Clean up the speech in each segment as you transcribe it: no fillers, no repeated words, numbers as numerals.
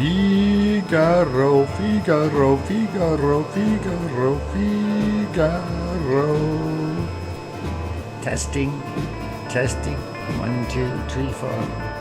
Figaro, Figaro, Figaro, Figaro, Figaro. Testing, testing. 1, 2, 3, 4.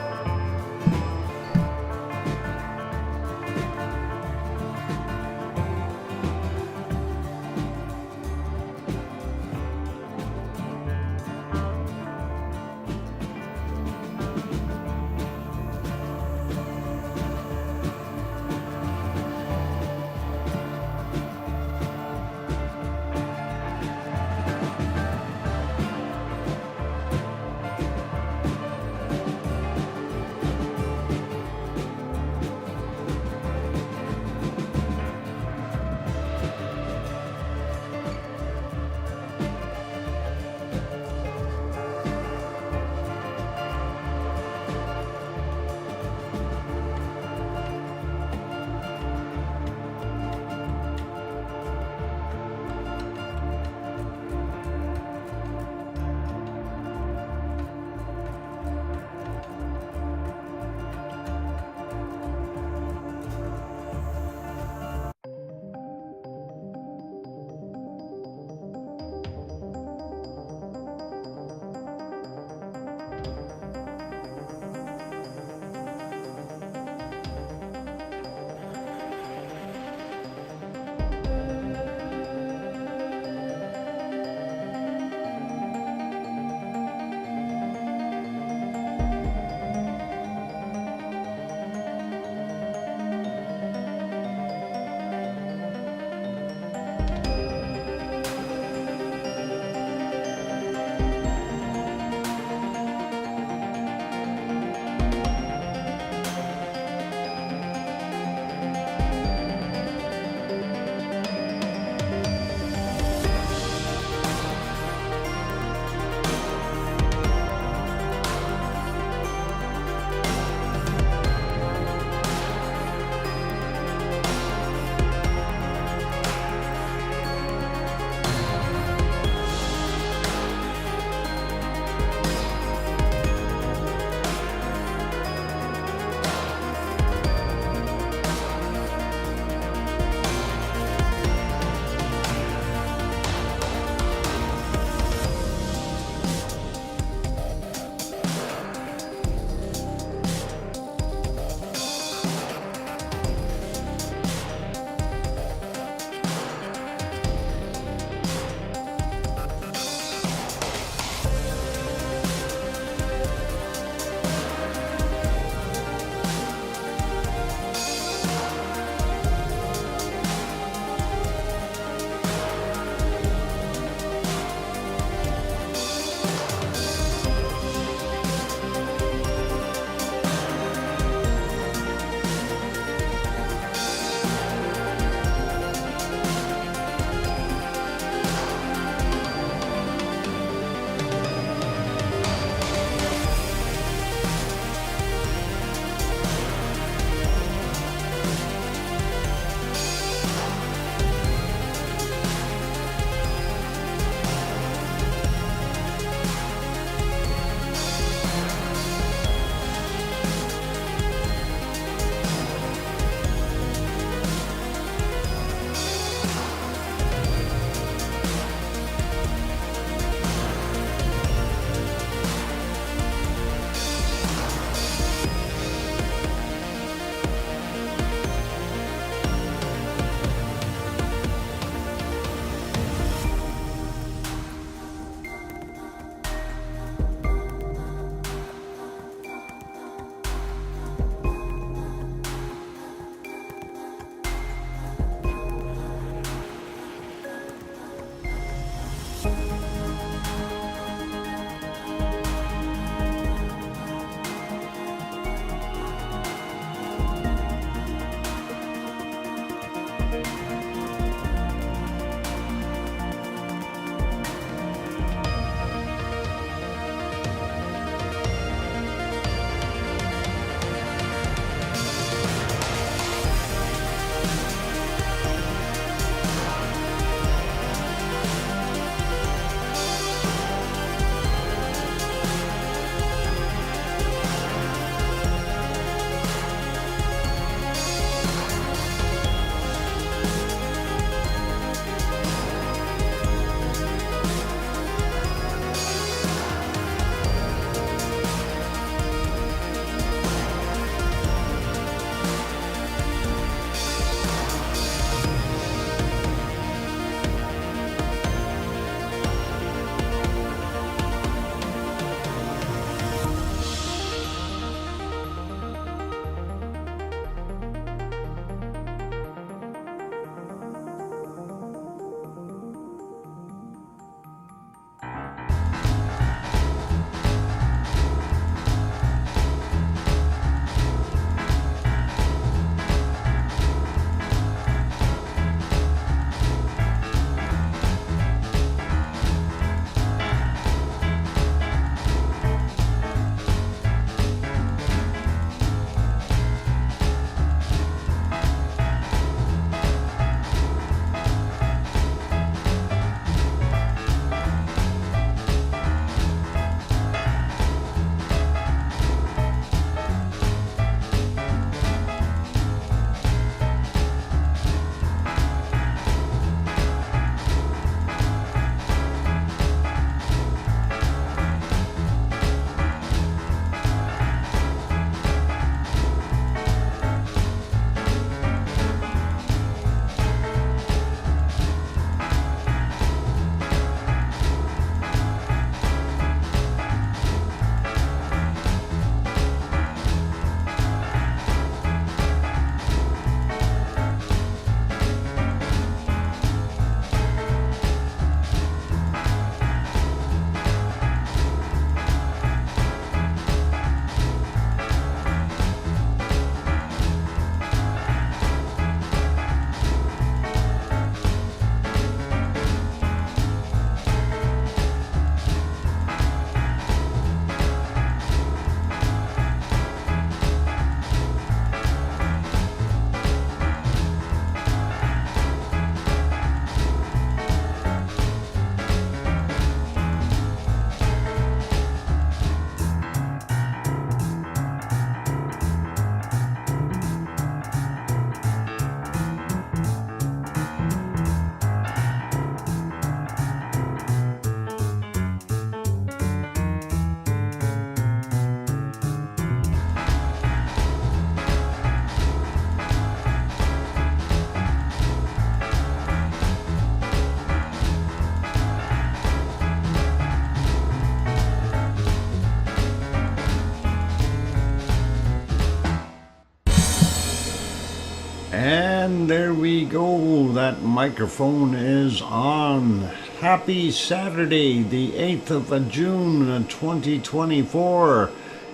And there we go. That microphone is on. Happy Saturday, the 8th of June, 2024.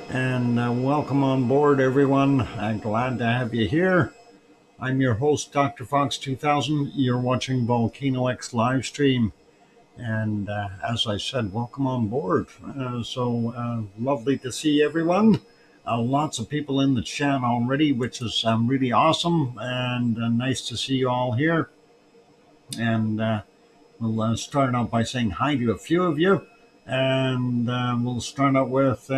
And welcome on board, everyone. I'm glad to have you here. I'm your host, DrFox2000. You're watching VolcanoX live stream. And as I said, welcome on board. So lovely to see everyone. Lots of people in the chat already, which is really awesome, and nice to see you all here. And we'll start out by saying hi to a few of you. And we'll start out with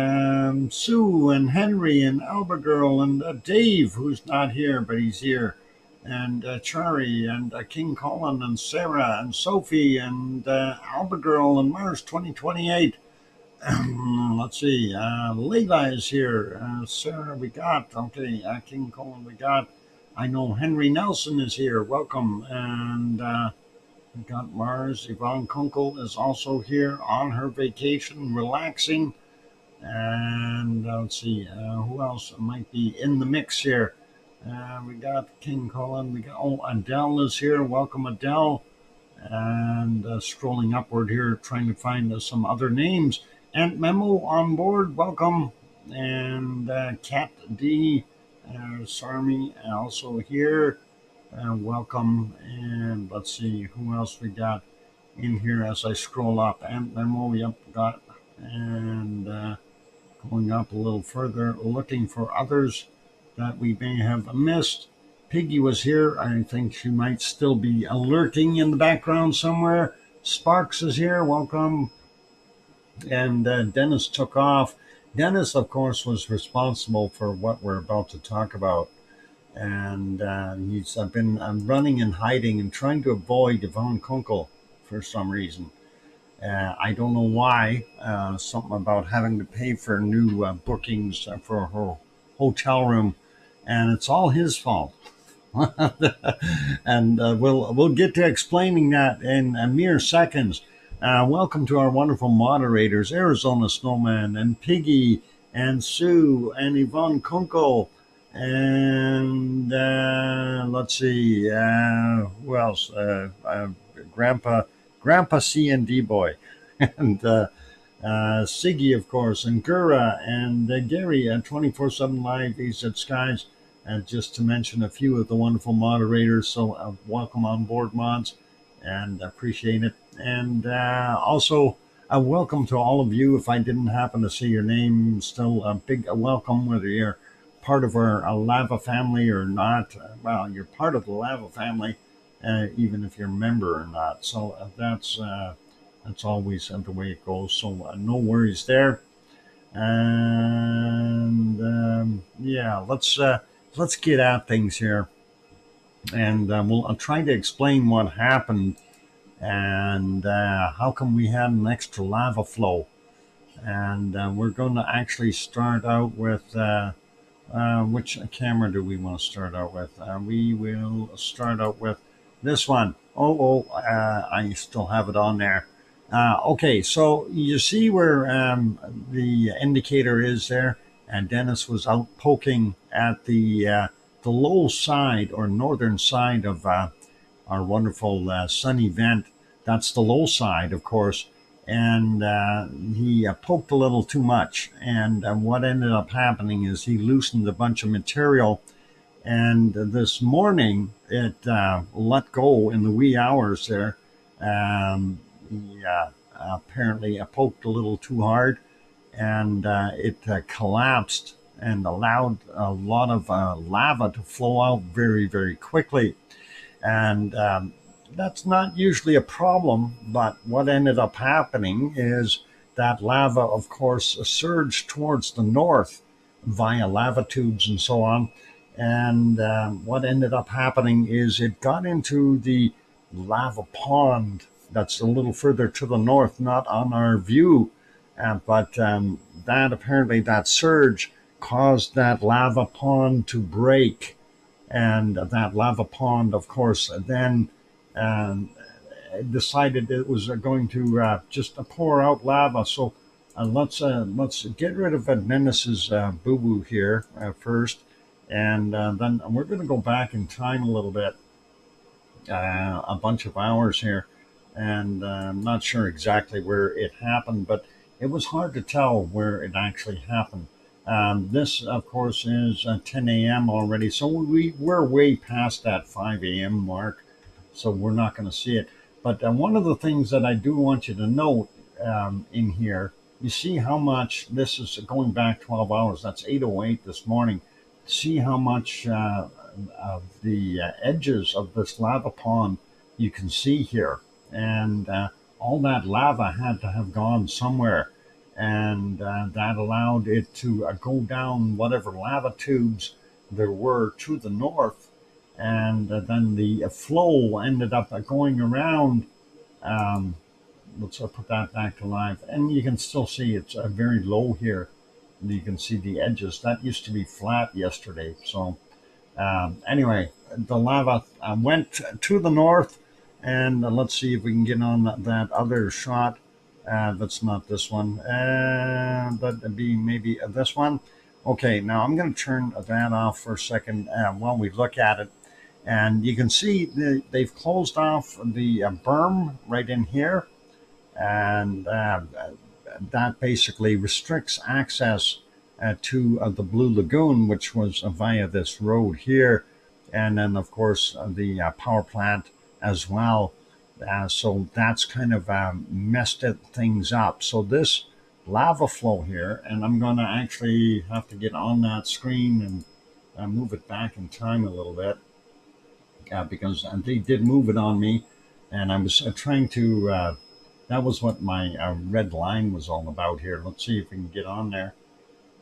Sue and Henry and Albagirl and Dave, who's not here, but he's here. And Chari and King Colin and Sarah and Sophie and Albagirl and Mars 2028. Let's see. Layla is here. Sarah, we got. Okay. King Colin, we got. I know Henry Nelson is here. Welcome. And we got Mars. Yvonne Kunkel is also here on her vacation, relaxing. And let's see. Who else might be in the mix here? We got King Colin. We got. Adele is here. Welcome, Adele. And scrolling upward here, trying to find some other names. Aunt Memo on board, welcome. And Kat D. Sarmi also here, welcome. And let's see who else we got in here as I scroll up. Aunt Memo, yep, got. And going up a little further, looking for others that we may have missed. Piggy was here. I think she might still be lurking in the background somewhere. Sparks is here, welcome. And Dennis took off. Dennis, of course, was responsible for what we're about to talk about. And he's been running and hiding and trying to avoid Yvonne Kunkel for some reason. I don't know why. Something about having to pay for new bookings for her hotel room. And it's all his fault. And we'll get to explaining that in mere seconds. Welcome to our wonderful moderators, Arizona Snowman and Piggy and Sue and Yvonne Kunkel. And let's see, who else? Grandpa C&D Boy. And Siggy, of course, and Gura and Gary at 24/7 Live, East at Skies. Just to mention a few of the wonderful moderators. So welcome on board, mods, and appreciate it. And also welcome to all of you. If I didn't happen to see your name, still a big welcome, whether you're part of our lava family or not. Well, you're part of the lava family, even if you're a member or not. So that's always the way it goes. So no worries there. And yeah, let's get at things here. And I'll try to explain what happened and how come we had an extra lava flow. And we're going to actually start out with, which camera do we want to start out with? We will start out with this one. I still have it on there. Okay, so you see where the indicator is there, and Dennis was out poking at the low side or northern side of our wonderful sunny vent. That's the low side, of course, and he poked a little too much. And what ended up happening is he loosened a bunch of material, and this morning it let go in the wee hours there. He apparently poked a little too hard, and it collapsed and allowed a lot of lava to flow out very, very quickly. And that's not usually a problem, but what ended up happening is that lava, of course, surged towards the north via lava tubes and so on. And what ended up happening is it got into the lava pond that's a little further to the north, not on our view, but that surge caused that lava pond to break. And that lava pond, of course, then decided it was going to just pour out lava. So let's get rid of Dennis's boo-boo here first. And then we're going to go back in time a little bit, a bunch of hours here. And I'm not sure exactly where it happened, but it was hard to tell where it actually happened. This, of course, is 10 a.m. already, so we're way past that 5 a.m. mark, so we're not going to see it. But one of the things that I do want you to note in here, you see how much this is going back 12 hours. That's 8:08 this morning. See how much of the edges of this lava pond you can see here. And all that lava had to have gone somewhere. And that allowed it to go down whatever lava tubes there were to the north. And then the flow ended up going around. Um, let's put that back to live. And you can still see it's very low here. You can see the edges. That used to be flat yesterday. So anyway, the lava went to the north. And let's see if we can get on that other shot. That's not this one. That'd be maybe this one. Okay, now I'm going to turn that off for a second while we look at it. And you can see they've closed off the berm right in here. And that basically restricts access to the Blue Lagoon, which was via this road here. And then, of course, the power plant as well. So that's kind of messed things up. So this lava flow here, and I'm going to actually have to get on that screen and move it back in time a little bit because they did move it on me. And I was trying to, that was what my red line was all about here. Let's see if we can get on there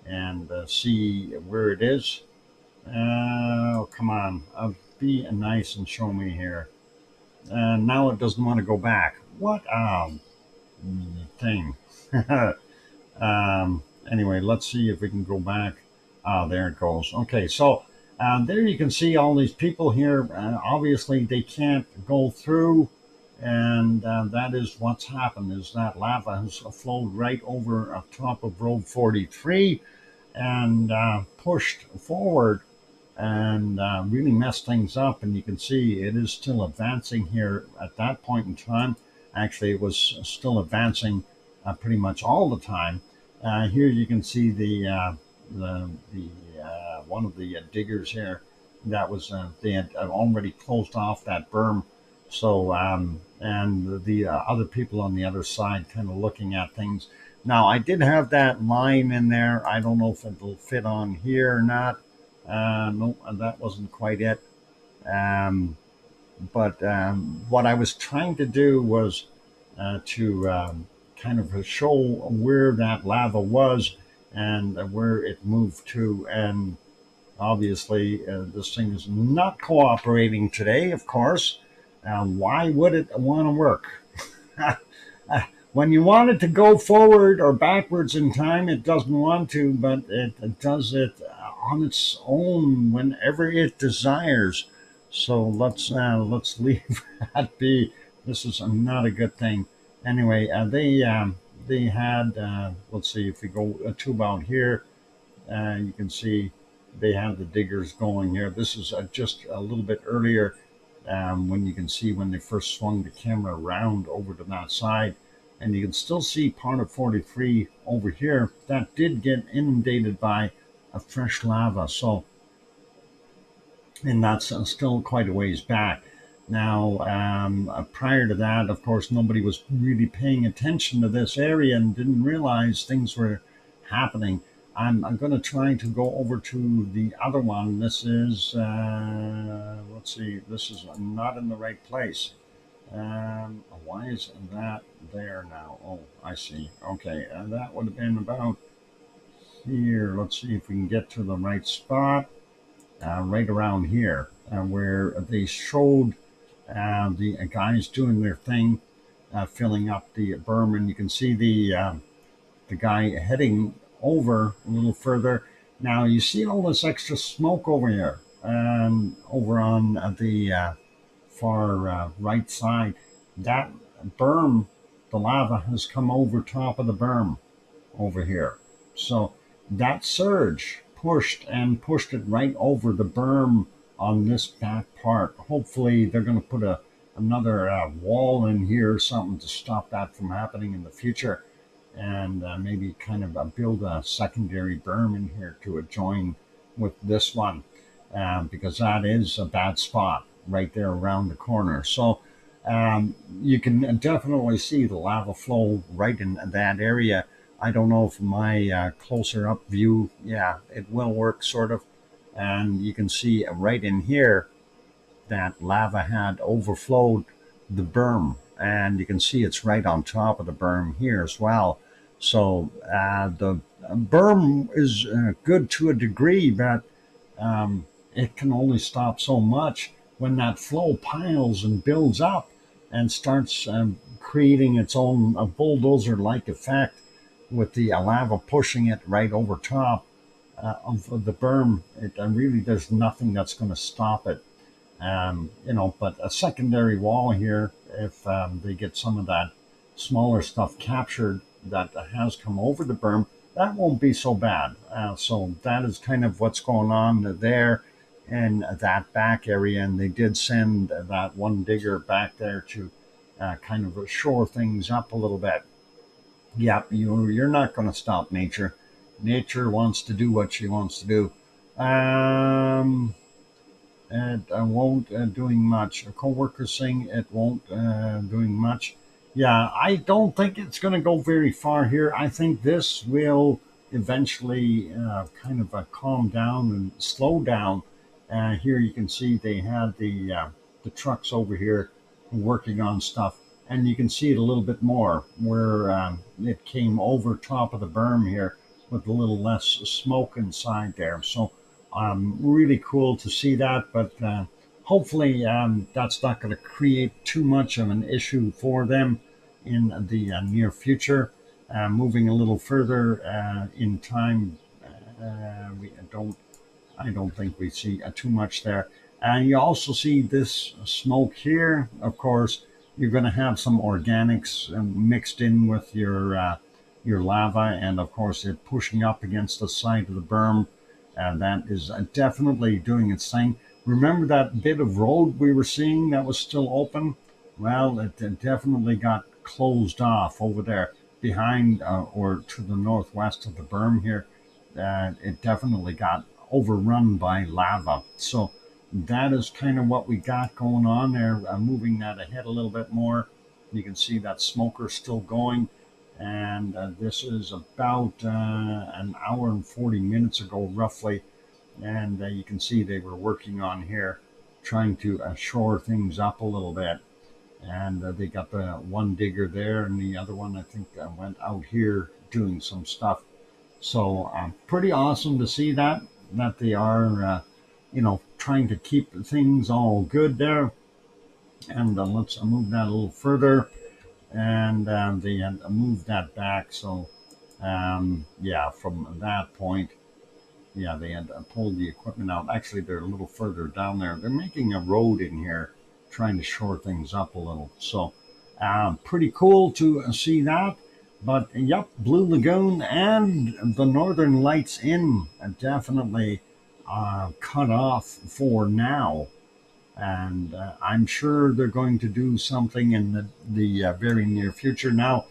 and see where it is. Oh, come on. Be nice and show me here. And now it doesn't want to go back. What thing? Anyway, let's see if we can go back. There it goes. Okay, so there you can see all these people here. Obviously, they can't go through, and that is what's happened. Is that lava has flowed right over top of Road 43 and pushed forward and really messed things up. And you can see it is still advancing here at that point in time. Actually, it was still advancing pretty much all the time. Here you can see the one of the diggers here. That was they had already closed off that berm. So and the other people on the other side kind of looking at things. Now I did have that line in there. I don't know if it'll fit on here or not. No, that wasn't quite it. But what I was trying to do was to kind of show where that lava was and where it moved to. And obviously, this thing is not cooperating today, of course. Why would it want to work? When you want it to go forward or backwards in time, it doesn't want to, but it does it on its own whenever it desires. So let's leave that be. This is not a good thing. Anyway, they had let's see if we go to about here, you can see they have the diggers going here. This is just a little bit earlier when you can see when they first swung the camera around over to that side. And you can still see part of 43 over here that did get inundated by a fresh lava. So, and that's still quite a ways back. Now, prior to that, of course, nobody was really paying attention to this area and didn't realize things were happening. I'm going to try to go over to the other one. This is, let's see, this is not in the right place. Why is that there now? Oh, I see. Okay, that would have been about here. Let's see if we can get to the right spot. Right around here, where they showed the guys doing their thing, filling up the berm, and you can see the guy heading over a little further. Now you see all this extra smoke over here, over on the far right side. That berm, the lava has come over top of the berm over here. So that surge pushed it right over the berm on this back part. Hopefully they're going to put another wall in here or something to stop that from happening in the future, and maybe kind of build a secondary berm in here to join with this one, because that is a bad spot right there around the corner. So you can definitely see the lava flow right in that area. I don't know if my closer up view, yeah, it will work sort of. And you can see right in here that lava had overflowed the berm. And you can see it's right on top of the berm here as well. So the berm is good to a degree, but it can only stop so much. When that flow piles and builds up and starts creating its own bulldozer-like effect, with the lava pushing it right over top of the berm, there's nothing that's going to stop it. But a secondary wall here, if they get some of that smaller stuff captured that has come over the berm, that won't be so bad. So that is kind of what's going on there in that back area. And they did send that one digger back there to kind of shore things up a little bit. Yep, you're not going to stop nature. Nature wants to do what she wants to do. And I won't doing much. A co-worker saying it won't doing much. Yeah, I don't think it's going to go very far here. I think this will eventually kind of calm down and slow down. Here you can see they had the trucks over here working on stuff. And you can see it a little bit more where it came over top of the berm here with a little less smoke inside there. So really cool to see that, but hopefully that's not going to create too much of an issue for them in the near future. Moving a little further in time, I don't think we see too much there. And you also see this smoke here, of course. You're going to have some organics mixed in with your lava, and of course it pushing up against the side of the berm. That is definitely doing its thing. Remember that bit of road we were seeing that was still open? Well, it definitely got closed off over there behind or to the northwest of the berm here. It definitely got overrun by lava. So that is kind of what we got going on there. Moving that ahead a little bit more, you can see that smoker still going, and this is about an hour and 40 minutes ago roughly, and you can see they were working on here trying to shore things up a little bit, and they got the one digger there, and the other one I think went out here doing some stuff. So pretty awesome to see that they are trying to keep things all good there. And let's move that a little further, and they moved that back. So yeah, from that point, yeah, they had pulled the equipment out. Actually, they're a little further down there. They're making a road in here, trying to shore things up a little. So pretty cool to see that. But yep, Blue Lagoon and the Northern Lights Inn definitely cut off for now. And I'm sure they're going to do something in the very near future. Now,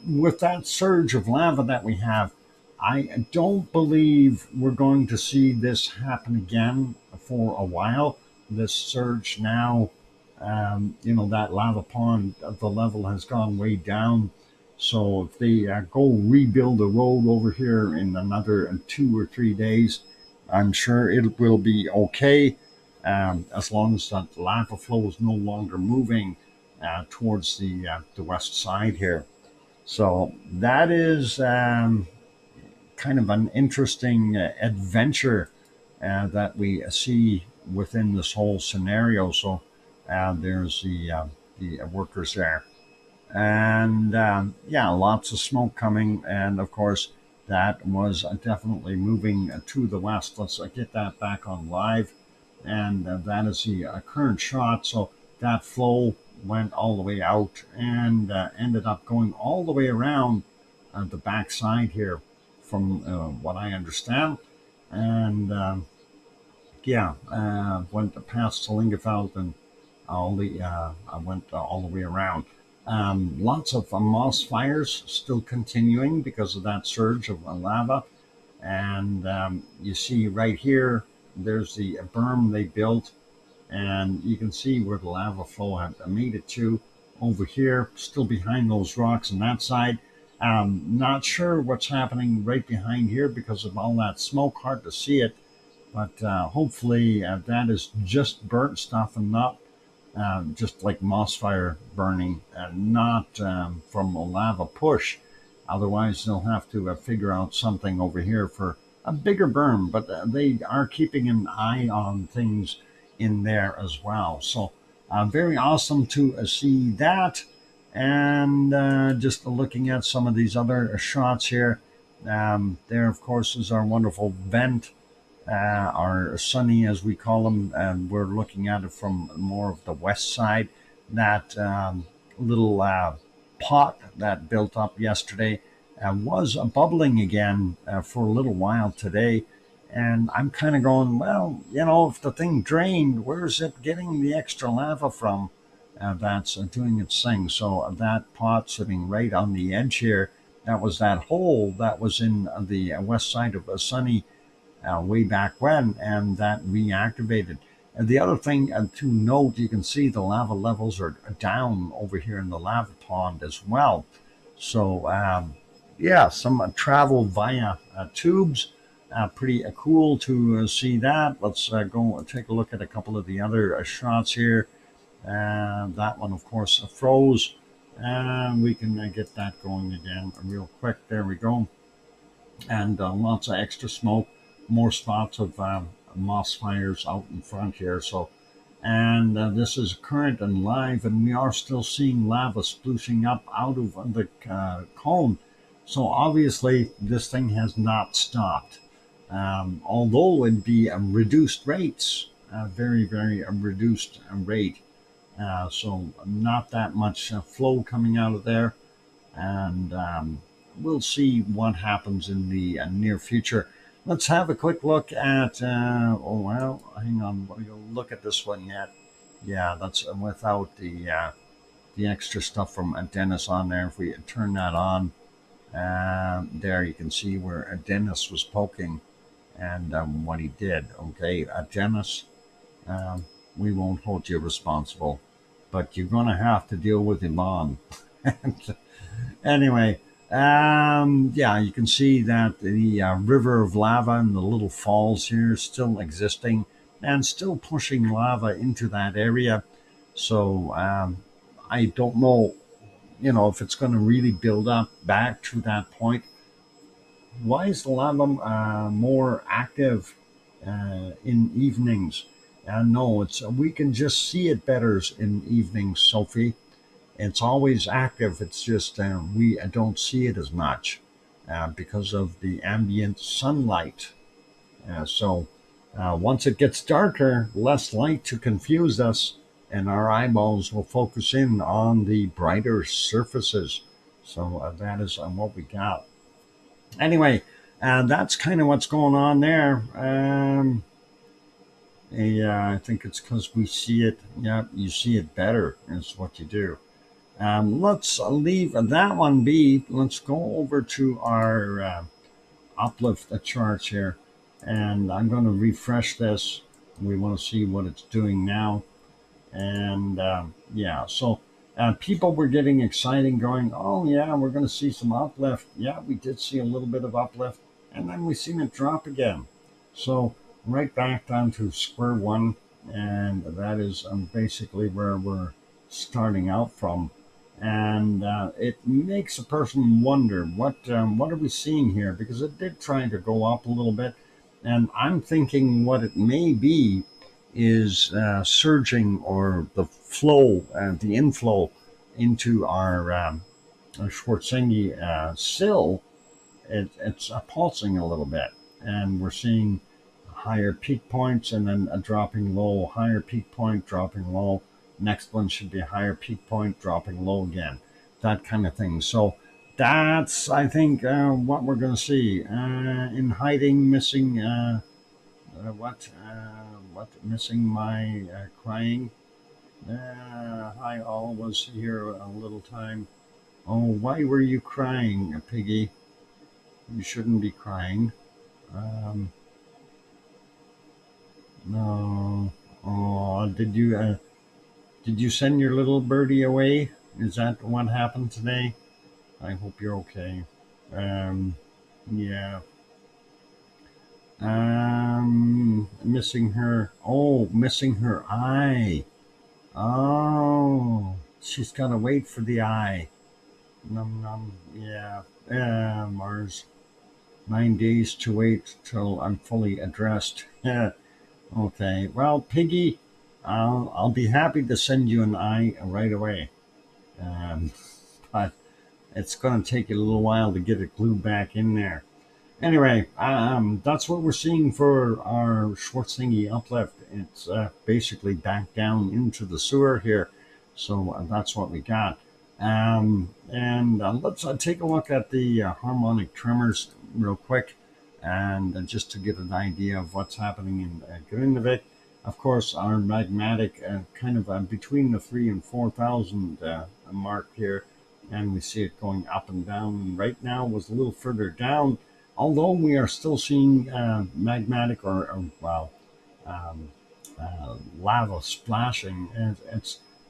with that surge of lava that we have, I don't believe we're going to see this happen again for a while. This surge now, that lava pond, the level has gone way down. So if they go rebuild a road over here in another 2 or 3 days, I'm sure it will be okay, as long as that lava flow is no longer moving towards the west side here. So that is kind of an interesting adventure that we see within this whole scenario. So there's the workers there. And yeah, lots of smoke coming, and of course that was definitely moving to the west. Let's get that back on live, and that is the current shot. So that flow went all the way out and ended up going all the way around the back side here, from what I understand. And yeah, went past Salingefeld and I went all the way around. Lots of moss fires still continuing because of that surge of lava. And you see right here, there's the berm they built, and you can see where the lava flow had made it to over here, still behind those rocks on that side. Not sure what's happening right behind here because of all that smoke, hard to see it, but hopefully that is just burnt stuff and not just like moss fire burning, and not from a lava push. Otherwise, they'll have to figure out something over here for a bigger berm. But they are keeping an eye on things in there as well. So very awesome to see that. And just looking at some of these other shots here. There, of course, is our wonderful vent, our sunny, as we call them, and we're looking at it from more of the west side. That little pot that built up yesterday was bubbling again for a little while today. And I'm kind of going, well, if the thing drained, where's it getting the extra lava from? That's doing its thing. So that pot sitting right on the edge here, that was that hole that was in the west side of Sunny way back when, and that reactivated. And the other thing to note, you can see the lava levels are down over here in the lava pond as well. So yeah, some travel via tubes. Pretty cool to see that. Let's go take a look at a couple of the other shots here. That one, of course, froze. And we can get that going again real quick. There we go. And lots of extra smoke, more spots of moss fires out in front here. So, and this is current and live, and we are still seeing lava sploosing up out of the cone. So obviously, this thing has not stopped. Although it'd be reduced rates, very, very reduced rate. So not that much flow coming out of there. And we'll see what happens in the near future. Let's have a quick look at, oh, well, hang on, we're going to look at this one yet. Yeah, that's without the extra stuff from Dennis on there. If we turn that on, there you can see where Dennis was poking and what he did. Okay, Dennis, we won't hold you responsible, but you're going to have to deal with him on. Anyway, yeah, you can see that the river of lava and the little falls here still existing and still pushing lava into that area. So I don't know, if it's going to really build up back to that point. Why is the lava more active in evenings? No, we can just see it better in evenings, Sophie. It's always active. It's just we don't see it as much because of the ambient sunlight. So once it gets darker, less light to confuse us, and our eyeballs will focus in on the brighter surfaces. So that is what we got. Anyway, that's kind of what's going on there. Yeah, I think it's because we see it. Yeah, you see it better. Is what you do. Let's leave that one be. Let's go over to our uplift charts here. And I'm going to refresh this. We want to see what it's doing now. And yeah, so people were getting excited going, oh yeah, we're going to see some uplift. Yeah, we did see a little bit of uplift. And then we seen it drop again. So right back down to square one. And that is basically where we're starting out from. And it makes a person wonder what are we seeing here, because it did try to go up a little bit, and I'm thinking what it may be is surging, or the flow, the inflow into our Schwarzenegger sill. It's pulsing a little bit, and we're seeing higher peak points and then a dropping low, higher peak point, dropping low. Next one should be a higher peak point, dropping low again, that kind of thing. So That's, I think, what we're going to see. In hiding, missing, missing my crying. I always hear a little time. Oh, why were you crying, Piggy? You shouldn't be crying. Um, no. Oh, did you send your little birdie away? Is that what happened today? I hope you're okay. Um, yeah. Missing her. Oh, missing her eye. Oh, she's gotta wait for the eye. Num num. Yeah. Mars. 9 days to wait till I'm fully addressed. Yeah. Okay. Well, Piggy, I'll be happy to send you an eye right away. Um, but it's gonna take a little while to get it glued back in there. Anyway, that's what we're seeing for our Schwarzenegger uplift. It's basically back down into the sewer here. So that's what we got. And let's take a look at the harmonic tremors real quick. And just to get an idea of what's happening in Grindavik. Of course, our magmatic kind of between the 3 and 4,000 mark here. And we see it going up and down. And right now was a little further down, although we are still seeing magmatic um, lava splashing. And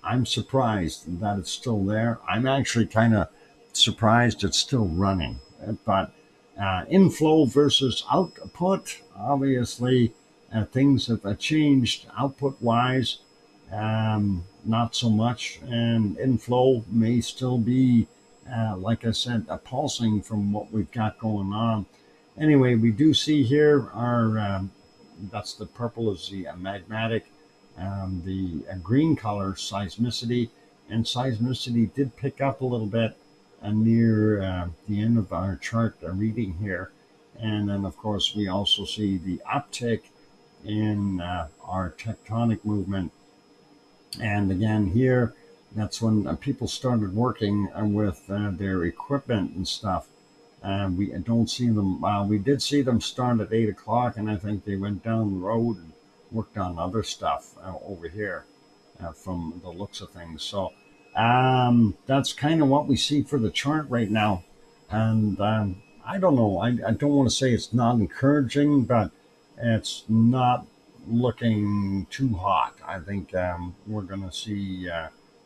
I'm surprised that it's still there. I'm actually kind of surprised it's still running. But inflow versus output, obviously, things have changed output wise. Not so much, and inflow may still be, like I said, a pulsing from what we've got going on. Anyway, we do see here our that's the purple is the magmatic, the green color seismicity, and seismicity did pick up a little bit near the end of our chart reading here, and then of course we also see the uptick in our tectonic movement. And again, here, that's when people started working with their equipment and stuff. We don't see them. We did see them start at 8 o'clock, and I think they went down the road and worked on other stuff over here from the looks of things. So that's kind of what we see for the chart right now. And I don't know. I don't want to say it's not encouraging, but it's not looking too hot. I think we're going to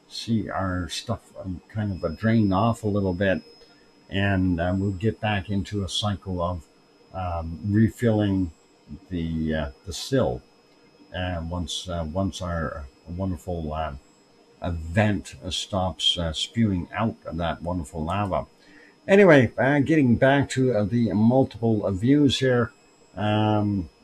see our stuff kind of drain off a little bit, and we'll get back into a cycle of refilling the sill once our wonderful event stops spewing out that wonderful lava. Anyway, getting back to the multiple views here.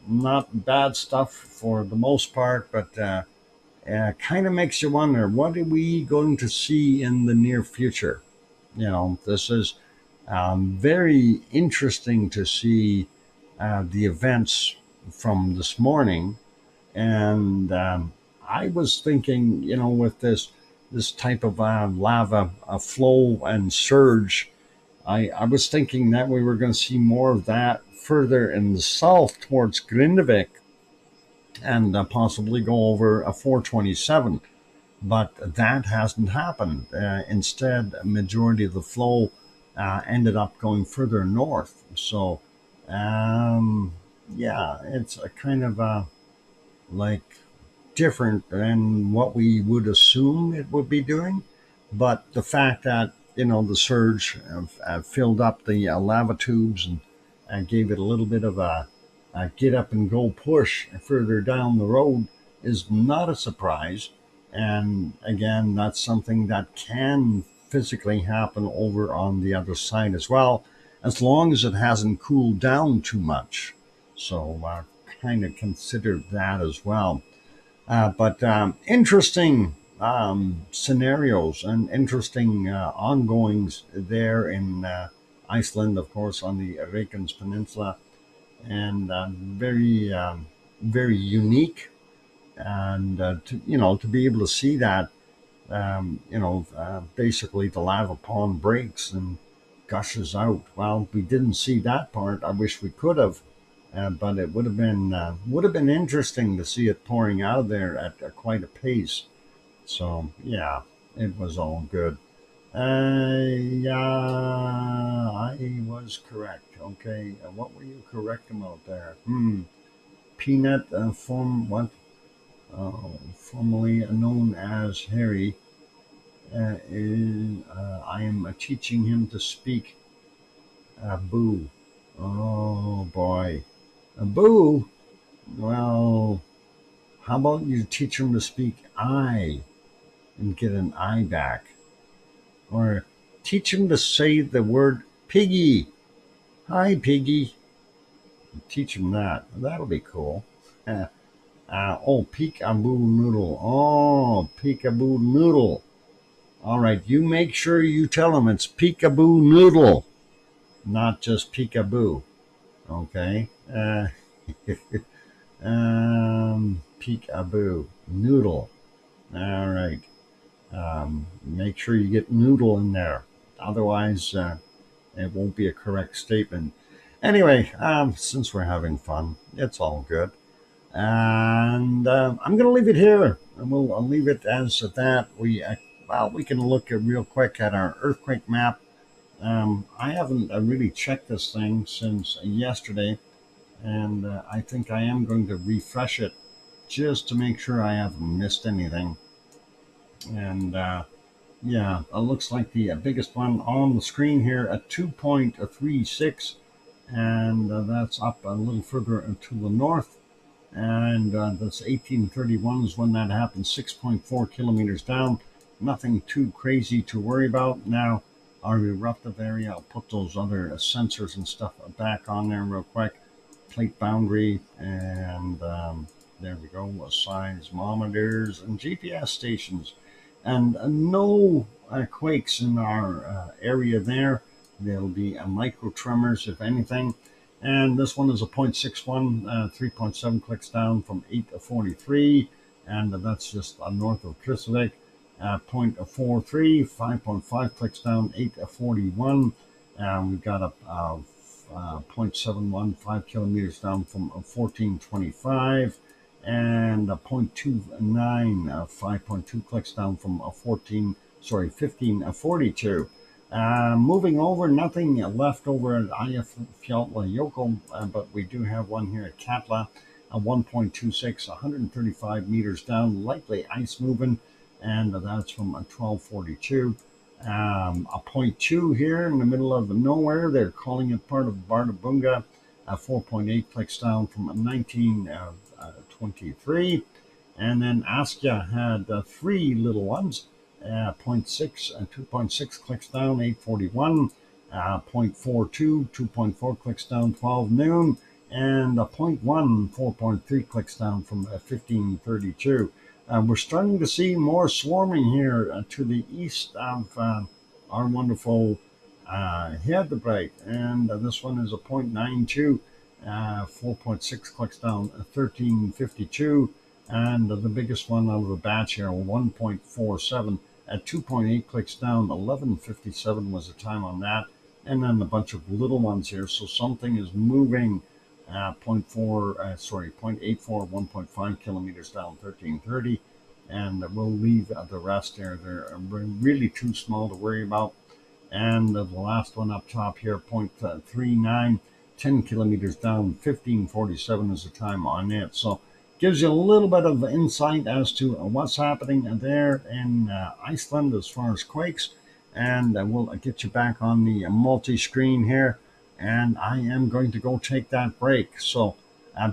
Not bad stuff for the most part, but kind of makes you wonder, what are we going to see in the near future? This is very interesting to see the events from this morning. And I was thinking, with this type of lava flow and surge, I was thinking that we were going to see more of that further in the south towards Grindavik, and possibly go over a 427. But that hasn't happened. Instead, a majority of the flow ended up going further north. So, yeah, it's a kind of like different than what we would assume it would be doing. But the fact that the surge filled up the lava tubes and gave it a little bit of a get up and go push further down the road is not a surprise. And again, that's something that can physically happen over on the other side as well, as long as it hasn't cooled down too much. So kind of consider that as well. But interesting scenarios and interesting ongoings there in Iceland, of course, on the Reykjanes Peninsula, and very unique. And to be able to see that, basically the lava pond breaks, and gushes out. Well, we didn't see that part. I wish we could have, but it would have been interesting to see it pouring out of there at quite a pace. So yeah, it was all good. Yeah, I was correct. Okay, what were you correct about there? Peanut formerly known as Harry, I am teaching him to speak boo. Oh boy, boo. Well, how about you teach him to speak I and get an I back, or teach him to say the word piggy. Hi, piggy. Teach him that. That'll be cool. Oh, peekaboo noodle. Oh, peekaboo noodle. All right, you make sure you tell him it's peekaboo noodle, not just peekaboo. Okay. Peekaboo noodle. All right. Make sure you get noodle in there. Otherwise, it won't be a correct statement. Anyway, since we're having fun, it's all good. And I'm going to leave it here. And I'll leave it as that. We can look real quick at our earthquake map. I haven't really checked this thing since yesterday, and I think I am going to refresh it just to make sure I haven't missed anything. And yeah, it looks like the biggest one on the screen here at 2.36, and that's up a little further to the north. And that's 1831 is when that happened, 6.4 kilometers down. Nothing too crazy to worry about. Now, our eruptive area, I'll put those other sensors and stuff back on there real quick. Plate boundary, and there we go, seismometers and GPS stations. And no quakes in our area there. There'll be micro tremors, if anything. And this one is a 0.61, 3.7 clicks down from 843, and that's just north of Krisvik. 0.43, 5.5 clicks down, 841. We've got a 0.71, 5 kilometers down from 1425, and a 0.29, 5.2 clicks down from 1542. Moving over, nothing left over at Eyjafjallajökull, but we do have one here at Katla, a 1.26, 135 meters down, likely ice moving, and that's from 1242. A 0.2 here in the middle of nowhere. They're calling it part of Bardabunga, 4.8 clicks down from 1923. And then Askja had three little ones. 0.6, 2.6 clicks down, 841, 0.42, 2.4 clicks down, 12 noon, and a 0.1, 4.3 clicks down from 1532. We're starting to see more swarming here to the east of our wonderful Hedebreit, and this one is a 0.92, 4.6 clicks down, 1352. And the biggest one out of the batch here, 1.47 at 2.8 clicks down, 1157 was the time on that. And then a bunch of little ones here. So something is moving 0.84, 1.5 kilometers down, 1330. And we'll leave the rest there. They're really too small to worry about. And the last one up top here, 0.39, 10 kilometers down, 1547 is the time on it. So gives you a little bit of insight as to what's happening there in Iceland as far as quakes. And we'll get you back on the multi-screen here. And I am going to go take that break. So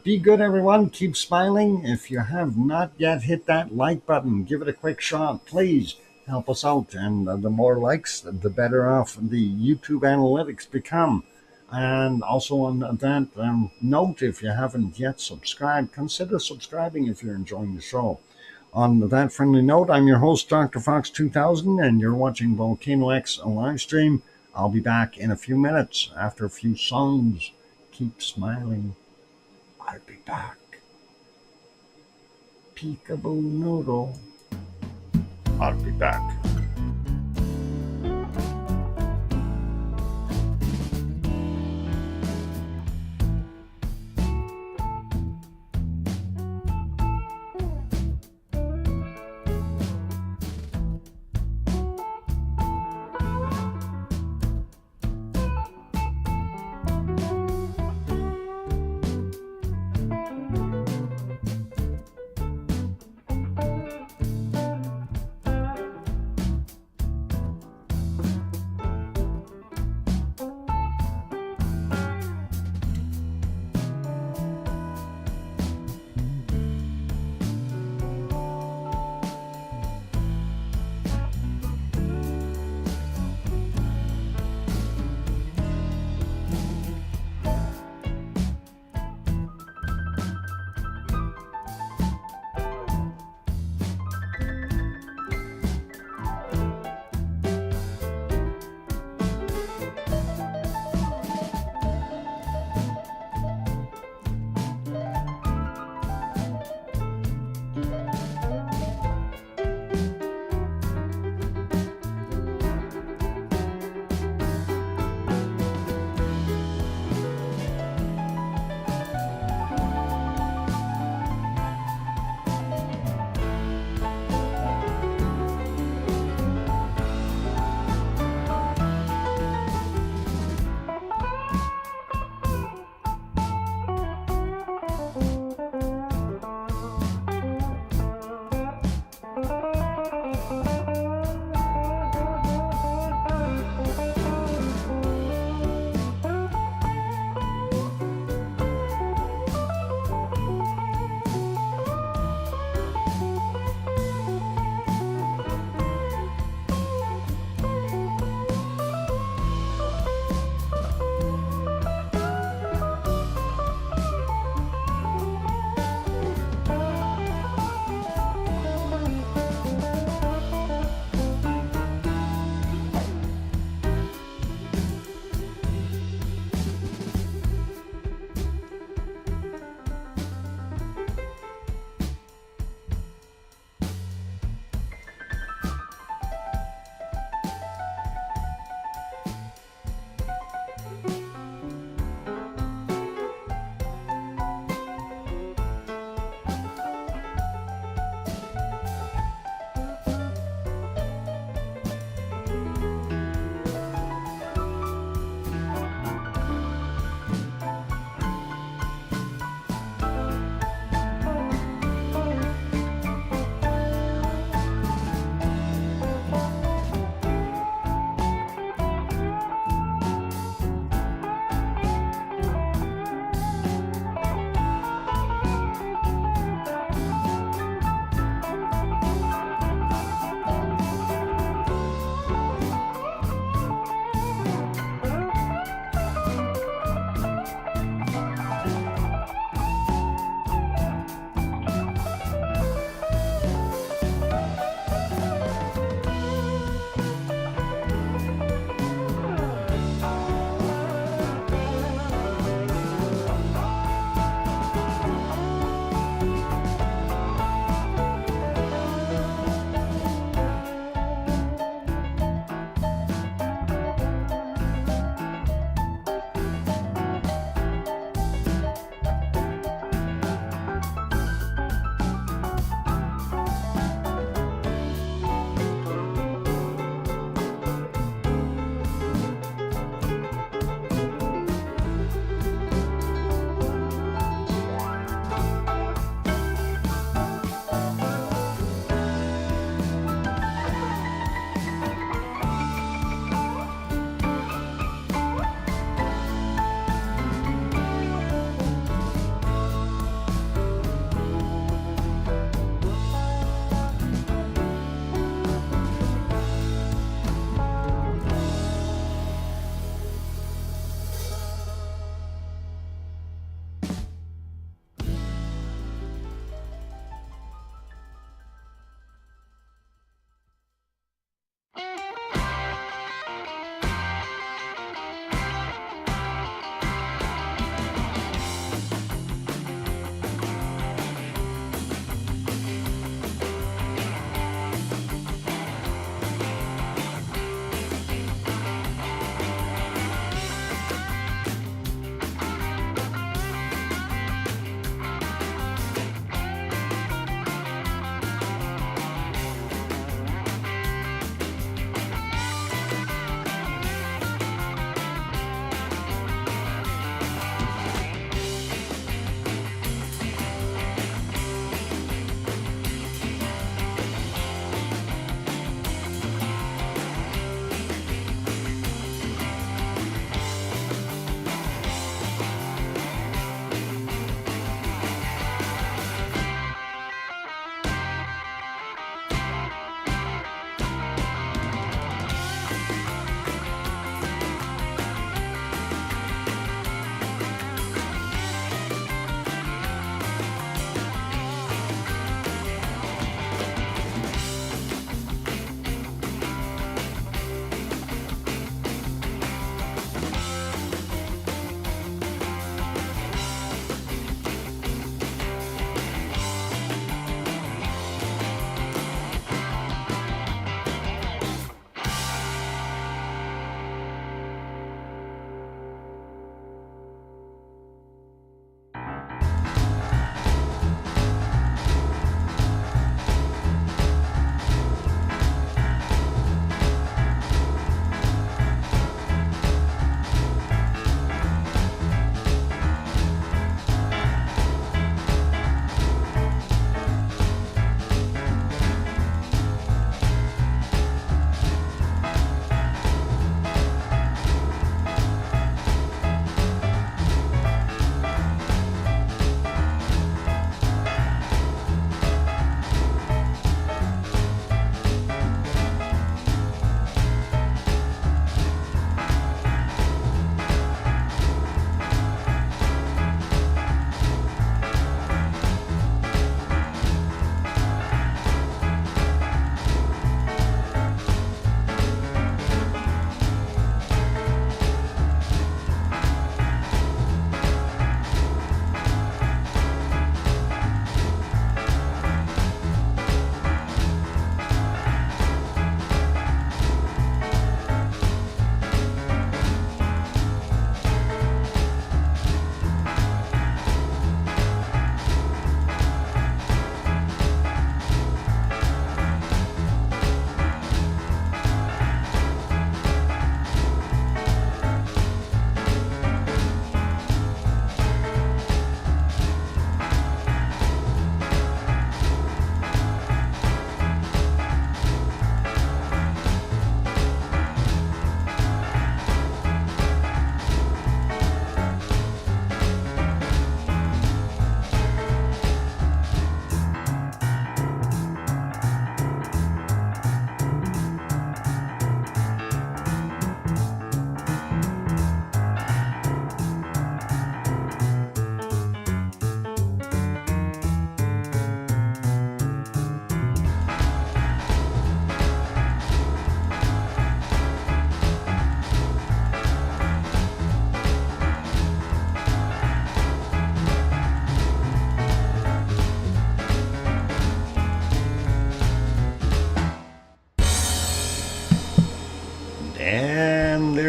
be good, everyone. Keep smiling. If you have not yet hit that like button, give it a quick shot. Please help us out. And the more likes, the better off the YouTube analytics become. And also on that note, if you haven't yet subscribed, consider subscribing if you're enjoying the show. On that friendly note, I'm your host, DrFox2000, and you're watching VolcanoX live stream. I'll be back in a few minutes after a few songs. Keep smiling. I'll be back. Peekaboo noodle. I'll be back.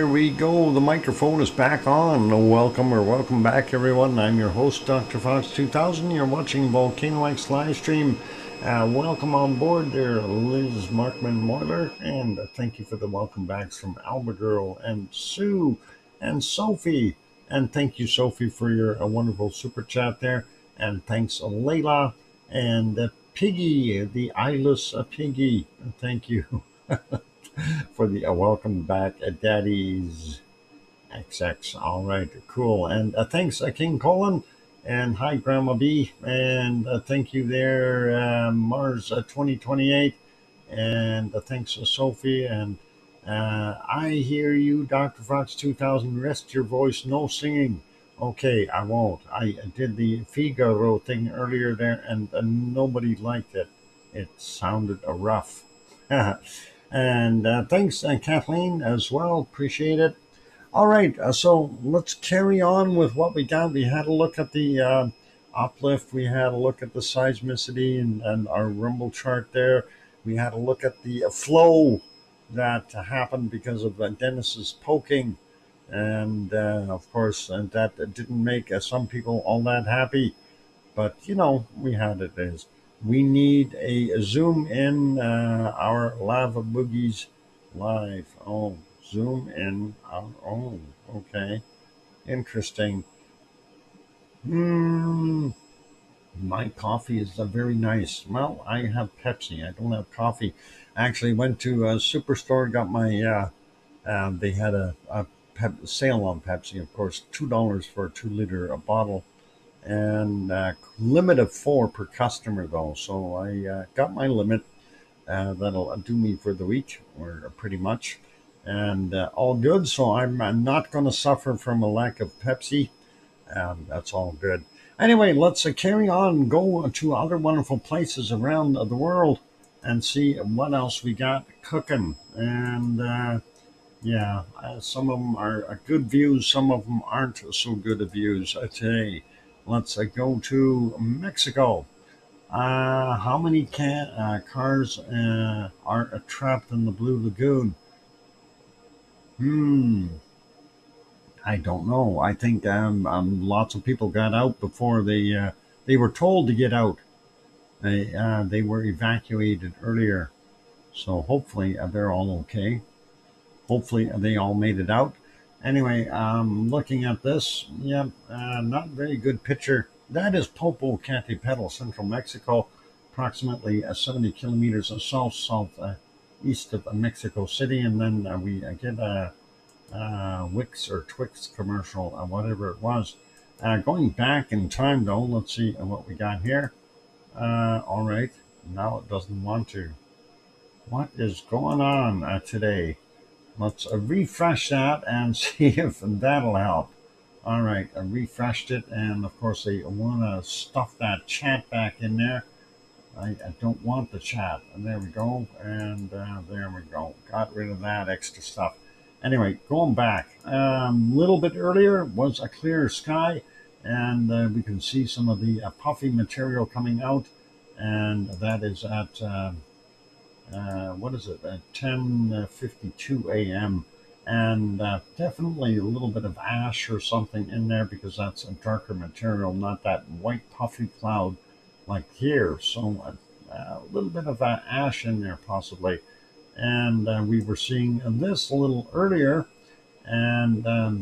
There we go. The microphone is back on. Welcome back, everyone. I'm your host, DrFox2000. You're watching VolcanoX live stream. Welcome on board there, Liz Markman-Moyler, and thank you for the welcome backs from Alba Girl and Sue and Sophie. And thank you, Sophie, for your wonderful super chat there. And thanks, Layla and Piggy, the eyeless Piggy. Thank you. For the welcome back at Daddy's XX. All right, cool. And thanks, King Colin. And hi, Grandma B. And thank you there, Mars 2028. And thanks, Sophie. And I hear you, Dr. Fox 2000. Rest your voice, no singing. Okay, I won't. I did the Figaro thing earlier there, and nobody liked it. It sounded rough. And thanks, Kathleen, as well. Appreciate it. All right, so let's carry on with what we got. We had a look at the uplift. We had a look at the seismicity and our rumble chart there. We had a look at the flow that happened because of Dennis's poking. And, of course, that didn't make some people all that happy. But, you know, we had it as. We need a zoom in our lava boogies live. Oh, zoom in our own. Okay, interesting. My coffee is very nice. Well, I have Pepsi. I don't have coffee. I actually went to a superstore, got my, they had a sale on Pepsi, of course, $2 for a 2-liter bottle. And limit of 4 per customer, though. So I got my limit. That'll do me for the week, or pretty much. And all good. So I'm not going to suffer from a lack of Pepsi. That's all good. Anyway, let's carry on, go to other wonderful places around the world and see what else we got cooking. And yeah, some of them are good views. Some of them aren't so good views today. Let's go to Mexico. How many cars are trapped in the Blue Lagoon? I don't know. I think lots of people got out before they were told to get out. They were evacuated earlier. So hopefully they're all okay. Hopefully they all made it out. Anyway, looking at this, not very good picture. That is Popocatépetl, central Mexico, approximately 70 kilometers southeast of Mexico City. And then we get a Wix or Twix commercial, whatever it was. Going back in time, though, let's see what we got here. All right, now it doesn't want to. What is going on today? Let's refresh that and see if that'll help. All right, I refreshed it, and of course they want to stuff that chat back in there. I don't want the chat. And there we go, and there we go. Got rid of that extra stuff. Anyway, going back, little bit earlier was a clear sky, and we can see some of the puffy material coming out, and that is at what is it, at 10:52 a.m. And definitely a little bit of ash or something in there, because that's a darker material, not that white puffy cloud like here. So a little bit of ash in there possibly. And we were seeing this a little earlier, and a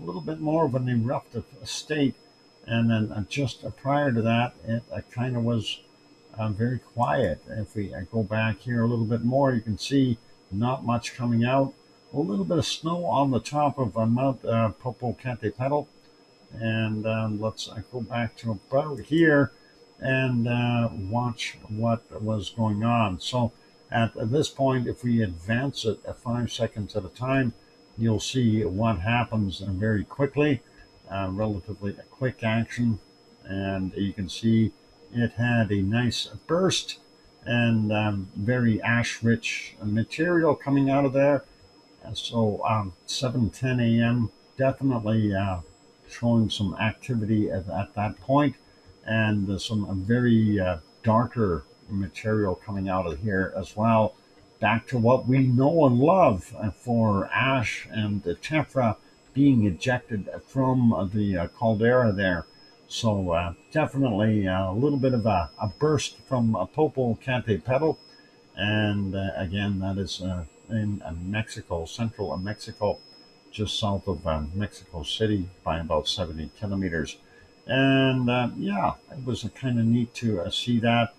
little bit more of an eruptive state. And then just prior to that, it kind of was very quiet. If we go back here a little bit more, you can see not much coming out. A little bit of snow on the top of Mount Popocatépetl. And let's go back to about here and watch what was going on. So at this point, if we advance it 5 seconds at a time, you'll see what happens very quickly, relatively quick action. And you can see it had a nice burst and very ash-rich material coming out of there. So 7:10 a.m. definitely showing some activity at that point, and some very darker material coming out of here as well. back to what we know and love for ash and the tephra being ejected from the caldera there. So definitely a little bit of a burst from Popocatépetl, and again that is in Mexico, central Mexico, just south of Mexico City by about 70 kilometers. And yeah, it was kind of neat to see that.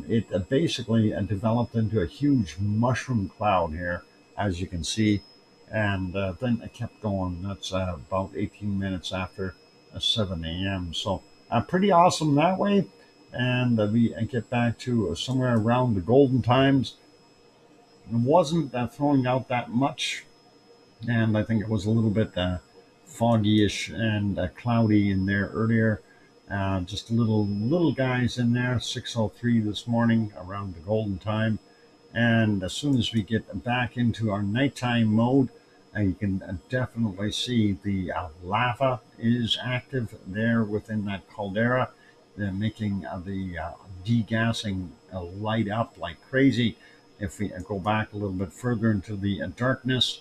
It basically developed into a huge mushroom cloud here, as you can see, and then it kept going. That's about 18 minutes after 7 a.m. So pretty awesome that way. And we get back to somewhere around the golden times. It wasn't throwing out that much, and I think it was a little bit foggy-ish and cloudy in there earlier. Just little guys in there. 6:03 this morning around the golden time, and as soon as we get back into our nighttime mode, you can definitely see the lava is active there within that caldera, making the degassing light up like crazy. If we go back a little bit further into the darkness,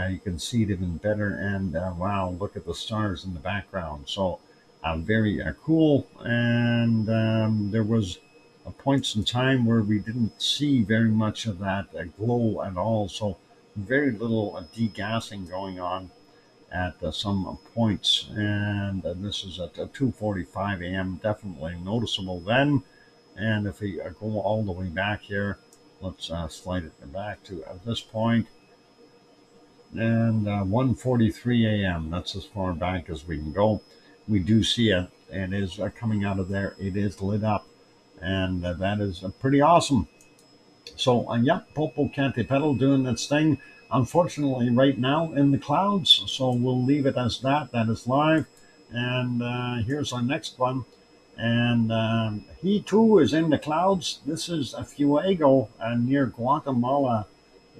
you can see it even better. And wow, look at the stars in the background. So very cool. And there was points in time where we didn't see very much of that glow at all. So very little degassing going on at some points. And this is at 2:45 a.m. Definitely noticeable then. And if we go all the way back here, let's slide it back to this point, and 1:43 a.m. That's as far back as we can go. We do see it. It is coming out of there. It is lit up, and that is pretty awesome. So, yep, Popocatépetl doing its thing. Unfortunately, right now in the clouds. So we'll leave it as that. That is live. And here's our next one. And he too is in the clouds. This is a Fuego near Guatemala,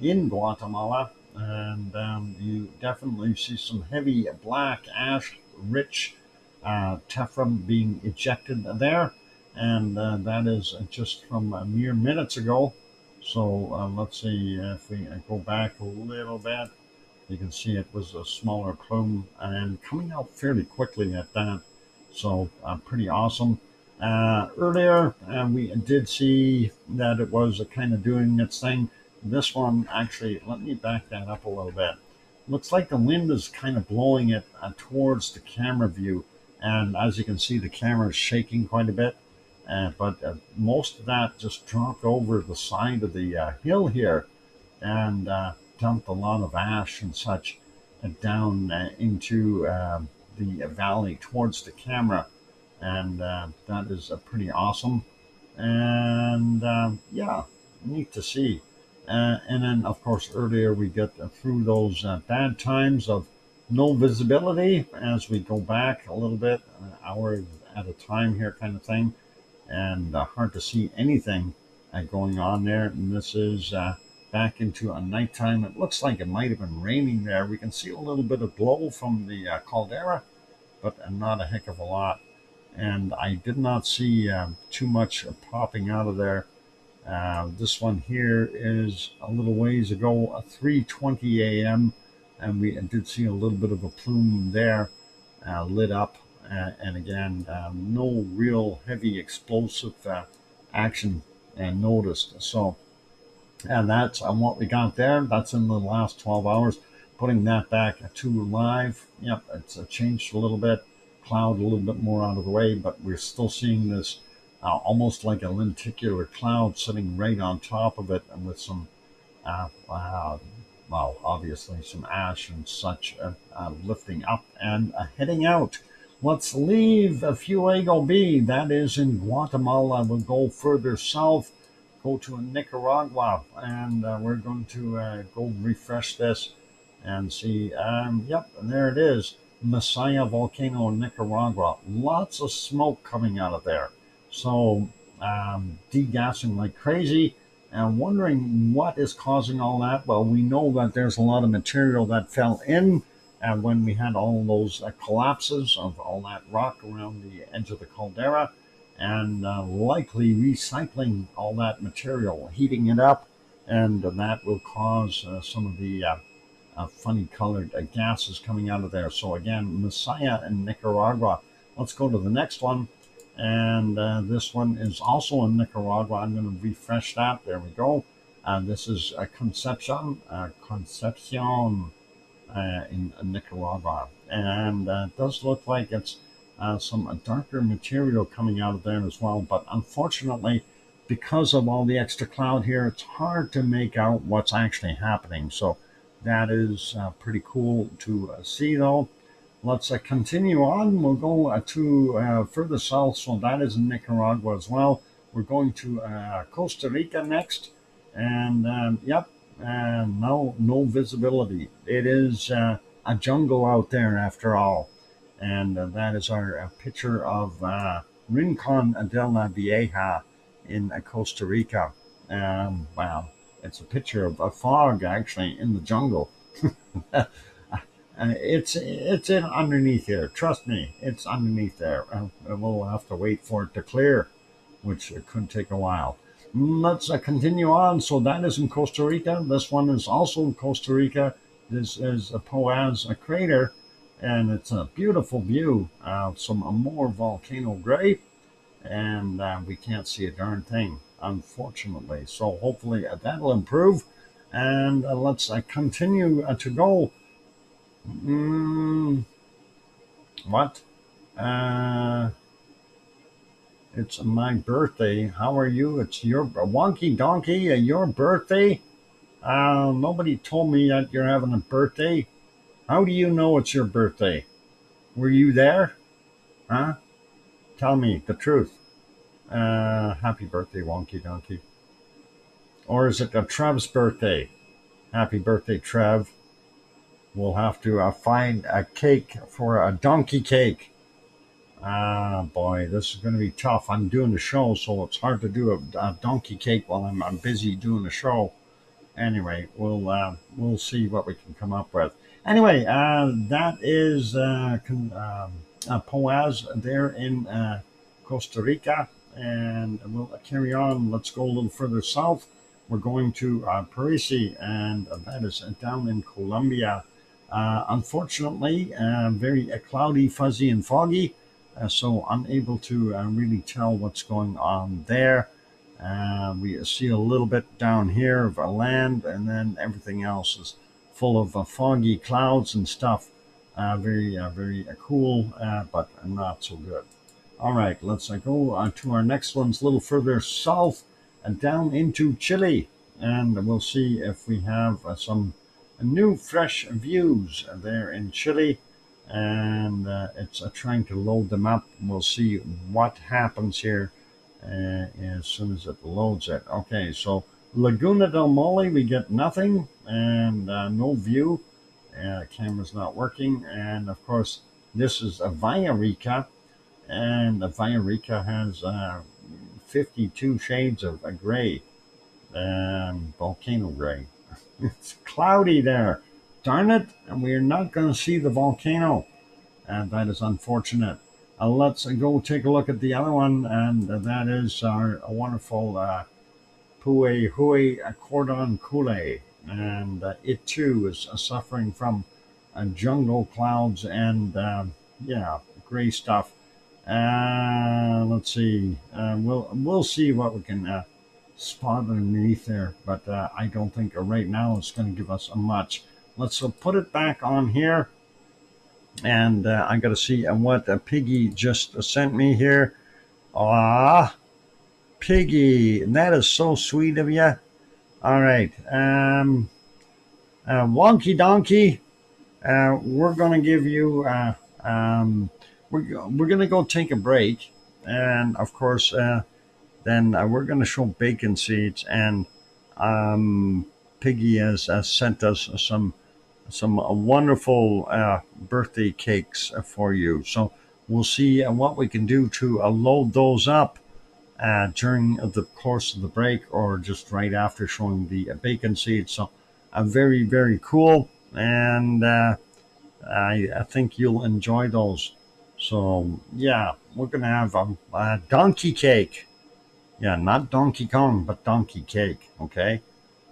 in Guatemala. And you definitely see some heavy black ash rich tephra being ejected there. And that is just from mere minutes ago. So let's see if we go back a little bit. You can see it was a smaller plume and coming out fairly quickly at that. So pretty awesome. Earlier, we did see that it was kind of doing its thing. This one, actually, let me back that up a little bit. Looks like the wind is kind of blowing it towards the camera view. And as you can see, the camera is shaking quite a bit. But most of that just dropped over the side of the hill here and dumped a lot of ash and such down into the valley towards the camera. And that is pretty awesome. And yeah, neat to see. And then, of course, earlier we get through those bad times of no visibility as we go back a little bit, an hour at a time here kind of thing. And hard to see anything going on there. And this is back into a nighttime. It looks like it might have been raining there. We can see a little bit of glow from the caldera, but not a heck of a lot. And I did not see too much popping out of there. This one here is a little ways ago, 3:20 a.m. And we did see a little bit of a plume there lit up. And again, no real heavy explosive action noticed. So, and that's what we got there. That's in the last 12 hours. Putting that back to live. Yep, it's changed a little bit. Cloud a little bit more out of the way, but we're still seeing this almost like a lenticular cloud sitting right on top of it, and with some, well, obviously some ash and such lifting up and heading out. Let's leave Fuego B. That is in Guatemala. We'll go further south, go to Nicaragua, and we're going to go refresh this and see. Yep, and there it is. Messiah Volcano, Nicaragua. Lots of smoke coming out of there. So degassing like crazy. And wondering what is causing all that. Well, we know that there's a lot of material that fell in when we had all those collapses of all that rock around the edge of the caldera, and likely recycling all that material, heating it up, and that will cause some of the funny colored gases coming out of there. So again, Messiah in Nicaragua. Let's go to the next one. And this one is also in Nicaragua. I'm going to refresh that. There we go. This is Concepcion in Nicaragua. And it does look like it's some darker material coming out of there as well. But unfortunately, because of all the extra cloud here, it's hard to make out what's actually happening. So that is pretty cool to see, though. Let's continue on. We'll go to further south. So that is in Nicaragua as well. We're going to Costa Rica next. And yep, no visibility. It is a jungle out there after all. And that is our picture of Rincon de la Vieja in Costa Rica. Wow, it's a picture of a fog actually in the jungle. It's in underneath here. Trust me, it's underneath there. We'll have to wait for it to clear, which could take a while. Let's continue on. So that is in Costa Rica. This one is also in Costa Rica. This is a Poaz crater, and it's a beautiful view of some more volcano gray, and we can't see a darn thing, unfortunately. So hopefully that'll improve. And let's continue to go. What? It's my birthday. How are you? It's your wonky donkey. Your birthday? Nobody told me that you're having a birthday. How do you know it's your birthday? Were you there? Huh? Tell me the truth. Happy birthday, wonky donkey. Or is it Trev's birthday? Happy birthday, Trev. We'll have to find a cake for a donkey cake. Boy, this is going to be tough. I'm doing the show, so it's hard to do a donkey cake while I'm busy doing the show. Anyway, we'll see what we can come up with. Anyway, that is Poaz there in Costa Rica, and we'll carry on. Let's go a little further south. We're going to Parisi, and that is down in Colombia. Unfortunately, very cloudy, fuzzy, and foggy, so unable to really tell what's going on there. We see a little bit down here of land, and then everything else is full of foggy clouds and stuff. Very cool, but not so good. All right, let's go to our next one's a little further south and down into Chile, and we'll see if we have some new fresh views there in Chile, and it's trying to load them up. We'll see what happens here as soon as it loads it. Okay, so Laguna del Mole, we get nothing, and no view. Camera's not working, and of course this is a Villarrica, and the Villarrica has 52 shades of gray, volcano gray. It's cloudy there. Darn it, and we're not going to see the volcano, and that is unfortunate. Let's go take a look at the other one, and that is our wonderful Puehui Cordon Cule, and it too is suffering from jungle clouds and gray stuff. Let's see. We'll see what we can spot underneath there, but I don't think right now it's going to give us much. Let's put it back on here, and I got to see what Piggy just sent me here. Ah, Piggy, that is so sweet of you. All right, Wonky Donkey, we're going to give you. We're going to go take a break, and of course, then we're going to show bacon seeds, and Piggy has sent us some wonderful birthday cakes for you. So we'll see what we can do to load those up during the course of the break, or just right after showing the bacon seeds. So very, very cool, and I think you'll enjoy those. So yeah, we're going to have a donkey cake. Yeah, not Donkey Kong, but donkey cake, okay?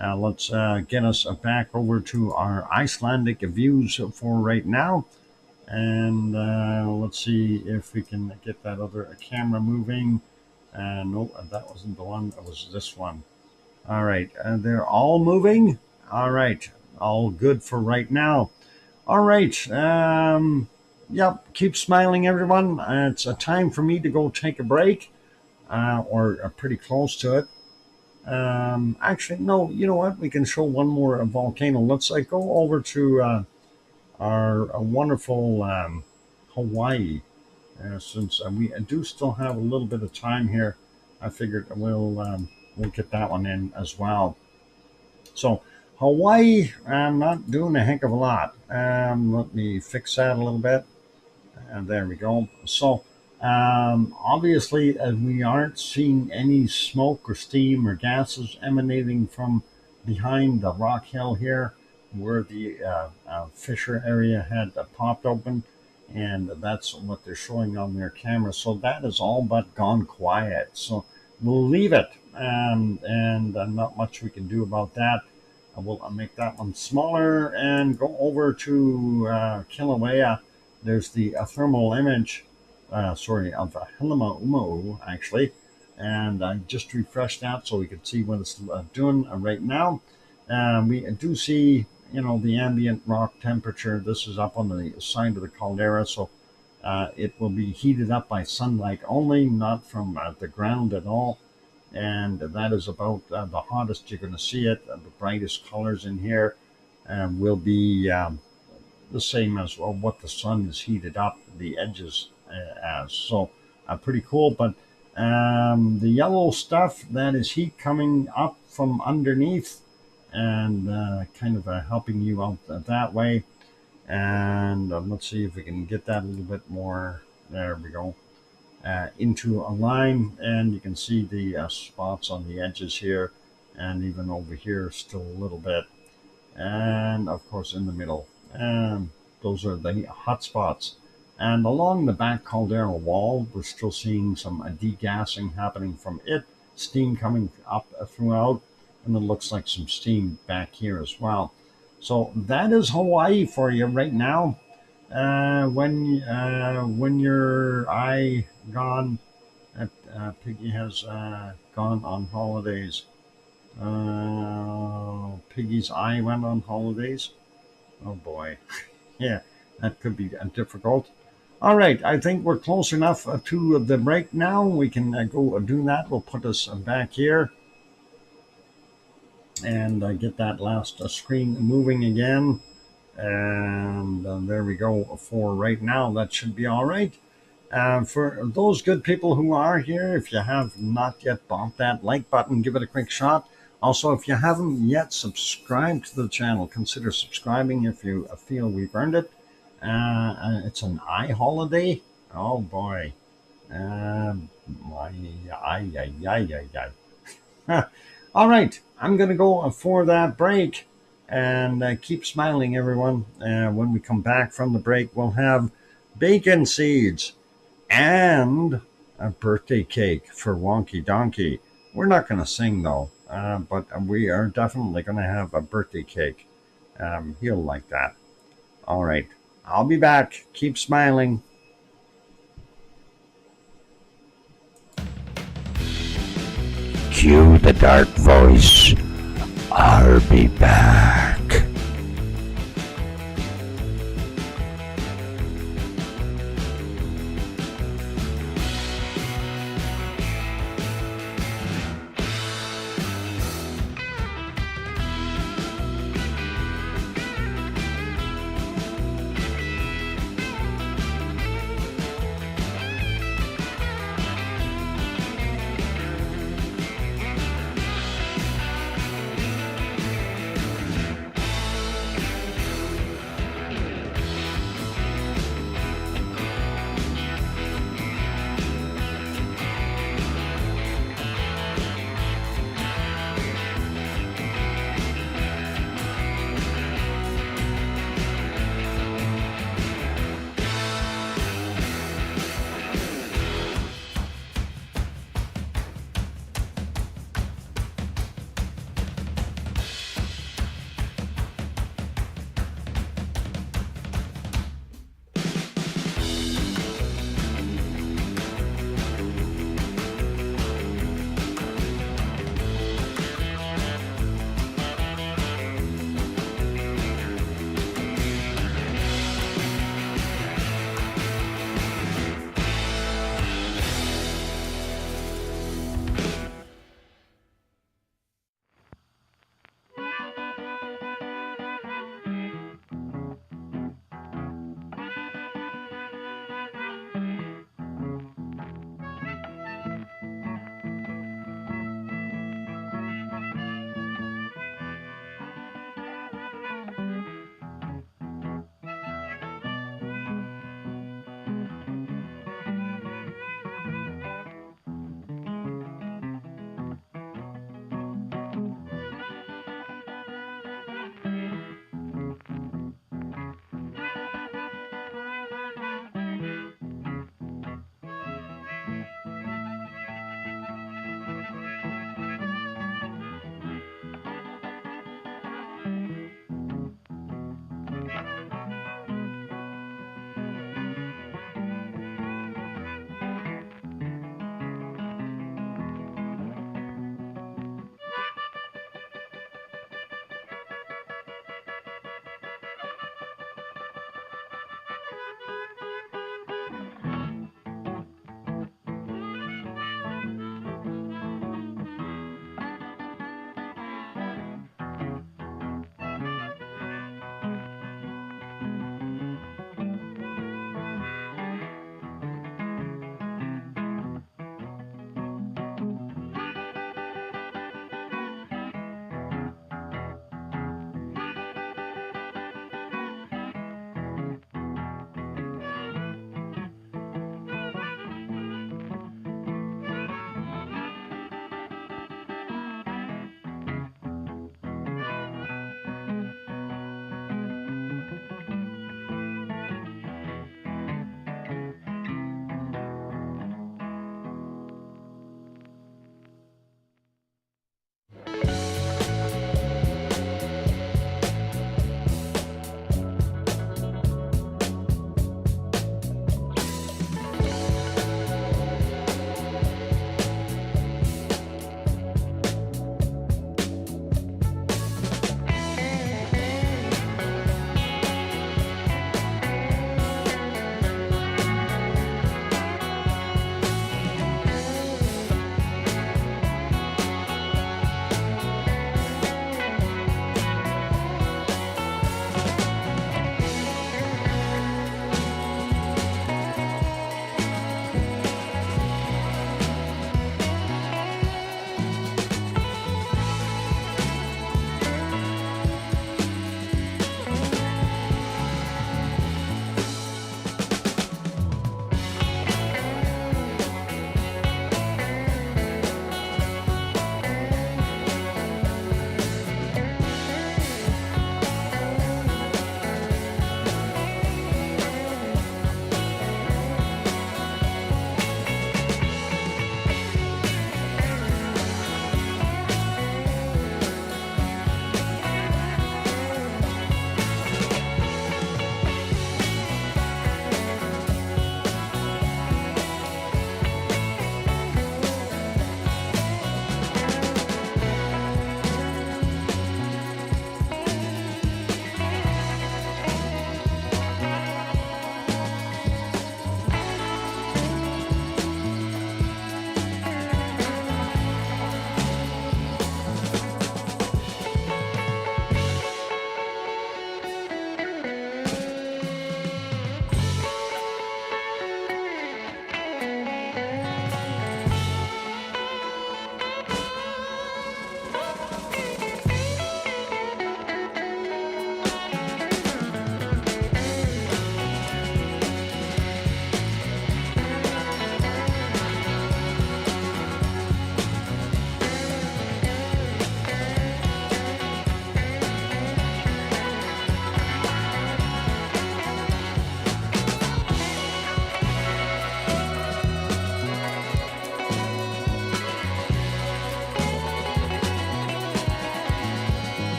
Let's get us back over to our Icelandic views for right now. And let's see if we can get that other camera moving. No, that wasn't the one. It was this one. All right. They're all moving. All right. All good for right now. All right. Yep. Keep smiling, everyone. It's a time for me to go take a break, or pretty close to it. Actually, no. You know what? We can show one more volcano. Let's go over to our wonderful Hawaii. Since we do still have a little bit of time here, I figured we'll get that one in as well. So Hawaii, I'm not doing a heck of a lot. Let me fix that a little bit. And there we go. So obviously, we aren't seeing any smoke or steam or gases emanating from behind the rock hill here, where the fissure area had popped open, and that's what they're showing on their camera. So that is all but gone quiet. So we'll leave it, and not much we can do about that. We'll make that one smaller and go over to Kilauea. There's the thermal image, of Halema actually, and I just refreshed that so we can see what it's doing right now. We do see, the ambient rock temperature. This is up on the side of the caldera, so it will be heated up by sunlight only, not from the ground at all. And that is about the hottest you're going to see it. The brightest colors in here will be the same as what the sun is heated up the edges as. So pretty cool. But the yellow stuff, that is heat coming up from underneath and kind of helping you out that way. And let's see if we can get that a little bit more. There we go. Into a line, and you can see the spots on the edges here, and even over here still a little bit, and of course in the middle, and those are the hot spots. And along the back caldera wall, we're still seeing some degassing happening from it, steam coming up throughout, and it looks like some steam back here as well. So that is Hawaii for you right now. When your eye gone, Piggy has gone on holidays. Piggy's eye went on holidays. Oh boy, yeah, that could be difficult. All right, I think we're close enough to the break now. We can go do that. We'll put us back here and get that last screen moving again. And there we go for right now. That should be all right. For those good people who are here, if you have not yet bumped that like button, give it a quick shot. Also, if you haven't yet subscribed to the channel, consider subscribing if you feel we've earned it. It's an eye holiday. Oh boy. All right, I'm going to go for that break. And keep smiling, everyone. When we come back from the break, we'll have bacon seeds and a birthday cake for Wonky Donkey. We're not going to sing, though, but we are definitely going to have a birthday cake. He'll like that. All right, I'll be back. Keep smiling. Cue the dark voice. I'll be back.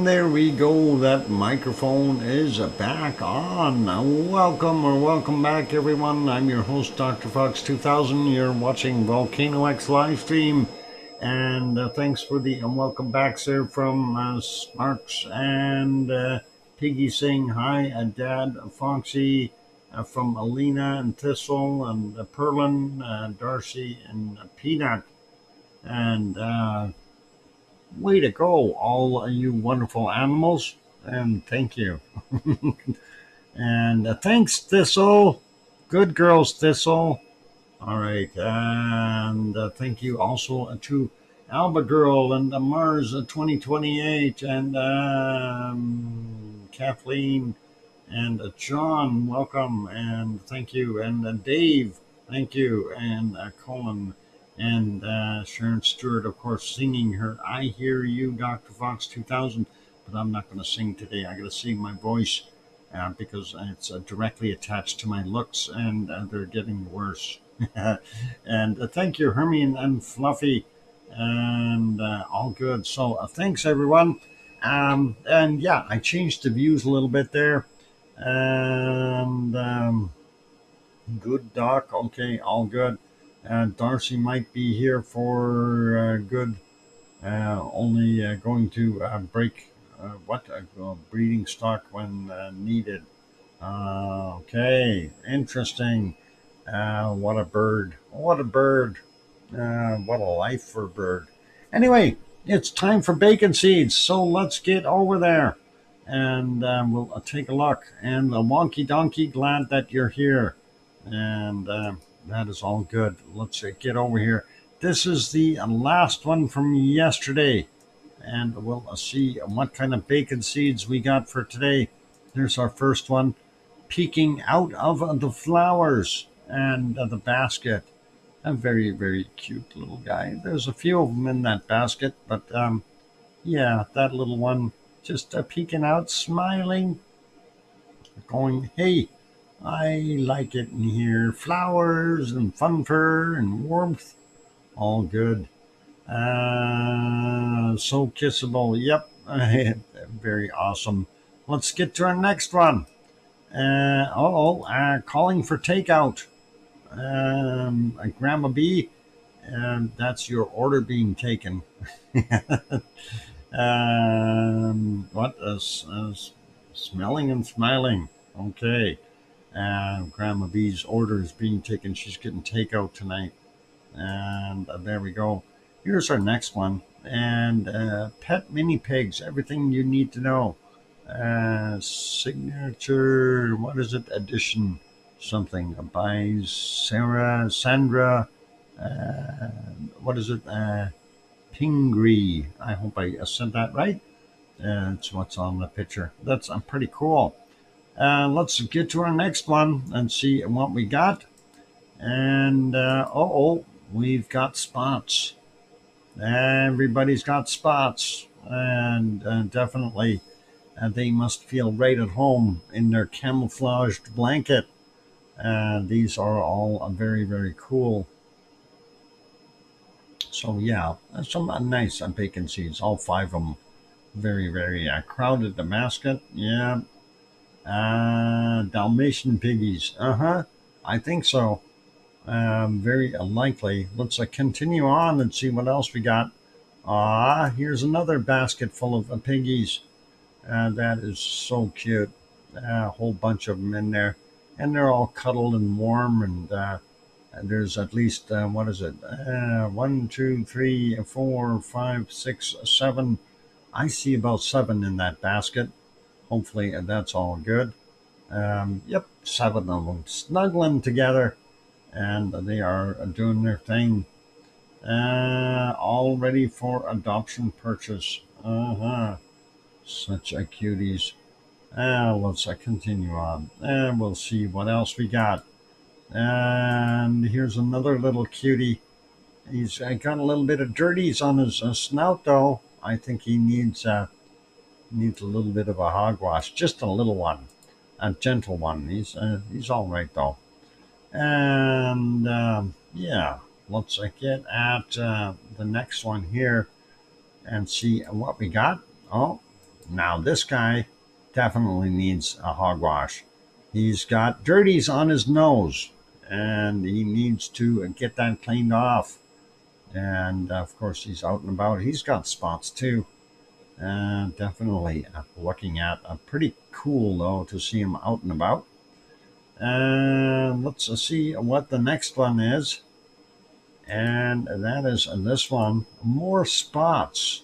there we go. That microphone is back on. Welcome back, everyone. I'm your host, DrFox2000. You're watching VolcanoX live stream. And thanks for the welcome backs there from Smarks and Piggy saying hi, Dad, Foxy, from Alina and Thistle and Perlin, Darcy and Peanut. And way to go, all you wonderful animals, and thank you. And thanks, Thistle. Good girls, Thistle. All right, and thank you also to Alba Girl and Mars 2028 and Kathleen and John, welcome, and thank you, and Dave, thank you, and Colin. And Sharon Stewart, of course, singing her I Hear You, Dr. Fox 2000. But I'm not going to sing today. I got to sing my voice because it's directly attached to my looks, and they're getting worse. And thank you, Hermione and Fluffy, and all good. So thanks, everyone. And yeah, I changed the views a little bit there. And good, Doc. Okay, all good. Darcy might be here for good, only going to break breeding stock when needed. Okay, interesting. What a bird. What a bird. What a life for a bird. Anyway, it's time for bacon seeds, so let's get over there. And we'll take a look. And wonky donkey, glad that you're here. And that is all good. Let's get over here. This is the last one from yesterday. And we'll see what kind of bacon seeds we got for today. Here's our first one. Peeking out of the flowers and the basket. A very, very cute little guy. There's a few of them in that basket. But yeah, that little one just peeking out, smiling. Going, hey, I like it in here. Flowers and fun fur and warmth. All good. So kissable. Yep. Very awesome. Let's get to our next one. Calling for takeout. Grandma B, that's your order being taken. What is smelling and smiling. Okay. Grandma B's order is being taken. She's getting takeout tonight. And there we go. Here's our next one. And pet mini pigs, everything you need to know. Signature, what is it? Edition something by Sandra. What is it? Pingree. I hope I said that right. It's what's on the picture. That's pretty cool. Let's get to our next one and see what we got. And we've got spots. Everybody's got spots, and definitely they must feel right at home in their camouflaged blanket. These are all very, very cool. So yeah, some nice bacon seeds, all 5 of them. Very, very crowded the basket. Yeah. Dalmatian piggies. I think so. Very likely. Let's continue on and see what else we got. Here's another basket full of piggies. That is so cute. A whole bunch of them in there. And they're all cuddled and warm. And there's at least, 1, 2, 3, 4, 5, 6, 7. I see about 7 in that basket. Hopefully that's all good. Yep, 7 of them snuggling together. And they are doing their thing. All ready for adoption purchase. Such a cuties. Let's continue on. And we'll see what else we got. And here's another little cutie. He's got a little bit of dirties on his snout, though. I think he needs a little bit of a hogwash. Just a little one. A gentle one. He's all right, though. And yeah, let's get at the next one here and see what we got. Oh, Now this guy definitely needs a hogwash. He's got dirties on his nose, and he needs to get that cleaned off. And of course, he's out and about. He's got spots too. Definitely looking at pretty cool though to see him out and about. And let's see what the next one is. And that is this one. More spots.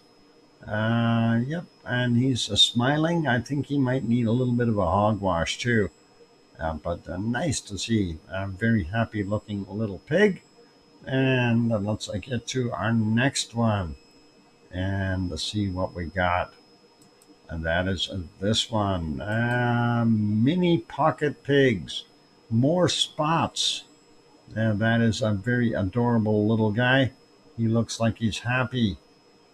Yep, and he's smiling. I think he might need a little bit of a hogwash too. But nice to see. A very happy looking little pig. And let's get to our next one and see what we got. And that is this one. Mini pocket pigs. More spots. That is a very adorable little guy. He looks like he's happy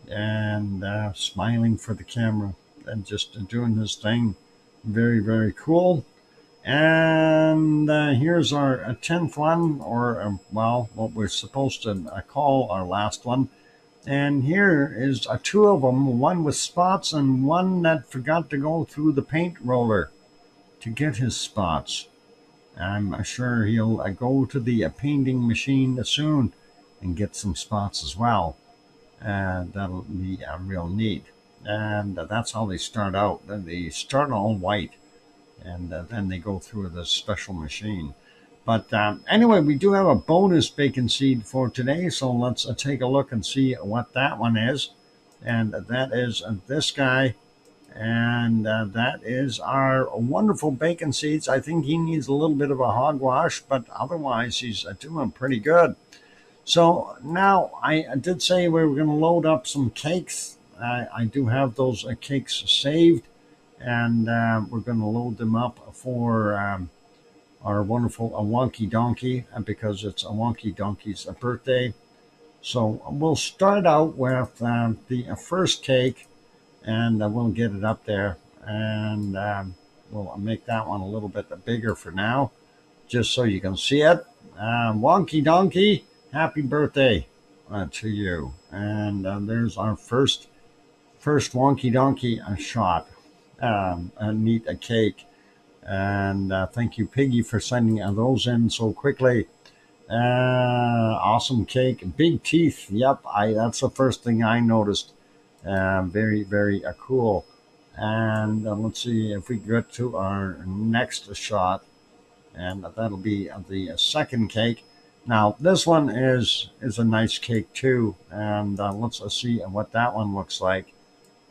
and smiling for the camera and just doing his thing. Very, very cool. And here's our 10th one, or well, what we're supposed to call our last one. And here is two of them, one with spots and one that forgot to go through the paint roller to get his spots. I'm sure he'll go to the painting machine soon and get some spots as well. That'll be real neat. And that's how they start out. They start all white, and then they go through this special machine. But anyway, we do have a bonus bacon seed for today, so let's take a look and see what that one is. And that is this guy, and that is our wonderful bacon seeds. I think he needs a little bit of a hogwash, but otherwise he's doing pretty good. So now I did say we were going to load up some cakes. I do have those cakes saved, and we're going to load them up for our wonderful Wonky Donkey, because it's a Wonky Donkey's birthday. So we'll start out with the first cake, and we'll get it up there, and we'll make that one a little bit bigger for now, just so you can see it. Wonky Donkey, happy birthday to you. And there's our first Wonky Donkey shot. A neat cake. And thank you, Piggy, for sending those in so quickly. Awesome cake. Big teeth. Yep, that's the first thing I noticed. Very, very cool. And let's see if we get to our next shot. And that'll be the second cake. Now, this one is a nice cake, too. And let's see what that one looks like.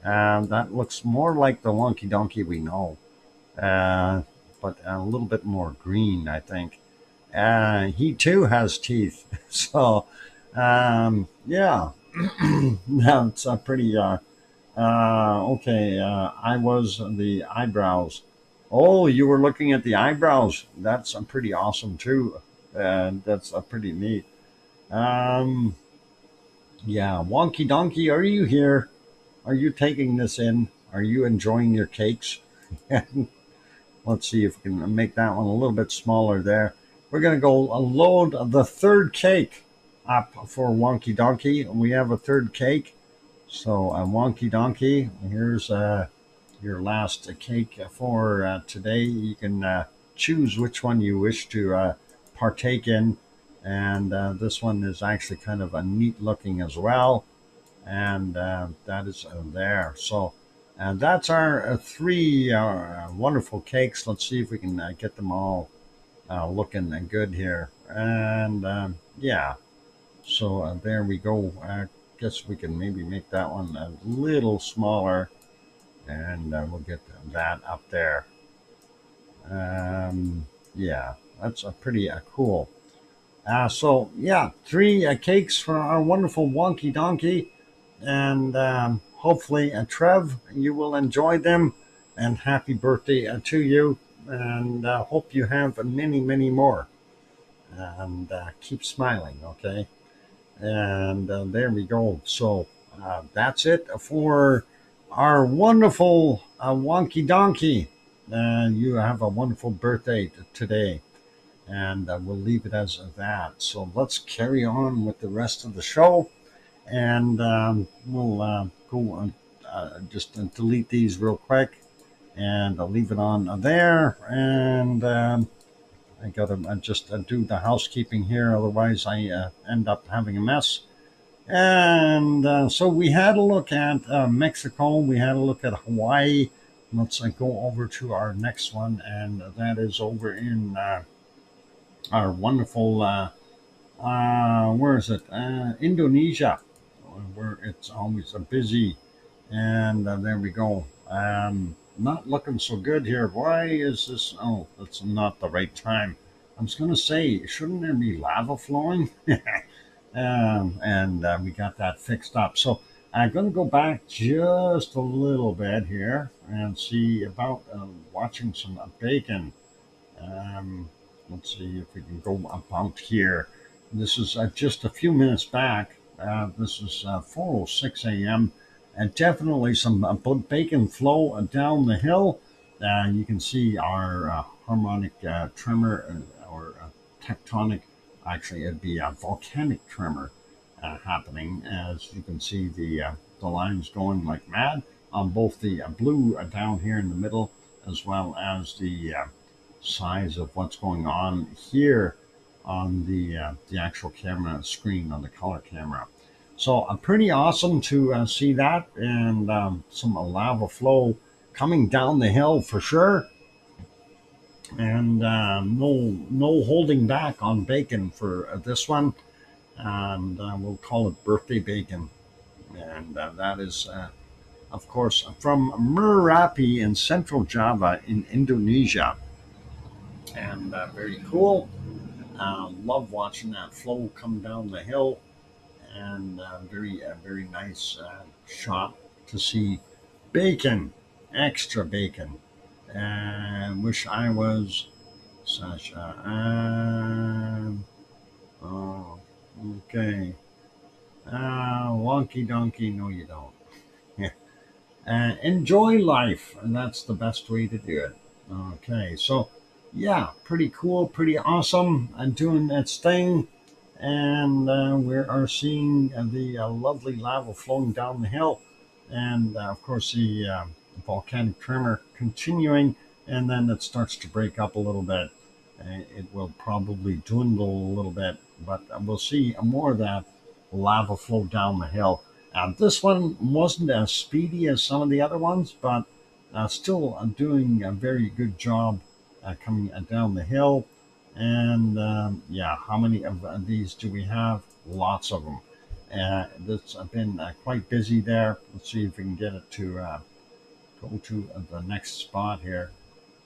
That looks more like the Wonky Donkey we know. But a little bit more green, I think. He too has teeth. So, yeah, that's a pretty, okay. I was the eyebrows. Oh, you were looking at the eyebrows. That's pretty awesome too. That's pretty neat. Yeah, Wonky Donkey, are you here? Are you taking this in? Are you enjoying your cakes? Let's see if we can make that one a little bit smaller there. We're going to go load the third cake up for Wonky Donkey. We have a third cake. So Wonky Donkey, here's your last cake for today. You can choose which one you wish to partake in. And this one is actually kind of a neat looking as well. And that is there. So that's our three wonderful cakes. Let's see if we can get them all looking good here. And yeah, so there we go. I guess we can maybe make that one a little smaller, and we'll get that up there. Yeah, that's a pretty cool. So yeah, three cakes for our wonderful Wonky Donkey. And hopefully, Trev, you will enjoy them. And happy birthday to you. And hope you have many, many more. And keep smiling, okay? And there we go. So that's it for our wonderful Wonky Donkey. You have a wonderful birthday today. And we'll leave it as that. So let's carry on with the rest of the show. And we'll go just delete these real quick, and I'll leave it on there. And I gotta just do the housekeeping here, otherwise I end up having a mess. And so we had a look at Mexico, we had a look at Hawaii. Let's go over to our next one, and that is over in our wonderful, where is it? Indonesia, where it's always busy. And there we go. Not looking so good here. Why is this? Oh, it's not the right time. I was going to say, shouldn't there be lava flowing? And we got that fixed up. So I'm going to go back just a little bit here and see about watching some bacon. Um, let's see if we can go about here. This is just a few minutes back. This is 4:06 a.m. And definitely some bacon flow down the hill. You can see our harmonic tremor or tectonic, actually it'd be a volcanic tremor happening, as you can see the lines going like mad on both the blue down here in the middle, as well as the size of what's going on here on the actual camera screen, on the color camera. So pretty awesome to see that, and some lava flow coming down the hill for sure. And no holding back on bacon for this one, and we'll call it birthday bacon. And that is, of course, from Merapi in Central Java in Indonesia. And very cool. Love watching that flow come down the hill, and very nice shot to see bacon, extra bacon. And wish I was Sasha. Oh, okay. Wonky donkey. No, you don't. Enjoy life, and that's the best way to do it. Okay, so yeah, pretty cool, pretty awesome, and doing its thing. And we are seeing the lovely lava flowing down the hill, and of course the volcanic tremor continuing, and then it starts to break up a little bit. It will probably dwindle a little bit, but we'll see more of that lava flow down the hill. This one wasn't as speedy as some of the other ones, but still doing a very good job coming down the hill. And yeah, how many of these do we have? Lots of them. It's been quite busy there. Let's see if we can get it to go to the next spot here.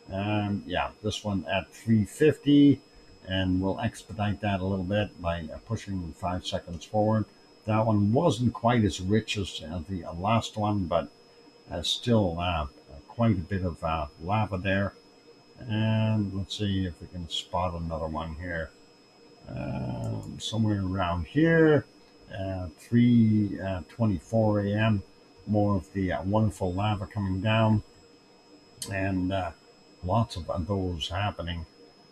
Yeah, this one at 350, and we'll expedite that a little bit by pushing 5 seconds forward. That one wasn't quite as rich as the last one, but still quite a bit of lava there. And let's see if we can spot another one here. Somewhere around here, 3:24 a.m. More of the wonderful lava coming down, and lots of those happening.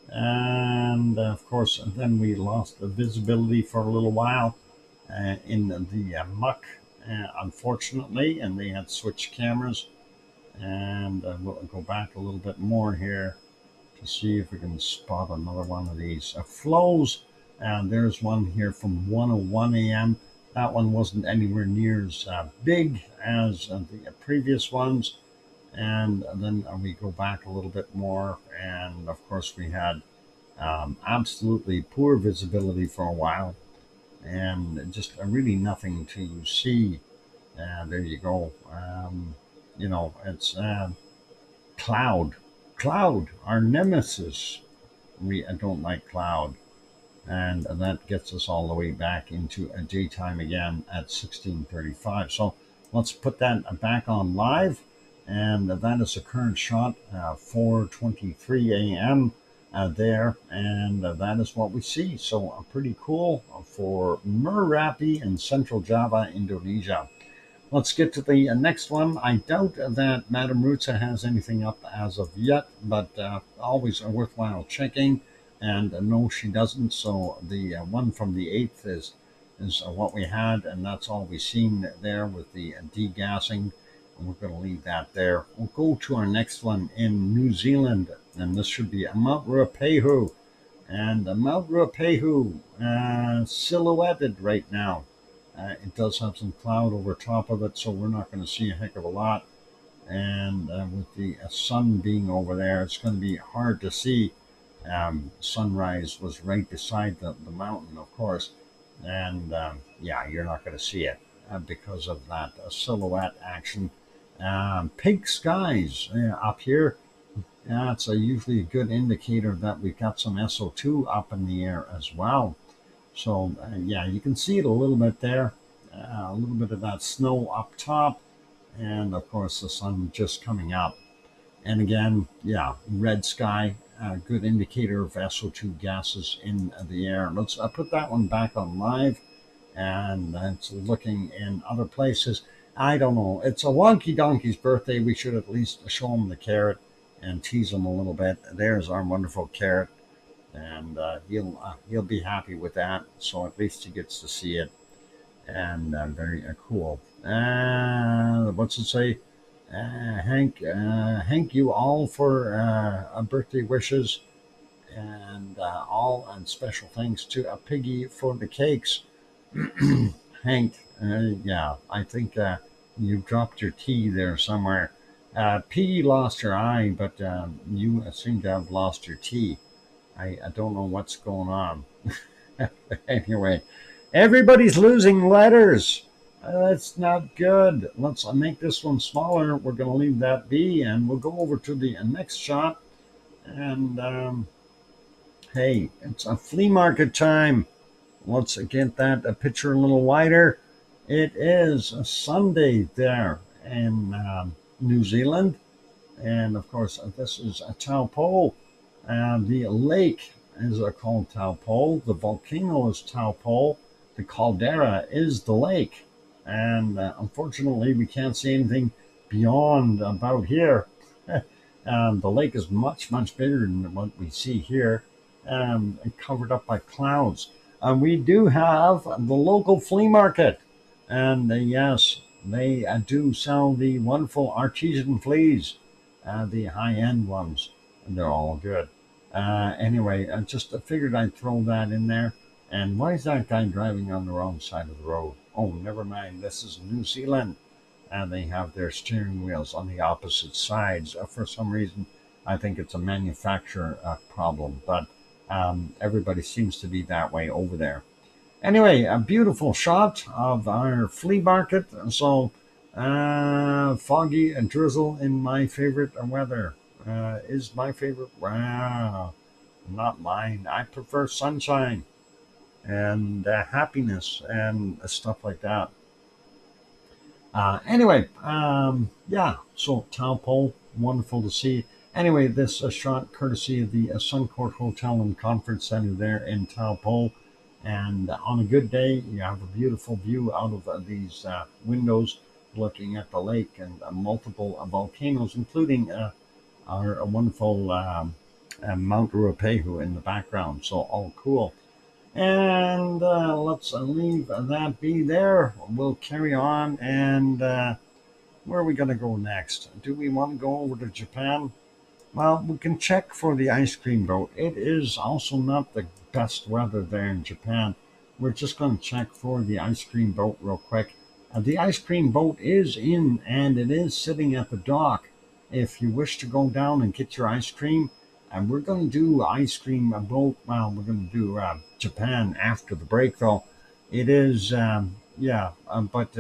And of course, then we lost the visibility for a little while in the muck, unfortunately, and they had switched cameras. And we'll go back a little bit more here to see if we can spot another one of these flows. And there's one here from 1:01 a.m. That one wasn't anywhere near as big as the previous ones. And then we go back a little bit more, and of course we had absolutely poor visibility for a while, and just really nothing to see. There you go. It's cloud, our nemesis. We don't like cloud, and that gets us all the way back into a daytime again at 16:35. So let's put that back on live. And that is the current shot, 4:23 a.m. There, and that is what we see. So pretty cool for Merapi in Central Java, Indonesia. Let's get to the next one. I doubt that Madame Rutsa has anything up as of yet, but always worthwhile checking. And no, she doesn't. So the one from the 8th is what we had, and that's all we've seen there with the degassing. we're going to leave that there. We'll go to our next one in New Zealand, and this should be Mount Ruapehu. And Mount Ruapehu, silhouetted right now. It does have some cloud over top of it, so we're not going to see a heck of a lot. And with the sun being over there, it's going to be hard to see. Sunrise was right beside the mountain, of course. And yeah, you're not going to see it because of that silhouette action. Pink skies up here. It's usually a good indicator that we've got some SO2 up in the air as well. So yeah, you can see it a little bit there. A little bit of that snow up top. And of course, the sun just coming up. And again, yeah, red sky, a good indicator of SO2 gases in the air. Let's put that one back on live. And it's looking in other places. I don't know. It's a wonky donkey's birthday. We should at least show him the carrot and tease him a little bit. There's our wonderful carrot. And he'll be happy with that. So at least he gets to see it. And very cool. What's it say? Hank, you all for birthday wishes, and all and special thanks to a Piggy for the cakes. Hank, yeah, I think you dropped your T there somewhere. Piggy lost her I, but you seem to have lost your T. I don't know what's going on. Anyway, everybody's losing letters. That's not good. Let's make this one smaller. We're going to leave that be, and we'll go over to the next shot. And hey, it's a flea market time. Let's get that picture a little wider. It is a Sunday there in New Zealand. And of course, this is a Taupo. The lake is called Taupo. The volcano is Taupo. The caldera is the lake. And unfortunately, we can't see anything beyond about here. The lake is much, much bigger than what we see here, covered up by clouds. We do have the local flea market. And yes, they do sell the wonderful artesian fleas, the high-end ones. And they're all good. Anyway, I just figured I'd throw that in there. And why is that guy driving on the wrong side of the road? Oh, never mind. This is New Zealand. And they have their steering wheels on the opposite sides. For some reason, I think it's a manufacturer problem. But everybody seems to be that way over there. Anyway, a beautiful shot of our flea market. So foggy and drizzle in my favorite weather. Is my favorite. Wow, not mine. I prefer sunshine and happiness and stuff like that. Anyway, yeah, so Taupo, wonderful to see. Anyway, this shot courtesy of the Suncourt Hotel and Conference Center there in Taupo. And on a good day, you have a beautiful view out of these windows looking at the lake and multiple volcanoes, including our wonderful Mount Ruapehu in the background. So all cool. And let's leave that be there. We'll carry on. And where are we going to go next? Do we want to go over to Japan? Well, we can check for the ice cream boat. It is also not the best weather there in Japan. We're just going to check for the ice cream boat real quick. The ice cream boat is in, and it is sitting at the dock. If you wish to go down and get your ice cream, and we're going to do ice cream boat. Well, we're going to do Japan after the break, though. It is, yeah, but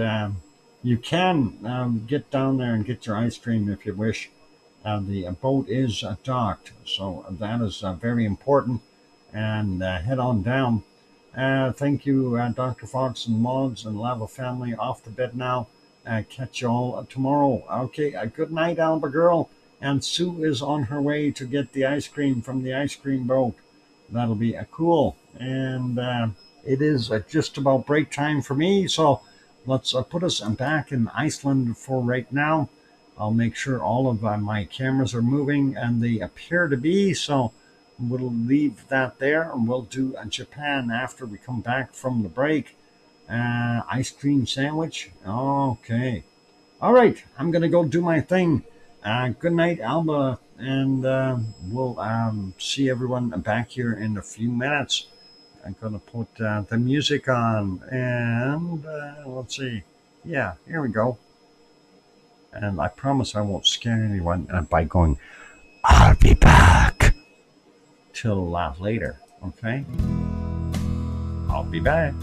you can get down there and get your ice cream if you wish. The boat is docked, so that is very important. And head on down. Thank you, Dr. Fox and Mods and Lava family. Off to bed now. Catch you all tomorrow. Okay, good night, Alba girl. And Sue is on her way to get the ice cream from the ice cream boat. That'll be cool. And it is just about break time for me. So let's put us back in Iceland for right now. I'll make sure all of my cameras are moving, and they appear to be. So we'll leave that there, and we'll do Japan after we come back from the break. Ice cream sandwich. Okay. All right, I'm going to go do my thing. Good night, Alba, and we'll see everyone back here in a few minutes. I'm going to put the music on, and let's see. Yeah, here we go. And I promise I won't scare anyone by going, I'll be back, till later, okay? I'll be back.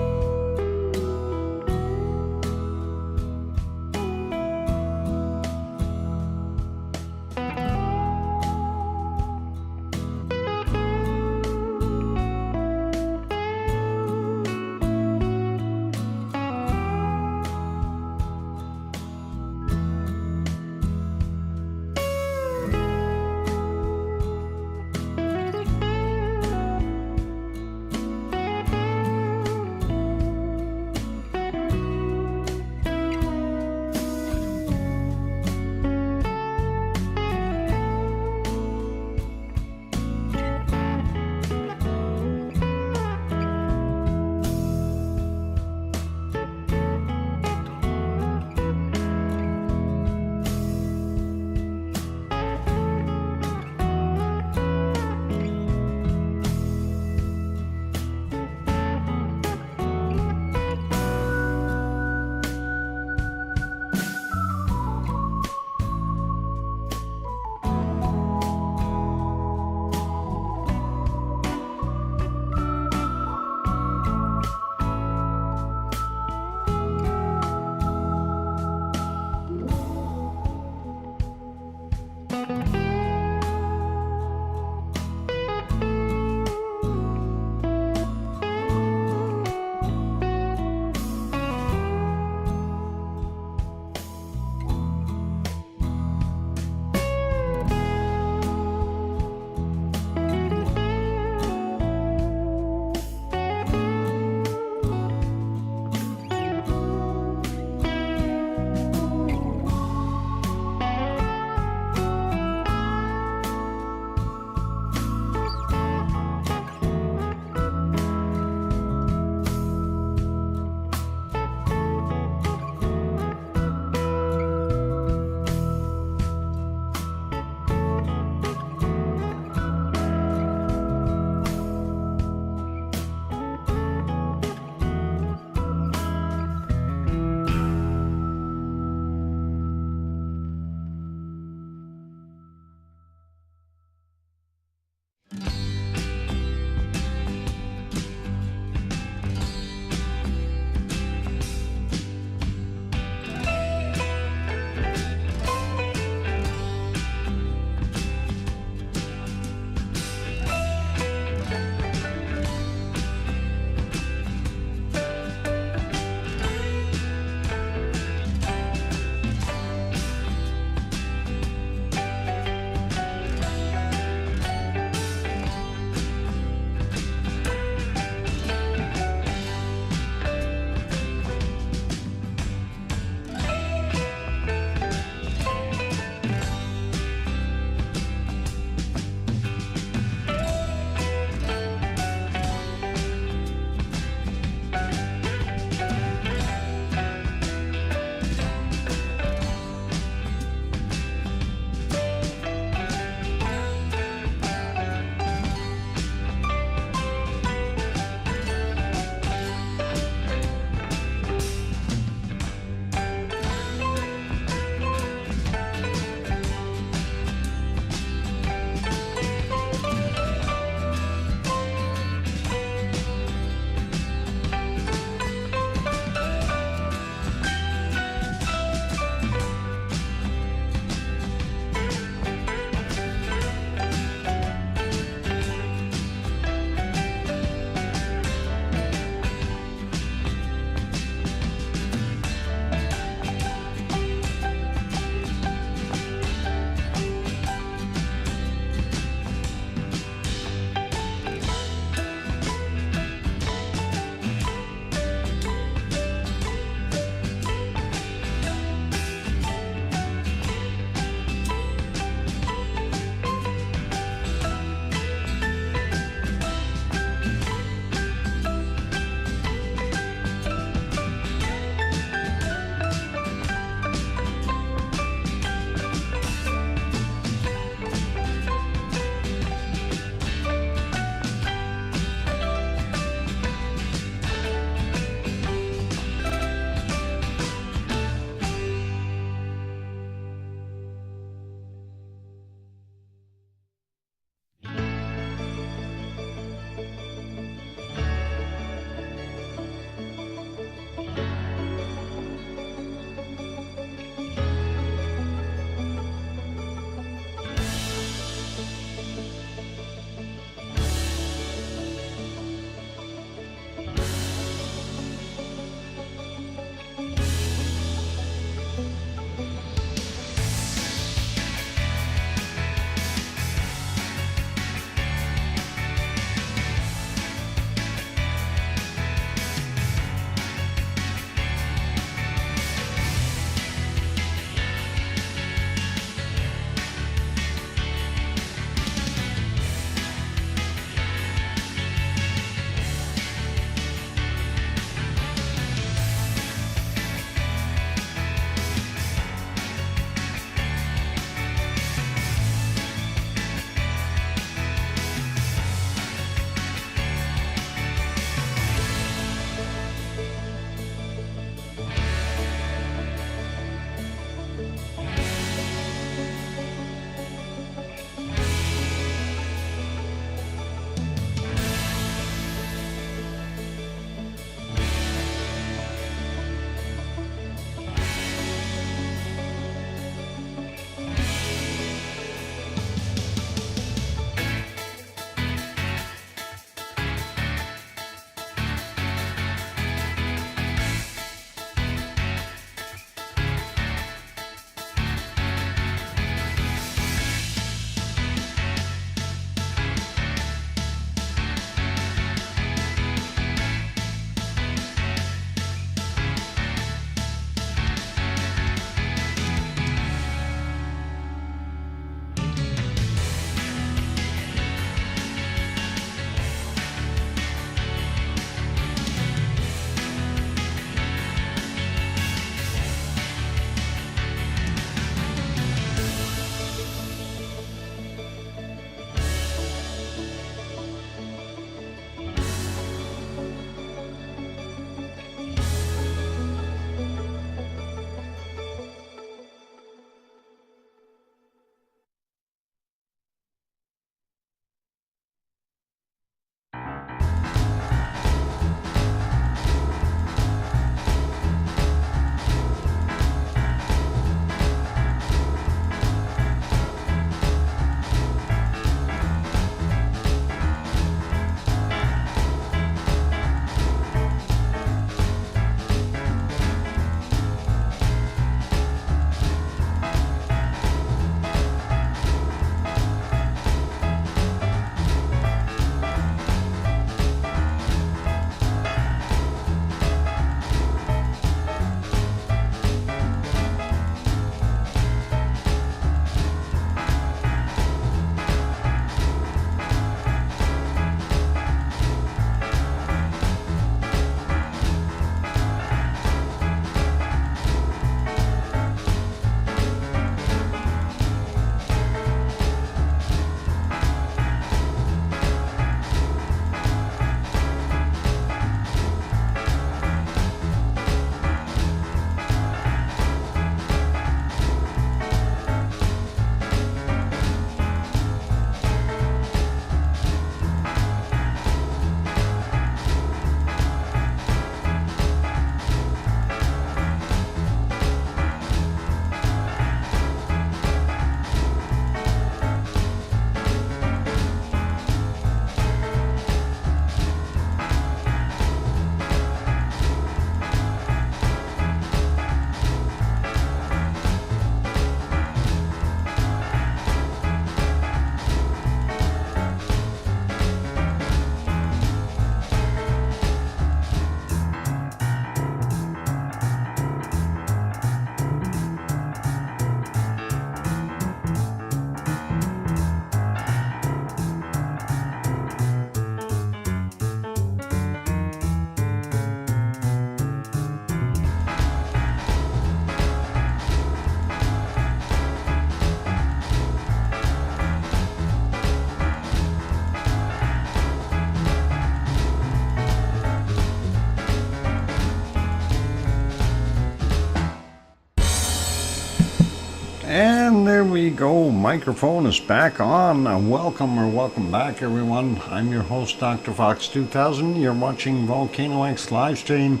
And there we go. Microphone is back on. Welcome back, everyone. I'm your host, DrFox2000. You're watching VolcanoX live stream.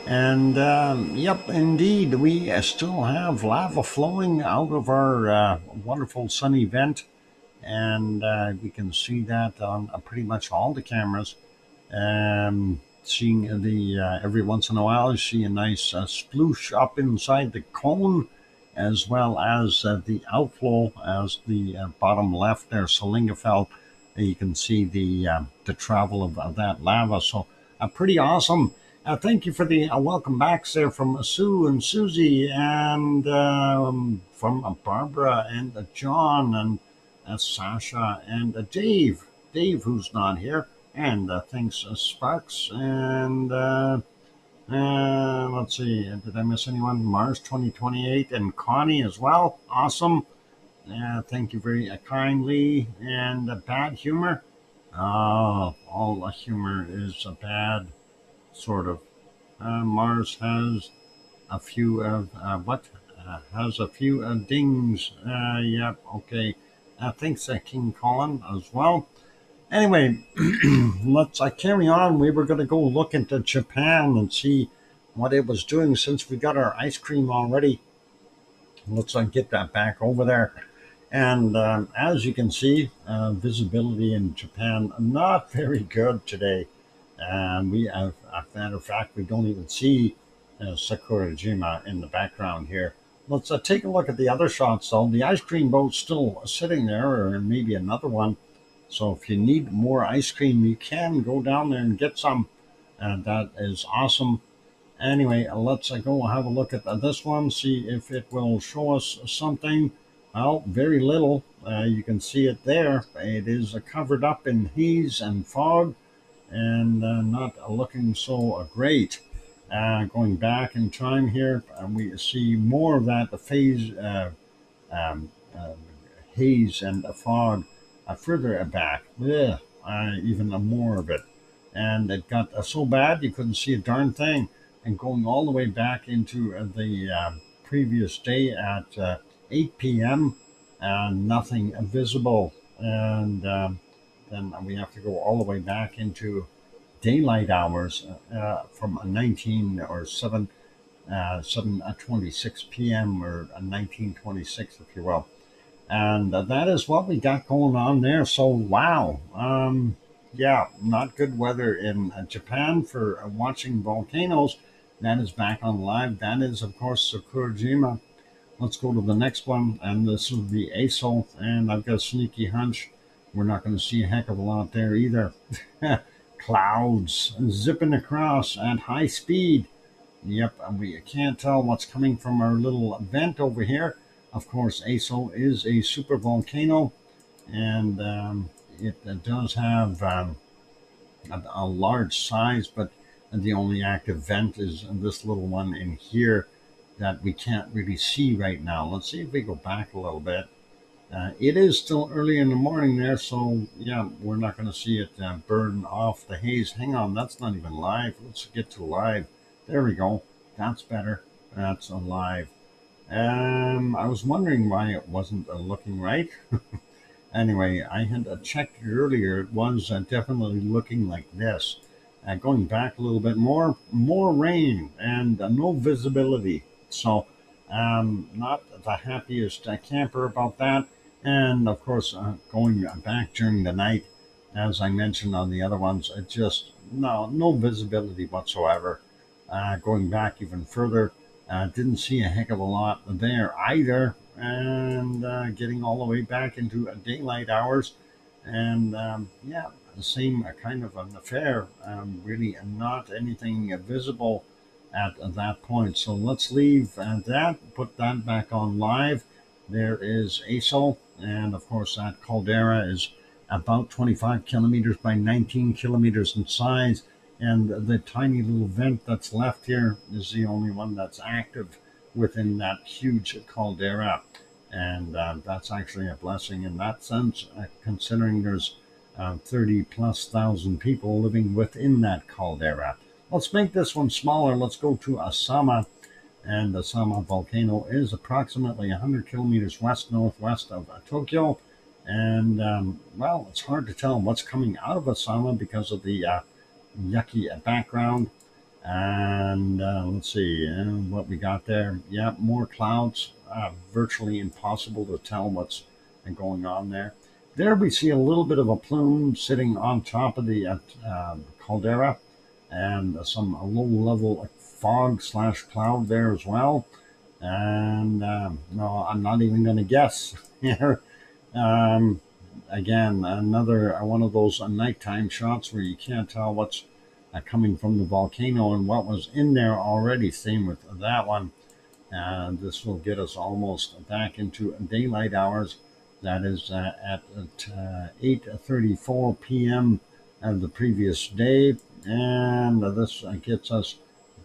And yep, indeed, we still have lava flowing out of our wonderful sunny vent. And we can see that on pretty much all the cameras. Seeing the every once in a while, you see a nice sploosh up inside the cone, as well as the outflow, as the bottom left there, Salingafell. You can see the travel of that lava. So pretty awesome. Thank you for the welcome backs there from Sue and Susie, and from Barbara and John and Sasha and Dave, who's not here, and thanks Sparks, and let's see, did I miss anyone? Mars 2028 and Connie as well. Awesome. Thank you very kindly. And bad humor. All humor is bad, sort of. Mars has a few of has a few dings. Yep. Okay. Thanks, King Colin as well. Anyway, let's carry on. We were going to go look into Japan and see what it was doing since we got our ice cream already. Let's get that back over there. And as you can see, visibility in Japan, not very good today. And we have, as a matter of fact, we don't even see Sakurajima in the background here. Let's take a look at the other shots, though. The ice cream boat's still sitting there, or maybe another one. So if you need more ice cream, you can go down there and get some. And that is awesome. Anyway, let's go have a look at this one, see if it will show us something. Well, very little. You can see it there. It is covered up in haze and fog, and not looking so great. Going back in time here, we see more of that phase, haze and fog further back. Even more of it. And it got so bad you couldn't see a darn thing. And going all the way back into the previous day at 8 p.m., nothing visible. And then we have to go all the way back into daylight hours from 19 or 7:26 p.m. or 19:26, if you will. And that is what we got going on there. So, wow. Yeah, not good weather in Japan for watching volcanoes. That is back on live. That is, of course, Sakurajima. Let's go to the next one. And this will be ASO. And I've got a sneaky hunch we're not going to see a heck of a lot there either. Clouds zipping across at high speed. Yep, we can't tell what's coming from our little vent over here. Of course, ASO is a super volcano, and it does have a large size, but the only active vent is this little one in here that we can't really see right now. Let's see if we go back a little bit. It is still early in the morning there, so yeah, we're not going to see it burn off the haze. Hang on, that's not even live. Let's get to live. There we go. That's better. That's live. I was wondering why it wasn't looking right. Anyway, I had checked it earlier. It was definitely looking like this. Going back a little bit more rain and no visibility. So not the happiest camper about that. And of course, going back during the night, as I mentioned on the other ones, it just no visibility whatsoever. Going back even further, didn't see a heck of a lot there either. And getting all the way back into daylight hours. And yeah, the same kind of an affair. Really not anything visible at that point. So let's leave that, put that back on live. There is ASO, and of course that caldera is about 25 kilometers by 19 kilometers in size, and the tiny little vent that's left here is the only one that's active within that huge caldera. And that's actually a blessing in that sense, considering there's 30,000+ people living within that caldera. Let's make this one smaller. Let's go to Asama. And the Sama volcano is approximately 100 kilometers west-northwest of Tokyo. And, well, it's hard to tell what's coming out of Sama because of the yucky background. And let's see what we got there. Yeah, more clouds. Virtually impossible to tell what's going on there. There we see a little bit of a plume sitting on top of the caldera, and some low-level fog slash cloud there as well. And no, I'm not even going to guess here. Again, another one of those nighttime shots where you can't tell what's coming from the volcano and what was in there already. Same with that one. This will get us almost back into daylight hours. That is at 8:34 p.m. of the previous day. And this gets us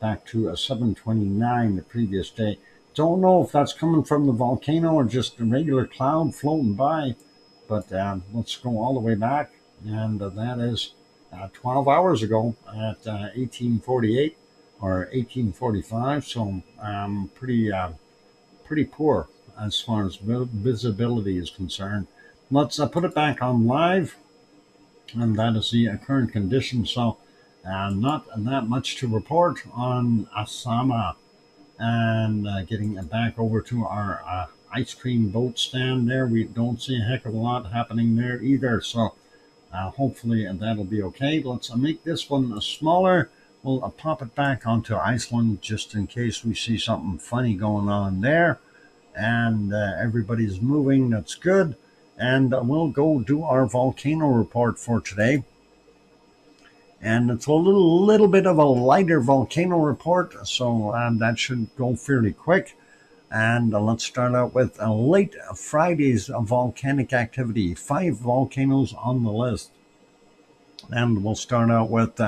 back to 7:29 the previous day. Don't know if that's coming from the volcano or just a regular cloud floating by. But let's go all the way back. And that is 12 hours ago at 1848 or 1845. So pretty poor as far as visibility is concerned. Let's put it back on live, and that is the current condition. So not that much to report on Sama. And getting back over to our ice cream boat stand there, we don't see a heck of a lot happening there either. So hopefully that'll be okay. Let's make this one smaller. We'll pop it back onto Iceland just in case we see something funny going on there. And everybody's moving. That's good. And we'll go do our volcano report for today. And it's a little bit of a lighter volcano report, so that should go fairly quick. And let's start out with late Friday's volcanic activity. 5 volcanoes on the list. And we'll start out with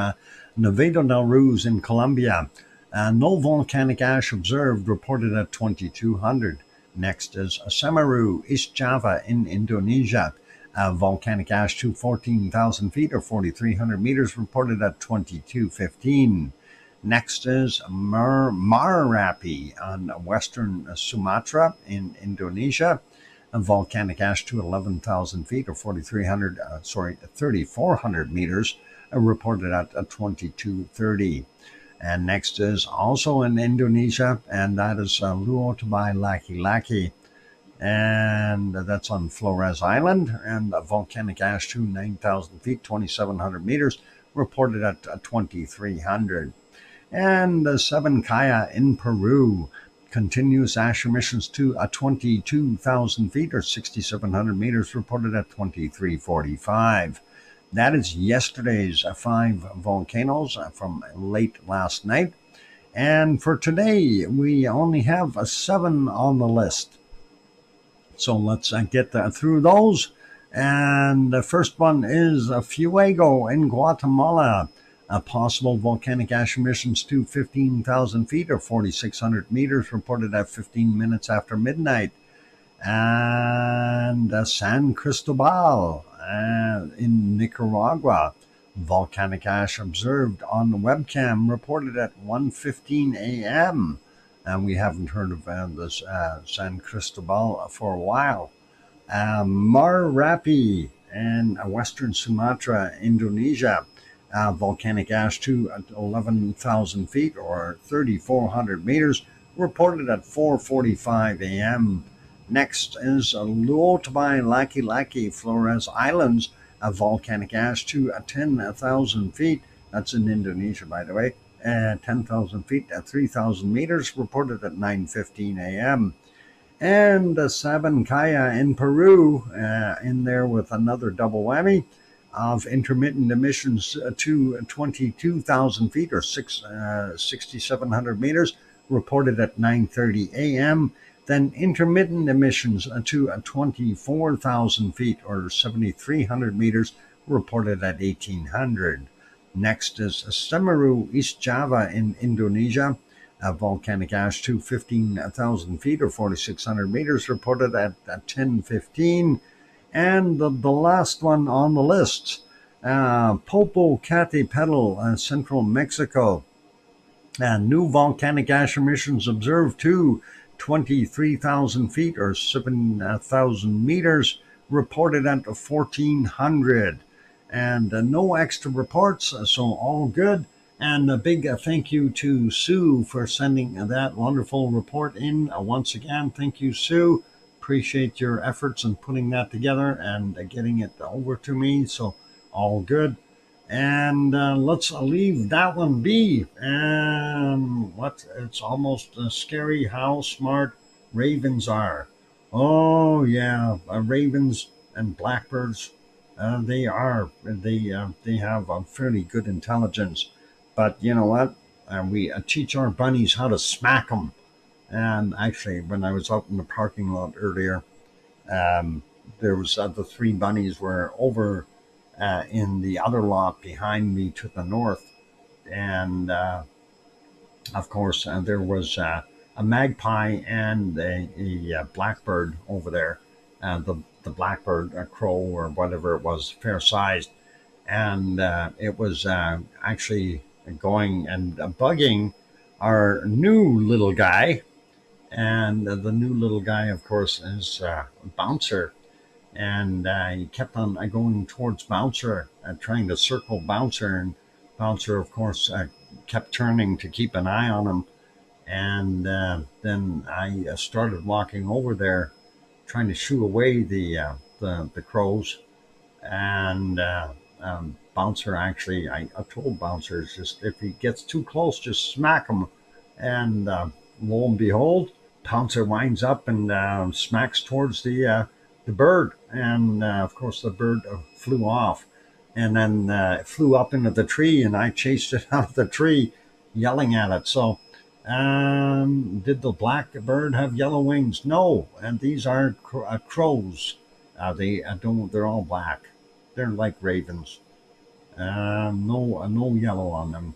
Nevado del Ruiz in Colombia. No volcanic ash observed, reported at 2200. Next is Semeru, East Java in Indonesia. Volcanic ash to 14,000 feet or 4,300 meters, reported at 2215. Next is Marapi on western Sumatra in Indonesia. Volcanic ash to 11,000 feet or 3,400 meters, reported at 2230. And next is also in Indonesia, and that is Luotobai Laki-Laki. And that's on Flores Island, and volcanic ash to 9,000 feet, 2,700 meters, reported at 2,300. And Seven Kaya in Peru, continuous ash emissions to 22,000 feet, or 6,700 meters, reported at 2,345. That is yesterday's 5 volcanoes from late last night. And for today, we only have 7 on the list. So let's get through those. And the first one is Fuego in Guatemala. Possible volcanic ash emissions to 15,000 feet or 4,600 meters, reported at 15 minutes after midnight. And San Cristobal in Nicaragua. Volcanic ash observed on the webcam, reported at 1:15 a.m. And we haven't heard of this San Cristobal for a while. Marapi in western Sumatra, Indonesia. Volcanic ash to 11,000 feet or 3,400 meters, reported at 4:45 a.m. Next is Luotobai Laki-Laki, Flores Islands. Volcanic ash to 10,000 feet. That's in Indonesia, by the way. 10,000 feet at 3,000 meters, reported at 9:15 a.m. And Sabancaya in Peru, in there with another double whammy of intermittent emissions to 22,000 feet or 6,700 meters, reported at 9:30 a.m. Then intermittent emissions to 24,000 feet or 7,300 meters, reported at 1800. Next is Semeru, East Java in Indonesia. Volcanic ash to 15,000 feet or 4,600 meters, reported at 10:15. And the last one on the list, Popocatépetl, central Mexico. New volcanic ash emissions observed too. 23,000 feet or 7,000 meters reported at 1400. And no extra reports, so all good. And a big thank you to Sue for sending that wonderful report in. Once again, thank you, Sue. Appreciate your efforts in putting that together and getting it over to me. So all good. And let's leave that one be. And it's almost scary how smart ravens are. Oh yeah, ravens and blackbirds. They have a fairly good intelligence. But you know what? We teach our bunnies how to smack them. And actually, when I was out in the parking lot earlier, um, there was the three bunnies were over in the other lot behind me to the north, and of course there was a magpie and a blackbird over there. The blackbird, a crow or whatever it was, fair sized, and it was actually going and bugging our new little guy. And the new little guy, of course, is Bouncer. And he kept on going towards Bouncer, trying to circle Bouncer. And Bouncer, of course, kept turning to keep an eye on him. And then I started walking over there, trying to shoo away the crows. And Bouncer actually, I told Bouncer, just if he gets too close, just smack him. And lo and behold, Pouncer winds up and smacks towards the bird, and of course the bird flew off, and then flew up into the tree, and I chased it out of the tree, yelling at it. So, did the black bird have yellow wings? No, and these are crows. They don't. They're all black. They're like ravens. No yellow on them.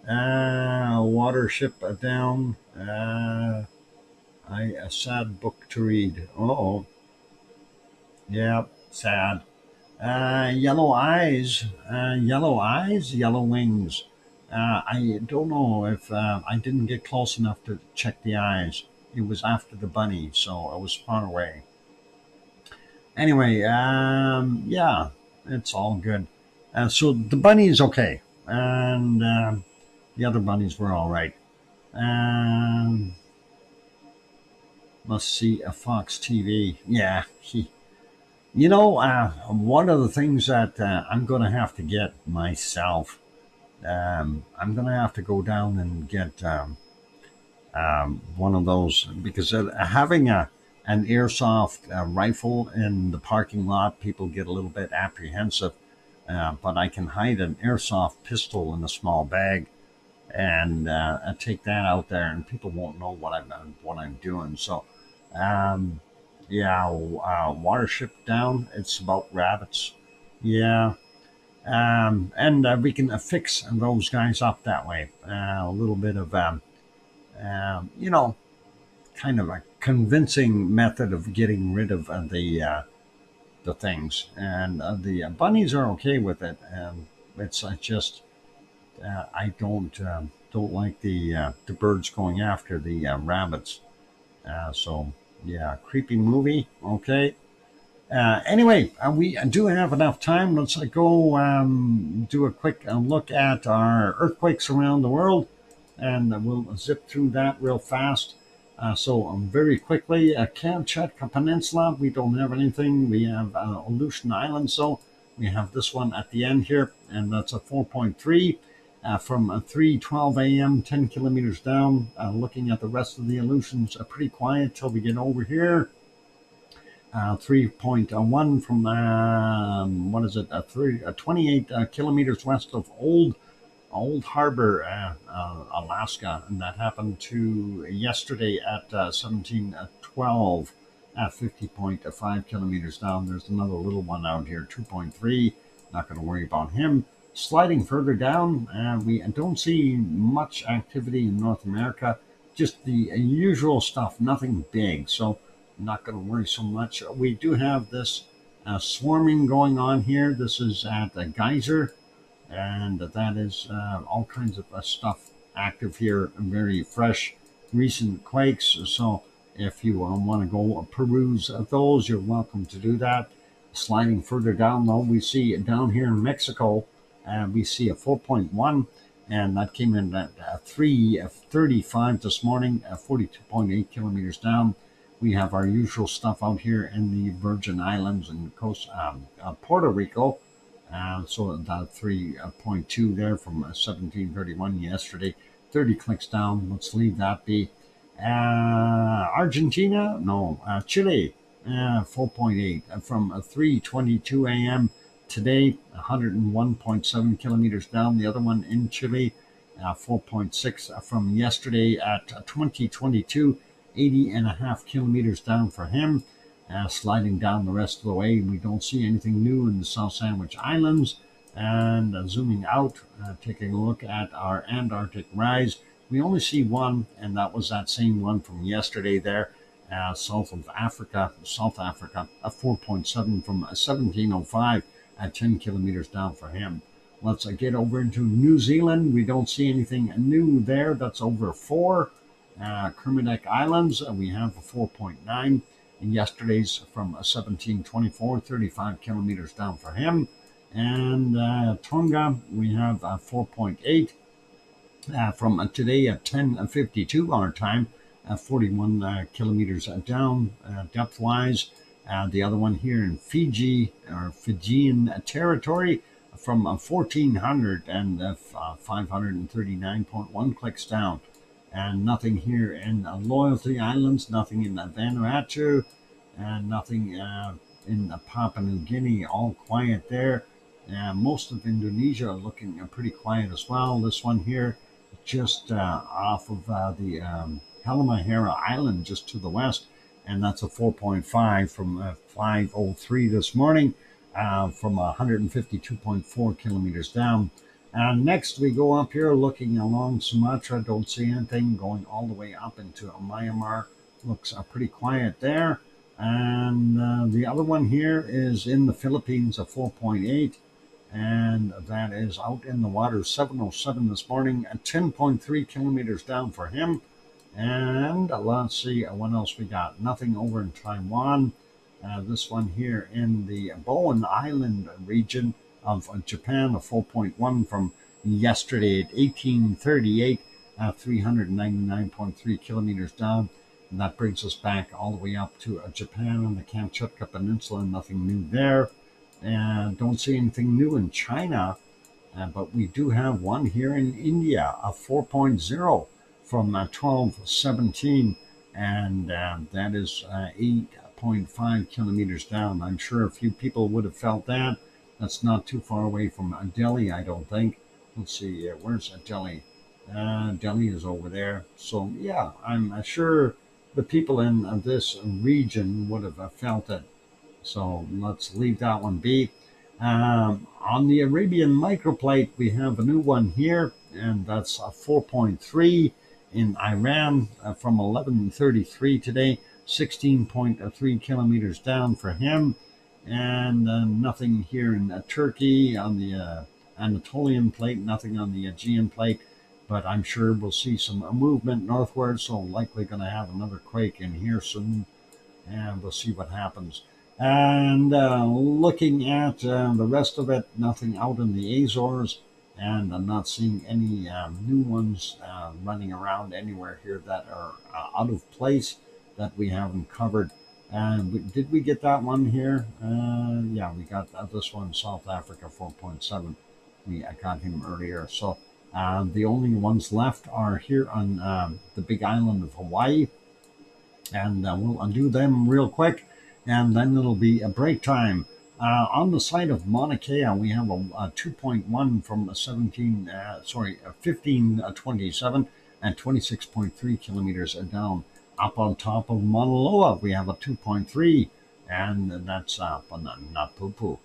Watership down. A sad book to read. Oh, yeah, sad. Yellow eyes, yellow wings. I don't know if I didn't get close enough to check the eyes. It was after the bunny, so I was far away. Anyway, yeah, it's all good. So the bunny is okay, and the other bunnies were all right. Um, let's see, a Fox TV. Yeah, one of the things that I'm going to have to get myself, I'm going to have to go down and get one of those because having an airsoft rifle in the parking lot, people get a little bit apprehensive. But I can hide an airsoft pistol in a small bag and take that out there, and people won't know what I'm doing. So, um, yeah, Watership down. It's about rabbits. Yeah, and we can fix those guys up that way. A little bit of you know, kind of a convincing method of getting rid of the things, and the bunnies are okay with it. And it's just I don't like the birds going after the rabbits. So yeah, creepy movie. Okay. Anyway, we do have enough time. Let's go do a quick look at our earthquakes around the world, and we'll zip through that real fast. Very quickly, Kamchatka Peninsula, we don't have anything. We have Aleutian Island, so we have this one at the end here, and that's a 4.3 from 3:12 a.m., 10 kilometers down. Looking at the rest of the Aleutians, pretty quiet till we get over here. 3.1 from what is it? 28 kilometers west of Old Harbor, Alaska, and that happened to yesterday at 17:12 at 50.5 kilometers down. There's another little one out here, 2.3. Not going to worry about him. Sliding further down, we don't see much activity in North America, just the usual stuff, nothing big. So not going to worry so much. We do have this swarming going on here. This is at a geyser, and that is all kinds of stuff active here, very fresh, recent quakes. So if you want to go peruse those, you're welcome to do that. Sliding further down, though, we see down here in Mexico, we see a 4.1, and that came in at 3:35 this morning, 42.8 kilometers down. We have our usual stuff out here in the Virgin Islands and coast Puerto Rico. So that 3.2 there from 1731 yesterday, 30 clicks down. Let's leave that be. Argentina, no, Chile, 4.8 from 3:22 a.m. today, 101.7 kilometers down. The other one in Chile, 4.6 from yesterday at 2022, 80.5 kilometers down for him. Sliding down the rest of the way, we don't see anything new in the South Sandwich Islands. And zooming out, taking a look at our Antarctic rise, we only see one, and that was that same one from yesterday there, South Africa, a 4.7 from 1705 at 10 kilometers down for him. Let's get over into New Zealand. We don't see anything new there. That's over 4. Kermadec Islands, we have a 4.9. And yesterday's from 1724, 35 kilometers down for him. And Tonga, we have 4.8 from today at 10:52 our time, 41 kilometers down depth-wise. The other one here in Fiji, or Fijian territory, from 1400 and 539.1 clicks down. And nothing here in Loyalty Islands, nothing in Vanuatu, and nothing in Papua New Guinea, all quiet there. Most of Indonesia looking pretty quiet as well. This one here, just off of the Halmahera Island, just to the west, and that's a 4.5 from 5:03 this morning, from 152.4 kilometers down. And next we go up here looking along Sumatra, don't see anything. Going all the way up into Myanmar, looks pretty quiet there. And the other one here is in the Philippines, a 4.8, and that is out in the water, 7:07 this morning, 10.3 kilometers down for him. And let's see what else we got. Nothing over in Taiwan. This one here in the Bowen Island region of Japan, a 4.1 from yesterday at 1838, 399.3 kilometers down. And that brings us back all the way up to Japan and the Kamchatka Peninsula. Nothing new there. And don't see anything new in China, but we do have one here in India, a 4.0 from 1217, and that is 8.5 kilometers down. I'm sure a few people would have felt that. That's not too far away from Delhi, I don't think. Let's see, where's Delhi? Delhi is over there. So, yeah, I'm sure the people in this region would have felt it. So let's leave that one be. On the Arabian microplate, we have a new one here, and that's a 4.3 in Iran from 11:33 today, 16.3 kilometers down for him. And nothing here in Turkey on the Anatolian plate, nothing on the Aegean plate, but I'm sure we'll see some movement northward, so likely going to have another quake in here soon, and we'll see what happens. And looking at the rest of it, nothing out in the Azores, and I'm not seeing any new ones running around anywhere here that are out of place that we haven't covered. And did we get that one here? Yeah, we got this one, South Africa 4.7. We got him earlier. So the only ones left are here on the big island of Hawaii. And we'll undo them real quick, and then it'll be a break time. On the site of Mauna Kea, we have a 2.1 from 1527 and 26.3 kilometers down. Up on top of Mauna Loa, we have a 2.3, and that's up on the Napupu.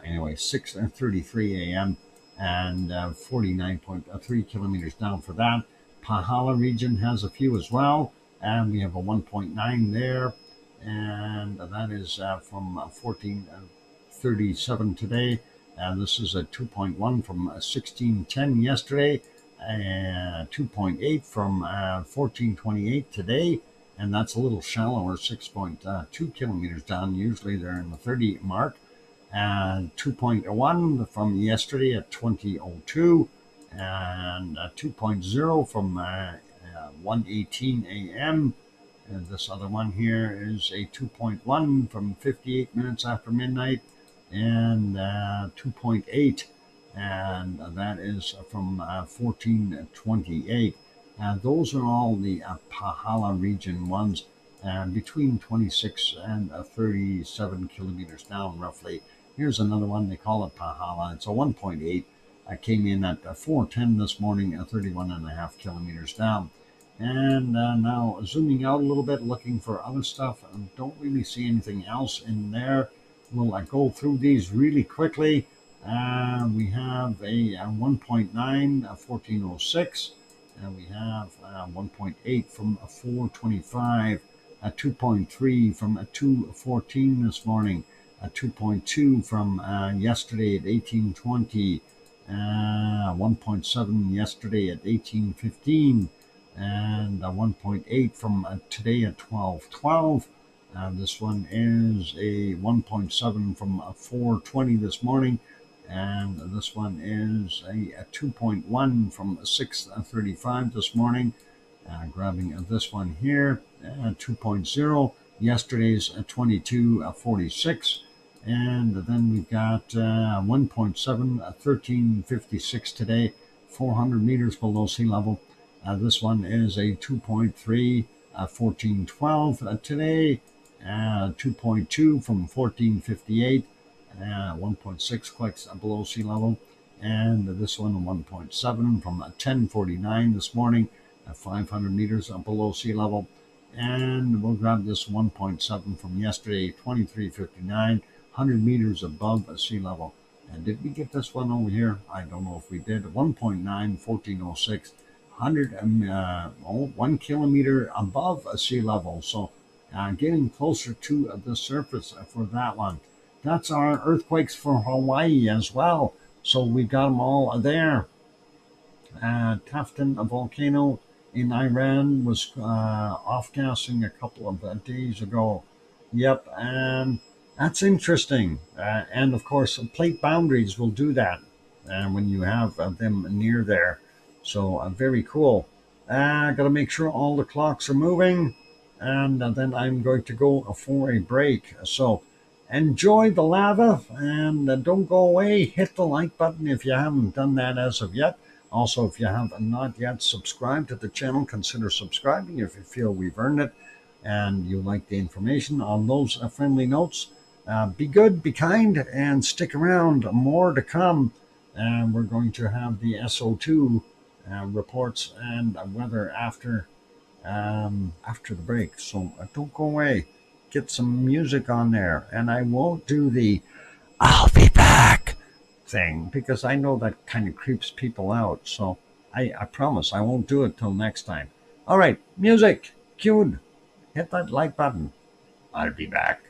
Anyway, 6:33 a.m. and 49.3 kilometers down for that. Pahala region has a few as well, and we have a 1.9 there, and that is from 14:37 today. And this is a 2.1 from 16:10 yesterday, 2.8 from 1428 today, and that's a little shallower, 6.2 kilometers down. Usually they're in the 30 mark. 2.1 from yesterday at 20:02, and 2.0 from 1:18 a.m. And this other one here is a 2.1 from 58 minutes after midnight, and 2.8, and that is from 1428. Those are all the Pahala region ones, between 26 and 37 kilometers down roughly. Here's another one, they call it Pahala. It's a 1.8. I came in at 4:10 this morning, 31.5 kilometers down. And now zooming out a little bit, looking for other stuff. Don't really see anything else in there. We'll go through these really quickly. We have a 1.9, 1406. We have 1.8 from 425. 2.3 from 2:14 this morning. 2.2 from yesterday at 18:20. 1.7 yesterday at 18:15. And 1.8 from today at 12:12. This one is a 1.7 from 4:20 this morning, and this one is a 2.1 from 6:35 this morning. Grabbing this one here, 2.0, yesterday's 22:46, and then we've got 1.7, 13:56 today, 400 meters below sea level. This one is a 2.3, 14:12 today, 2.2 from 14:58, 1.6 clicks below sea level, and this one 1.7 from 10:49 this morning, 500 meters below sea level, and we'll grab this 1.7 from yesterday, 23:59, 100 meters above sea level. And did we get this one over here? I don't know if we did. 1.9, 1406. 1 kilometer above sea level, so getting closer to the surface for that one. That's our earthquakes for Hawaii as well, so we got them all there. Taftan volcano in Iran was off-gassing a couple of days ago. Yep, and that's interesting. And of course, plate boundaries will do that when you have them near there. So very cool. Got to make sure all the clocks are moving, and then I'm going to go for a break. So enjoy the lava, and don't go away. Hit the like button if you haven't done that as of yet. Also, if you have not yet subscribed to the channel, consider subscribing if you feel we've earned it and you like the information. On those friendly notes, be good, be kind, and stick around. More to come. And we're going to have the SO2 reports and weather after the break. So don't go away. Get some music on there. And I won't do the "I'll be back" thing, because I know that kind of creeps people out. So I promise I won't do it till next time. All right, music cued. Hit that like button. I'll be back.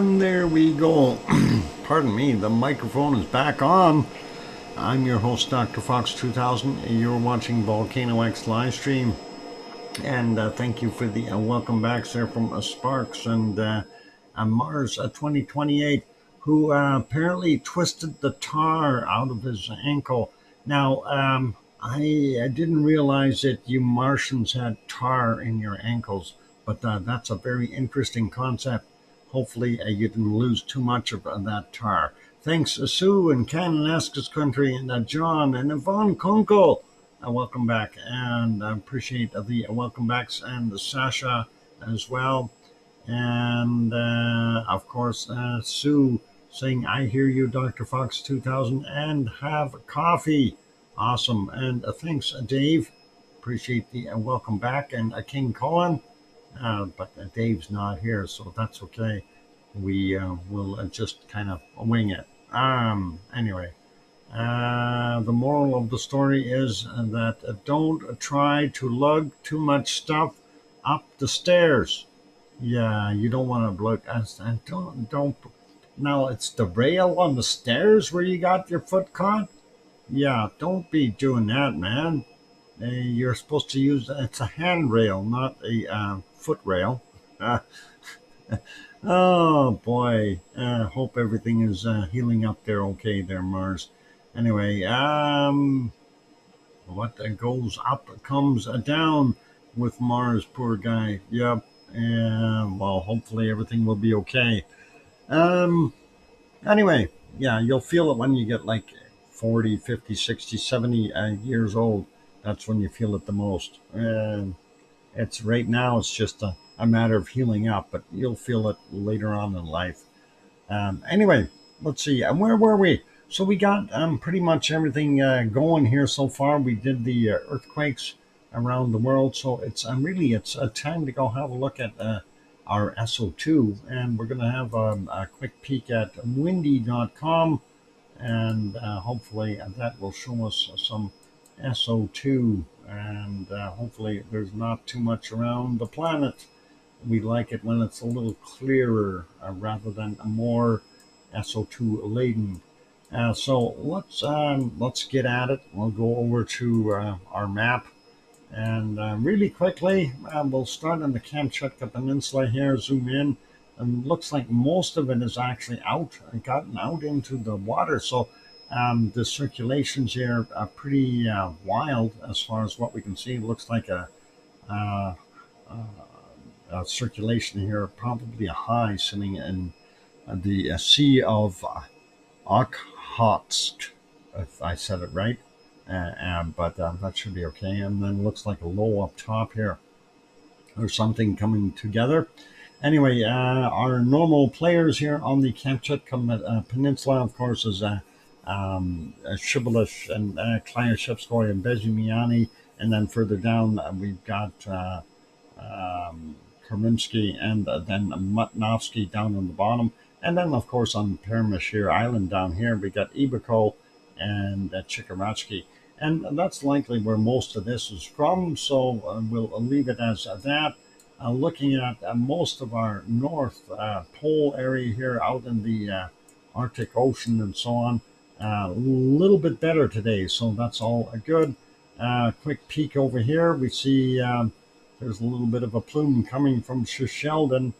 And there we go. Pardon me, the microphone is back on. I'm your host, DrFox2000. You're watching VolcanoX live stream. And thank you for the welcome backs there from Sparks and Mars 2028, who apparently twisted the tar out of his ankle. Now, I didn't realize that you Martians had tar in your ankles, but that's a very interesting concept. Hopefully you didn't lose too much of that tar. Thanks, Sue and Kananaskis Country and John and Yvonne Kunkel. Welcome back, and I appreciate the welcome backs and Sasha as well. And of course, Sue saying, I hear you, Dr. Fox 2000, and have coffee. Awesome. And thanks, Dave. Appreciate the welcome back. And King Cohen. But Dave's not here, so that's okay. We will just kind of wing it. Anyway, the moral of the story is that don't try to lug too much stuff up the stairs. Yeah, you don't want to look. And don't. Now it's the rail on the stairs where you got your foot caught. Yeah, don't be doing that, man. You're supposed to use, it's a handrail, not a foot rail. Oh boy, hope everything is healing up there okay there, Mars. Anyway, what goes up comes down with Mars, poor guy. Yep. Well, hopefully everything will be okay. Anyway, yeah, you'll feel it when you get like 40, 50, 60, 70 years old. That's when you feel it the most. It's right now, it's just a matter of healing up, but you'll feel it later on in life. Anyway, let's see. Where were we? So we got pretty much everything going here so far. We did the earthquakes around the world. So it's really, it's time to go have a look at our SO2. And we're going to have a quick peek at windy.com. And hopefully that will show us some SO2, and hopefully there's not too much around the planet. We like it when it's a little clearer rather than a more SO2 laden. So let's get at it. We'll go over to our map, and really quickly we'll start on the Kamchatka Peninsula here. Zoom in, and looks like most of it is actually gotten out into the water. So the circulations here are pretty wild as far as what we can see. It looks like a circulation here, probably a high sitting in the Sea of Okhotsk, if I said it right. But that should be okay. And then looks like a low up top here, or something coming together. Anyway, our normal players here on the Kamchatka Peninsula, of course, is Shibboleth and Klyashevskoy and Bezhymiany, and then further down we've got Kerminsky and then Mutnovsky down on the bottom, and then of course on Permashir Island down here we got Ibako and Chikaratsky, and that's likely where most of this is from. So we'll leave it as that. Looking at most of our North Pole area here out in the Arctic Ocean and so on. A little bit better today, so that's all good. Quick peek over here, we see there's a little bit of a plume coming from Sheldon,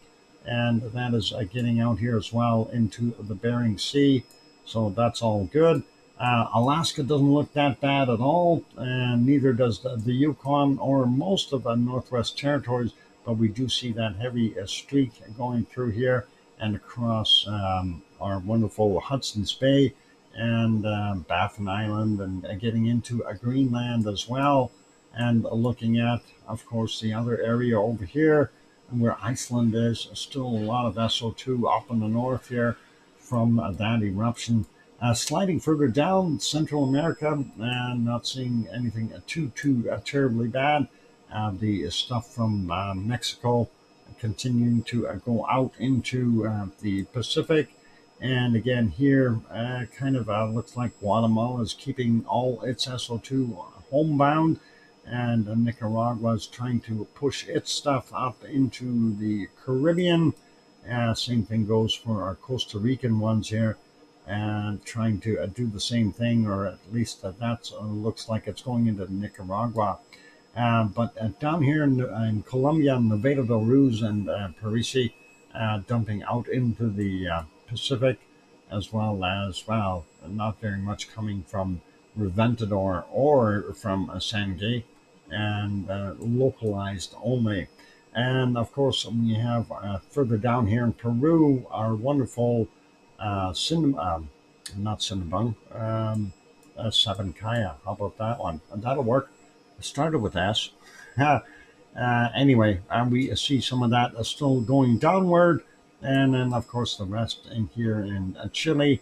and that is getting out here as well into the Bering Sea, so that's all good. Alaska doesn't look that bad at all, and neither does the Yukon or most of the Northwest Territories, but we do see that heavy streak going through here and across our wonderful Hudson's Bay and Baffin Island, and getting into Greenland as well, and looking at, of course, the other area over here where Iceland is. Still a lot of SO2 up in the north here from that eruption. Sliding further down Central America, and not seeing anything too terribly bad. The stuff from Mexico continuing to go out into the Pacific. And again here, kind of looks like Guatemala is keeping all its SO2 homebound, and Nicaragua is trying to push its stuff up into the Caribbean. Same thing goes for our Costa Rican ones here, and trying to do the same thing, or at least that looks like it's going into Nicaragua. But down here in Colombia, Nevado del Ruiz and Parisi, dumping out into the Pacific, as well, not very much coming from Reventador or from Sangay, and localized only. And of course, we have further down here in Peru our wonderful not Cinnabon, Sabancaya. How about that one? And that'll work. It started with S. Anyway, we see some of that still going downward. And then, of course, the rest in here in Chile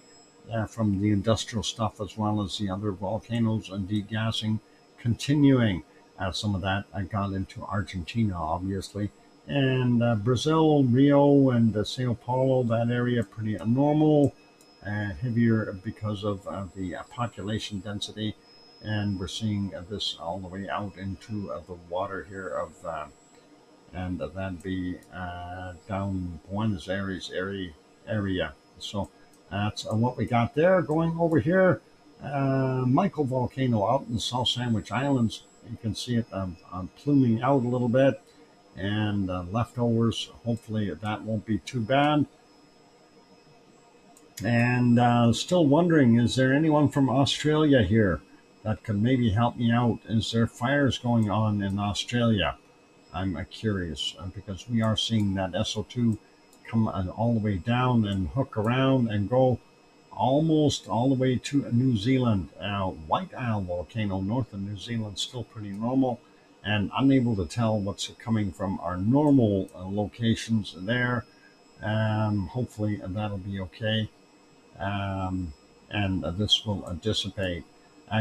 from the industrial stuff, as well as the other volcanoes and degassing continuing. Some of that I got into Argentina, obviously. And Brazil, Rio, and Sao Paulo, that area pretty normal, heavier because of the population density. And we're seeing this all the way out into the water here of, and that'd be down Buenos Aires area. So that's what we got there. Going over here, Michael volcano out in the South Sandwich Islands. You can see it pluming out a little bit, and leftovers. Hopefully that won't be too bad. And still wondering, is there anyone from Australia here that could maybe help me out? Is there fires going on in Australia? I'm curious because we are seeing that SO2 come all the way down and hook around and go almost all the way to New Zealand. White Isle volcano north of New Zealand still pretty normal, and unable to tell what's coming from our normal locations there. Hopefully that'll be okay, and this will dissipate.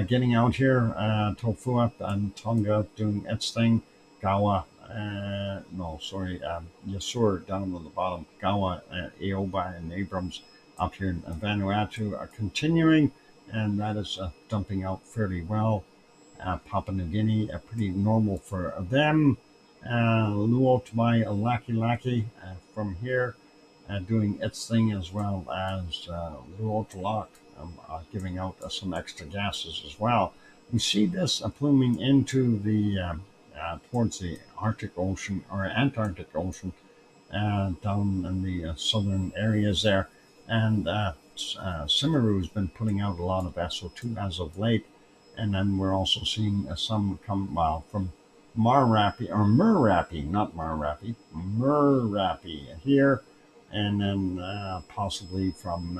Getting out here, Tofua and Tonga doing its thing. Gawa, Yasur down at the bottom. Gawa, Eoba, and Abrams up here in Vanuatu are continuing, and that is dumping out fairly well. Papua New Guinea, pretty normal for them. Luotamai, Laki Laki from here, doing its thing, as well as Luotalak, giving out some extra gases as well. We see this pluming into the towards the Arctic Ocean or Antarctic Ocean, down in the southern areas there. And Simaru has been putting out a lot of SO2 as of late. And then we're also seeing some come from Marapi, or Merapi, not Marapi, Merapi here. And then possibly from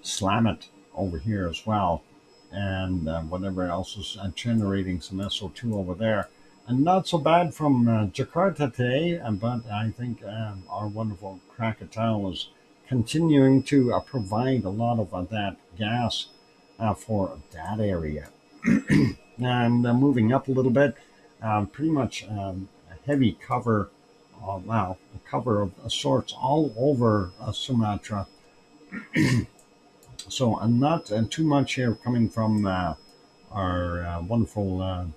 Slamet over here as well. And whatever else is generating some SO2 over there. And not so bad from Jakarta today, but I think our wonderful Krakatau is continuing to provide a lot of that gas for that area. And moving up a little bit, pretty much a heavy cover, a cover of sorts all over Sumatra. So not too much here coming from our wonderful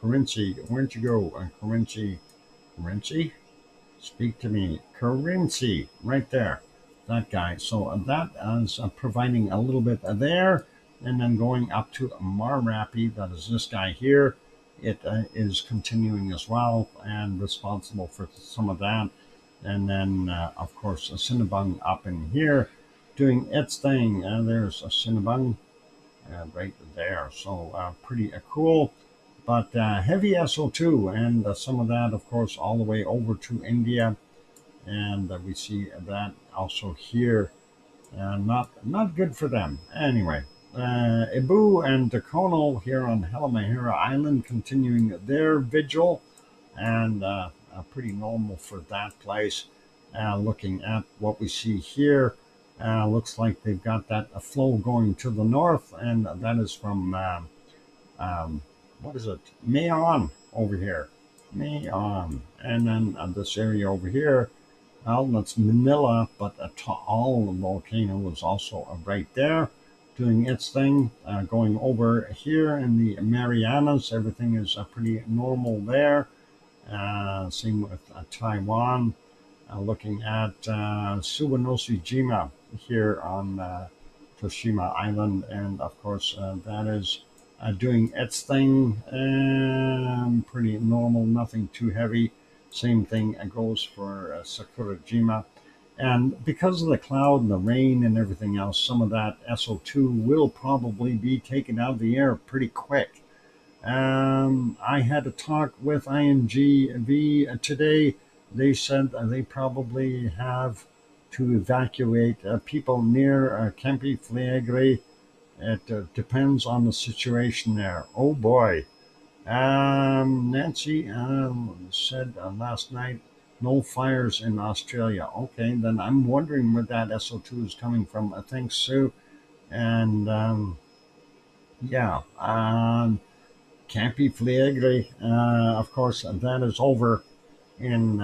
Currency. Where'd you go? Currency? Speak to me. Currency, right there. That guy. So that is providing a little bit there. And then going up to Marapi, that is this guy here. It is continuing as well and responsible for some of that. And then, of course, a Cinnabung up in here doing its thing. There's a Cinnabung right there. So pretty cool. But heavy SO2, and some of that, of course, all the way over to India. And we see that also here. Not good for them. Anyway, Ibu and Dakono here on Halmahera Island continuing their vigil, and pretty normal for that place. Looking at what we see here, looks like they've got that flow going to the north, and that is from what is it? Mayon over here. Mayon. And then this area over here, well, that's Manila, but Taal volcano is also right there doing its thing. Going over here in the Marianas, everything is pretty normal there. Same with Taiwan. looking at Suwanosejima here on Toshima Island, and of course that is doing its thing. Pretty normal, nothing too heavy. Same thing goes for Sakurajima. And because of the cloud and the rain and everything else, some of that SO2 will probably be taken out of the air pretty quick. I had a talk with INGV today. They said they probably have to evacuate people near Campi Flegrei. It depends on the situation there. Oh boy. Nancy said last night, no fires in Australia. Okay, then I'm wondering where that SO2 is coming from. Thanks, Sue. And yeah, Campi Flegrei, of course, that is over in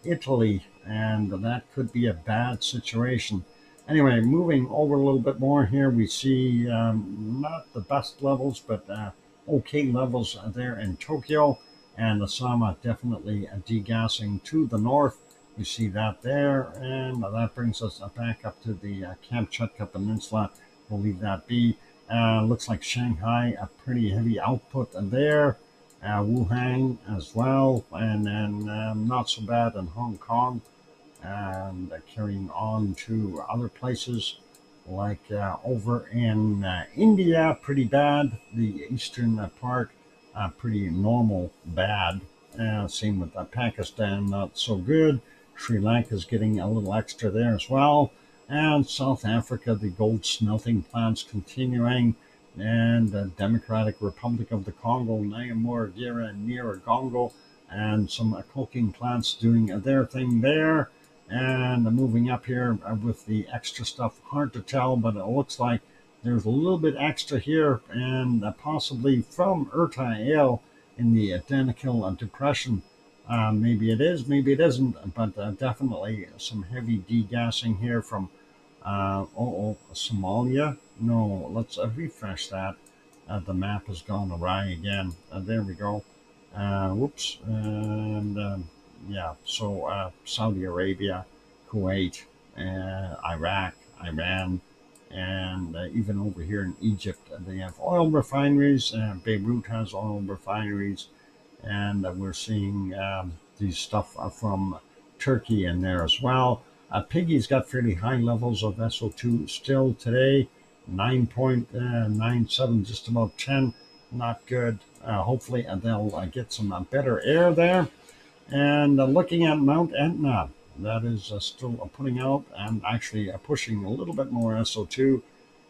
Italy, and that could be a bad situation. Anyway, moving over a little bit more here, we see not the best levels, but okay levels there in Tokyo, and the Sama definitely degassing to the north. We see that there, and that brings us back up to the Kamchatka Peninsula. We'll leave that be. Looks like Shanghai, a pretty heavy output there. Wuhan as well, and then not so bad in Hong Kong, and carrying on to other places like over in India, pretty bad. The eastern part, pretty normal bad. Same with Pakistan, not so good. Sri Lanka is getting a little extra there as well. And South Africa, the gold smelting plants continuing, and the Democratic Republic of the Congo, Nyamuragira and Nyiragongo, and some coking plants doing their thing there. And moving up here with the extra stuff, hard to tell, but it looks like there's a little bit extra here, and possibly from Erta in the Danakil Depression. Maybe it is, maybe it isn't, but definitely some heavy degassing here from Somalia. No, let's refresh that. The map has gone awry again. There we go. Whoops. And yeah, so Saudi Arabia, Kuwait, Iraq, Iran, and even over here in Egypt, they have oil refineries. Beirut has oil refineries, and we're seeing these stuff from Turkey in there as well. Piggy's got fairly high levels of SO2 still today, 9.97, just about 10. Not good. Hopefully they'll get some better air there. And looking at Mount Etna, that is still putting out and actually pushing a little bit more SO2.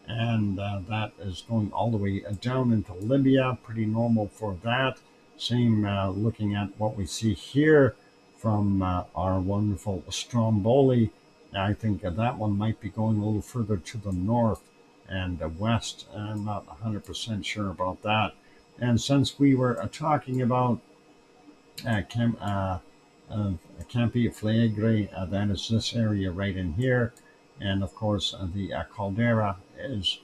And that is going all the way down into Libya, pretty normal for that. Same looking at what we see here from our wonderful Stromboli. I think that one might be going a little further to the north and west. I'm not 100% sure about that. And since we were talking about Campi Flegrei, that is this area right in here. And of course, the caldera is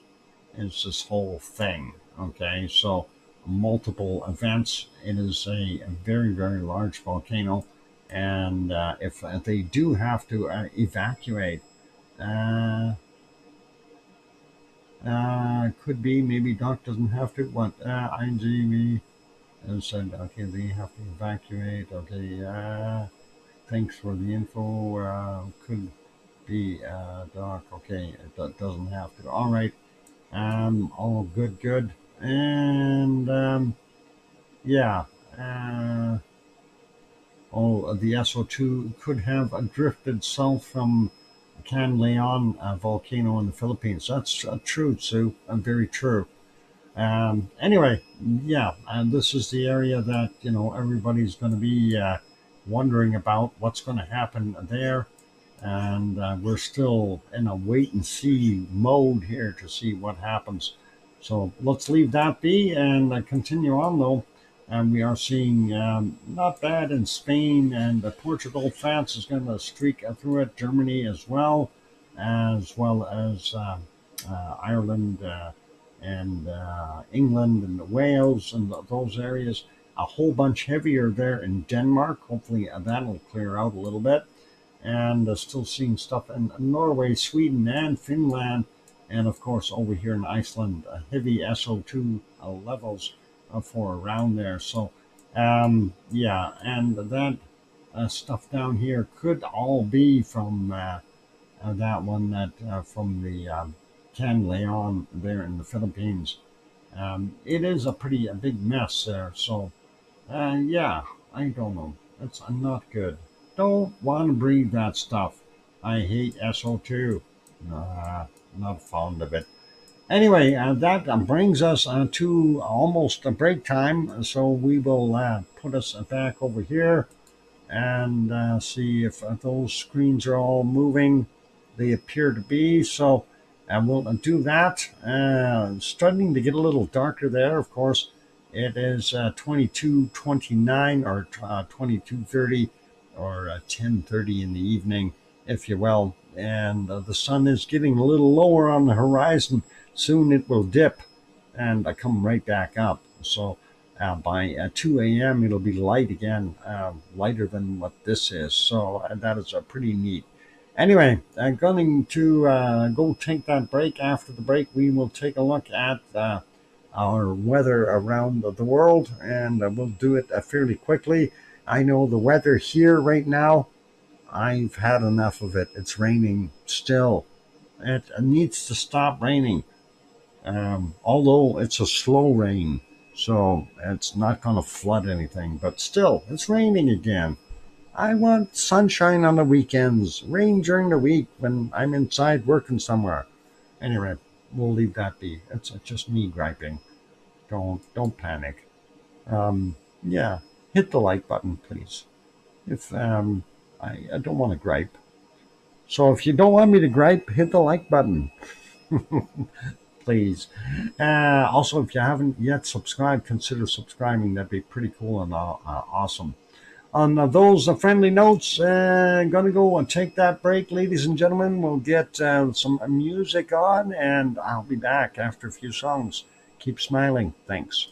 this whole thing. Okay, so multiple events. It is a very, very large volcano. And if they do have to evacuate, could be, maybe Doc doesn't have to, but IGV said, okay, they have to evacuate. Okay, thanks for the info. Could be Doc. Okay, it doesn't have to. All right. All good. And yeah. The SO2 could have drifted south from Canlaon volcano in the Philippines. That's true, Sue. Very true. Anyway, yeah, and this is the area that everybody's going to be wondering about what's going to happen there, and we're still in a wait and see mode here to see what happens. So let's leave that be and continue on though. And we are seeing not bad in Spain and Portugal. France is going to streak through it. Germany as well as Ireland and England and Wales and those areas. A whole bunch heavier there in Denmark. Hopefully that'll clear out a little bit. and still seeing stuff in Norway, Sweden, and Finland, and of course over here in Iceland, heavy SO2 levels for around there. So yeah, and that stuff down here could all be from that one that from the Can Leon there in the Philippines. It is a big mess there. So yeah, I don't know. It's not good. Don't want to breathe that stuff. I hate SO2. Not fond of it. Anyway, that brings us to almost a break time. So we will put us back over here and see if those screens are all moving. They appear to be. So we'll do that. Starting to get a little darker there, of course. It is 22:29 or 22:30 or 10:30 in the evening, if you will. And the sun is getting a little lower on the horizon. Soon it will dip and come right back up. So by 2 a.m. it'll be light again, lighter than what this is. So that is pretty neat. Anyway, I'm going to go take that break. After the break, we will take a look at our weather around the world, and we'll do it fairly quickly. I know the weather here right now, I've had enough of it. It's raining still. It needs to stop raining. Although it's a slow rain, so it's not going to flood anything, but still, it's raining again. I want sunshine on the weekends, rain during the week when I'm inside working somewhere. Anyway, we'll leave that be. It's just me griping. Don't panic. Yeah, hit the like button, please. If I don't want to gripe. So if you don't want me to gripe, hit the like button. Please. Also, if you haven't yet subscribed, consider subscribing. That'd be pretty cool and awesome. On those friendly notes, gonna go and take that break, ladies and gentlemen. We'll get some music on, and I'll be back after a few songs. Keep smiling. Thanks.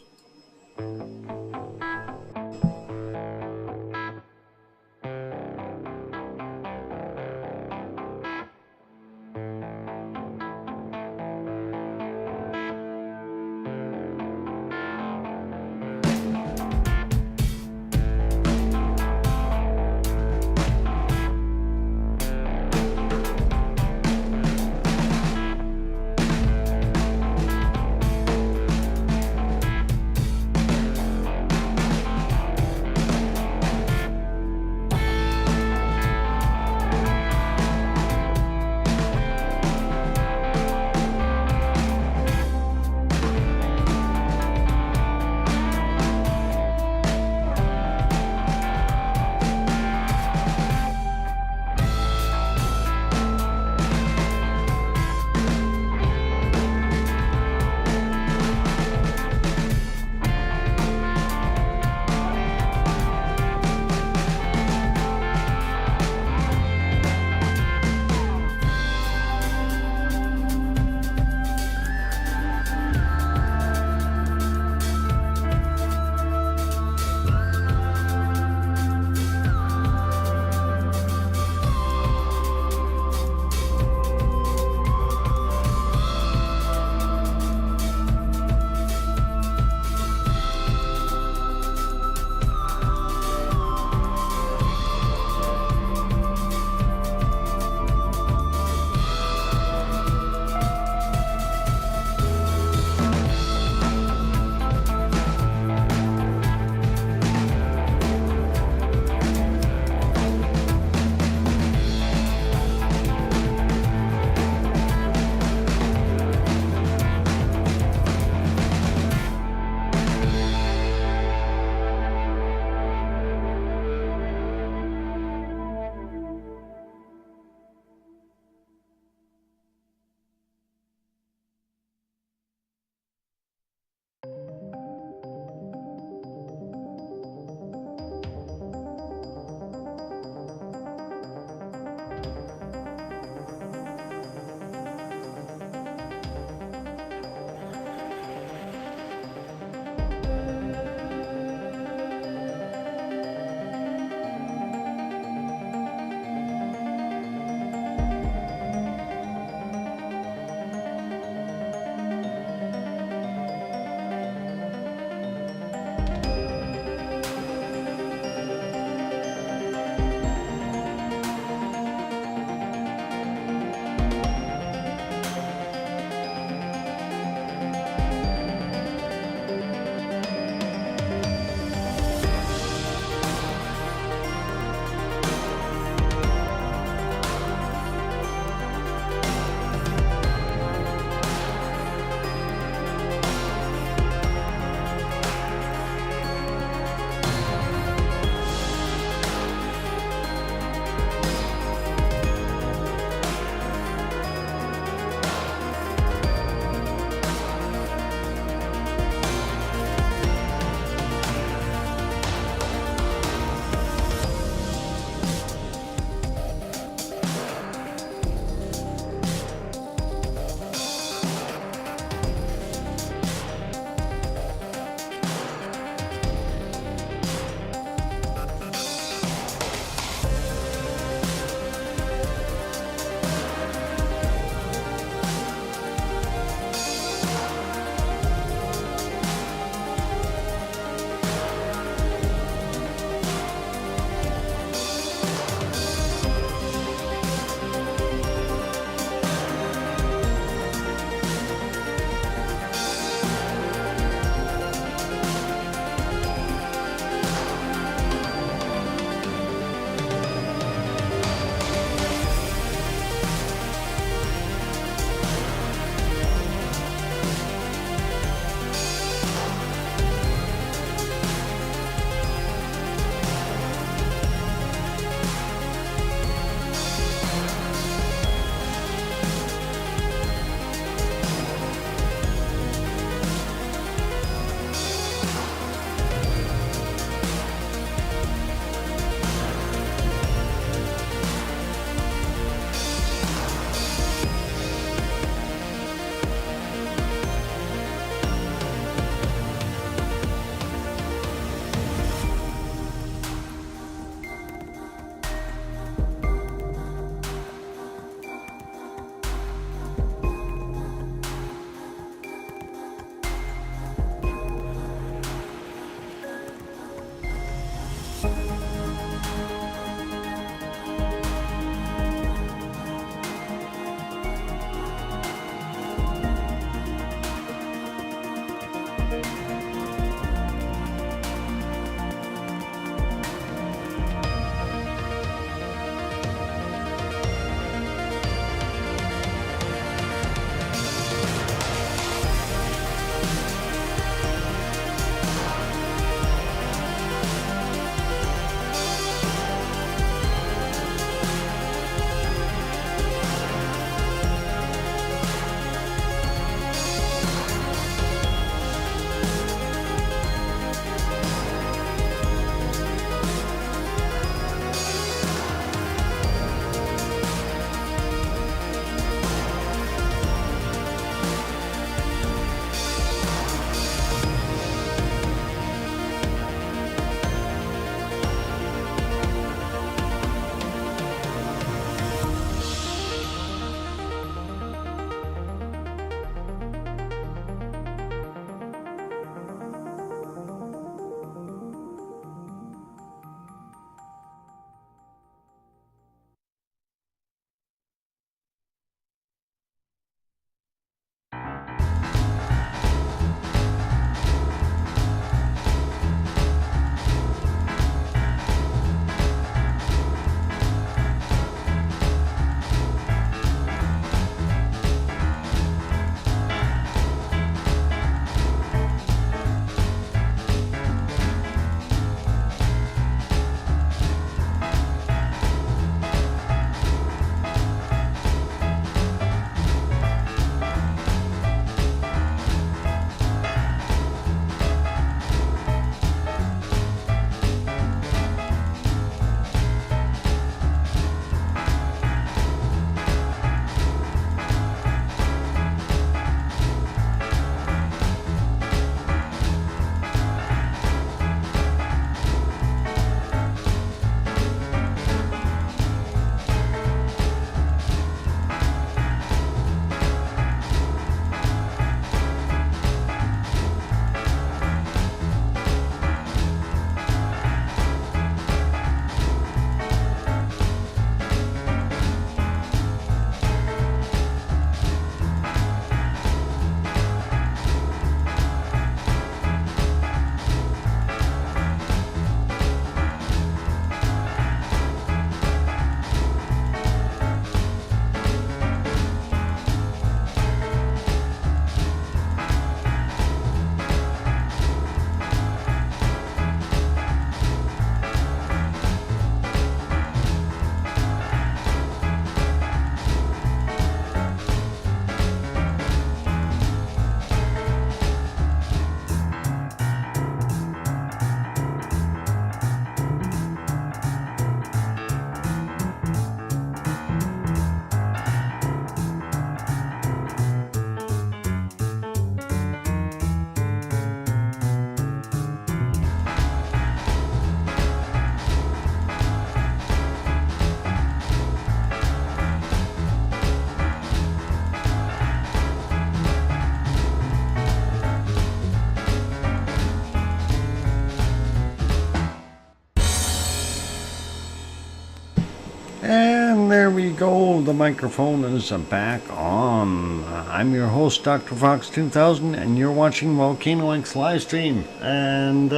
And there we go. The microphone is back on. I'm your host, DrFox2000, and you're watching VolcanoX live stream. And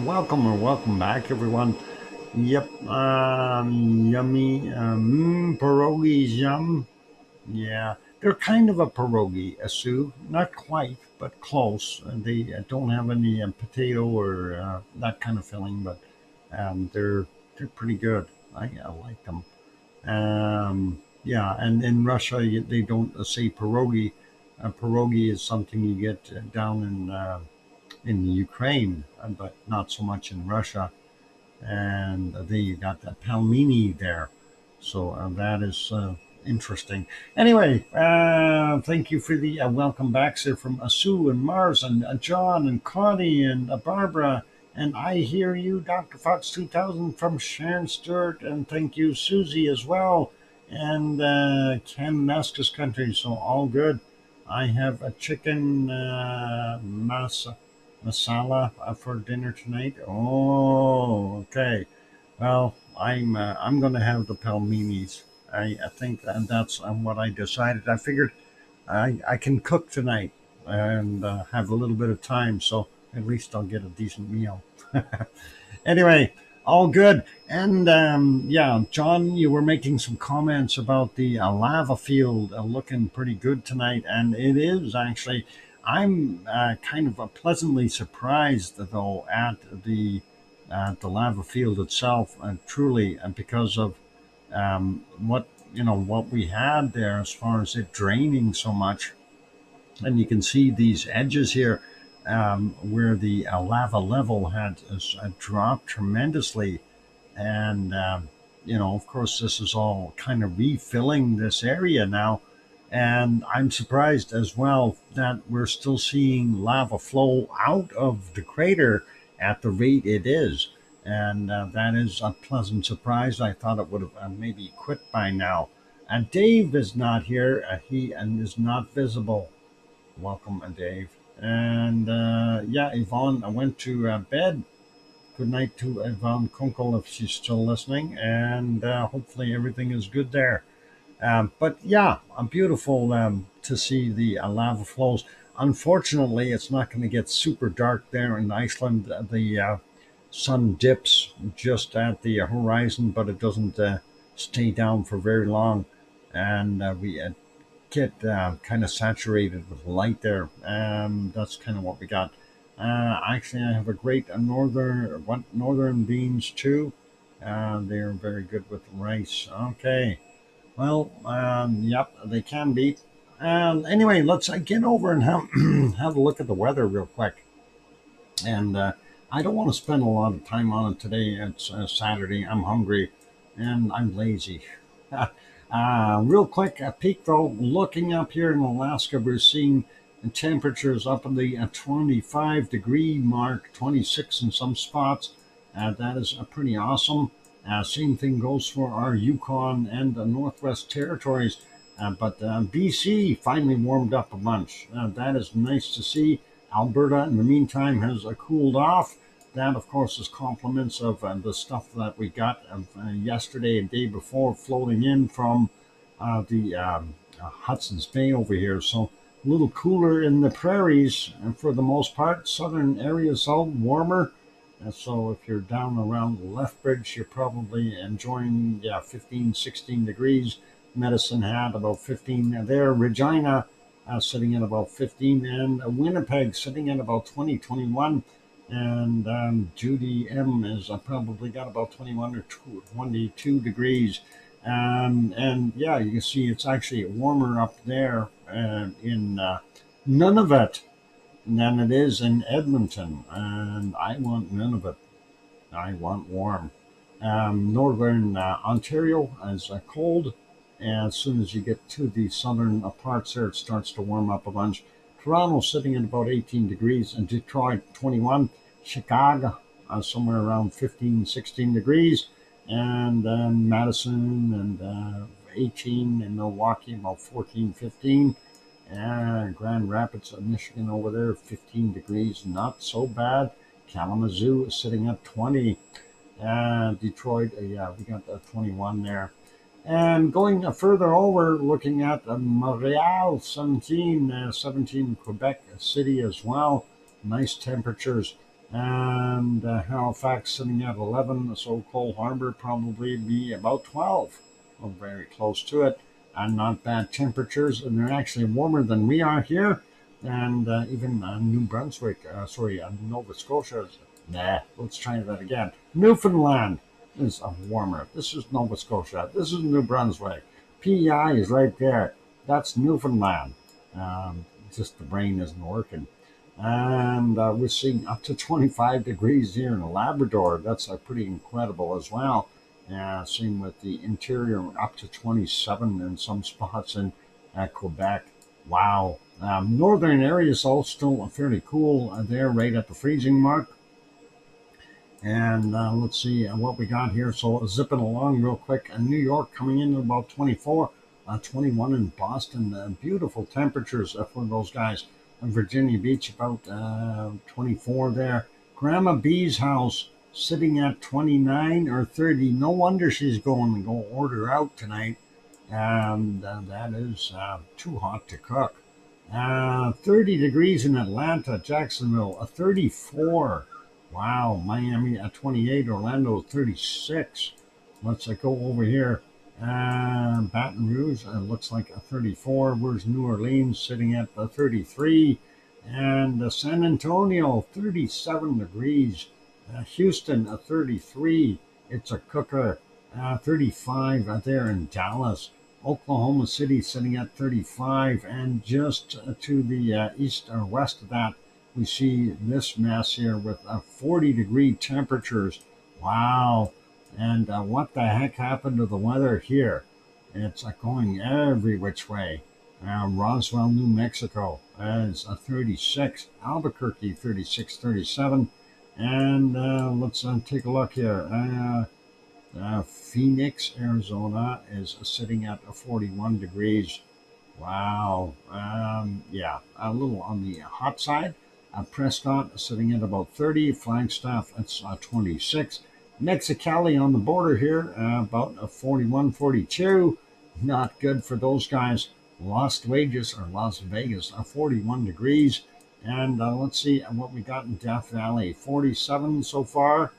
welcome back, everyone. Yep, yummy, pierogies, yum. Yeah, they're kind of a pierogi, a Sue. Not quite, but close. They don't have any potato or that kind of filling, but they're pretty good. I like them. Yeah, and in Russia they don't say pierogi. Pierogi is something you get down in Ukraine, but not so much in Russia. And they got the pelmeni there, so that is interesting. Anyway, thank you for the welcome back, sir, from Sue and Mars and John and Connie and Barbara. And I hear you, Dr. Fox 2000 from Sharon Stewart. And thank you, Susie, as well. And Kananaskis country. So all good. I have a chicken masala for dinner tonight. Oh, okay. Well, I'm going to have the pelmenis. I think that's what I decided. I figured I can cook tonight and have a little bit of time, so at least I'll get a decent meal. Anyway, all good. And yeah, John, you were making some comments about the lava field looking pretty good tonight, and it is actually. I'm kind of pleasantly surprised, though, at the lava field itself, and truly, because of what we had there as far as it draining so much. And you can see these edges here where the lava level had dropped tremendously. And, of course, this is all kind of refilling this area now. And I'm surprised as well that we're still seeing lava flow out of the crater at the rate it is. And that is a pleasant surprise. I thought it would have maybe quit by now. And Dave is not here. He is not visible. Welcome, Dave. And yeah, Yvonne, I went to bed. Good night to Yvonne Kunkel if she's still listening. And hopefully everything is good there. But yeah, beautiful to see the lava flows. Unfortunately, it's not going to get super dark there in Iceland. The sun dips just at the horizon, but it doesn't stay down for very long. And we get kind of saturated with light there. That's kind of what we got. Actually, I have a great northern beans too. They're very good with rice. Okay. Well, yep, they can be. Anyway, let's get over and have a look at the weather real quick. And I don't want to spend a lot of time on it today. It's Saturday. I'm hungry and I'm lazy. Real quick, a peek though. Looking up here in Alaska, we're seeing temperatures up in the 25-degree mark, 26 in some spots. That is pretty awesome. Same thing goes for our Yukon and the Northwest Territories. But BC finally warmed up a bunch. That is nice to see. Alberta, in the meantime, has cooled off. That, of course, is compliments of the stuff that we got yesterday and day before floating in from the Hudson's Bay over here. So a little cooler in the prairies, and for the most part, southern areas all warmer. So if you're down around Lethbridge, you're probably enjoying 15, 16 degrees. Medicine Hat about 15 there. Regina sitting at about 15, and Winnipeg sitting at about 20, 21. And Judy M is probably got about 21 or 22 degrees. And yeah, you can see it's actually warmer up there in Nunavut than it is in Edmonton, and I want none of it. I want warm. Northern Ontario is cold, and as soon as you get to the southern parts there, it starts to warm up a bunch. Toronto sitting at about 18 degrees, and Detroit 21. Chicago somewhere around 15, 16 degrees, and Madison and 18, and Milwaukee about 14, 15. And Grand Rapids, Michigan over there, 15 degrees, not so bad. Kalamazoo is sitting at 20. Detroit, yeah, we got 21 there. And going further over, looking at Montreal 17 Quebec City as well. Nice temperatures. And Halifax sitting at 11, so Cole Harbour probably be about 12. Well, very close to it. And not bad temperatures, and they're actually warmer than we are here. And even New Brunswick, Nova Scotia. Nah, let's try that again. Newfoundland is warmer. This is Nova Scotia. This is New Brunswick. PEI is right there. That's Newfoundland. Just the brain isn't working. And we're seeing up to 25 degrees here in Labrador. That's pretty incredible as well. Same with the interior, up to 27 in some spots in Quebec. Wow. Northern areas all still fairly cool there, right at the freezing mark. And let's see what we got here. So zipping along real quick. New York coming in at about 24, 21 in Boston. Beautiful temperatures for those guys. Virginia Beach about 24 there. Grandma B's house sitting at 29 or 30. No wonder she's going to go order out tonight. That is too hot to cook. 30 degrees in Atlanta, Jacksonville, 34. Wow, Miami at 28, Orlando 36. Let's go over here. Baton Rouge looks like a 34. Where's New Orleans sitting at 33? And San Antonio 37 degrees. Houston 33. It's a cooker. 35 there in Dallas. Oklahoma City sitting at 35, and just to the east or west of that, we see this mess here with 40-degree temperatures. Wow. And what the heck happened to the weather here? It's going every which way. Roswell, New Mexico is 36. Albuquerque, 36, 37. And let's take a look here. Phoenix, Arizona is sitting at 41 degrees. Wow. Yeah, a little on the hot side. Prescott sitting at about 30. Flagstaff, it's 26. Mexicali on the border here, about 41, 42. Not good for those guys. Las Vegas, 41 degrees. And let's see what we got in Death Valley. 47 so far.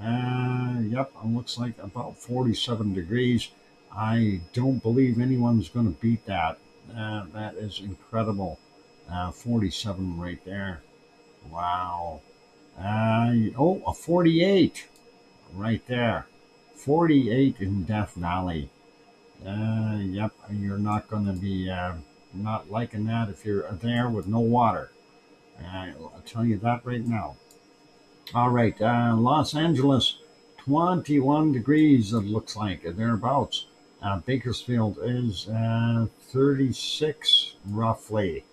Yep, it looks like about 47 degrees. I don't believe anyone's going to beat that. That is incredible. 47 right there. Wow. A 48 right there. 48 in Death Valley. Yep, you're not going to be not liking that if you're there with no water. I'll tell you that right now. All right, Los Angeles, 21 degrees, it looks like, thereabouts. Bakersfield is 36, roughly.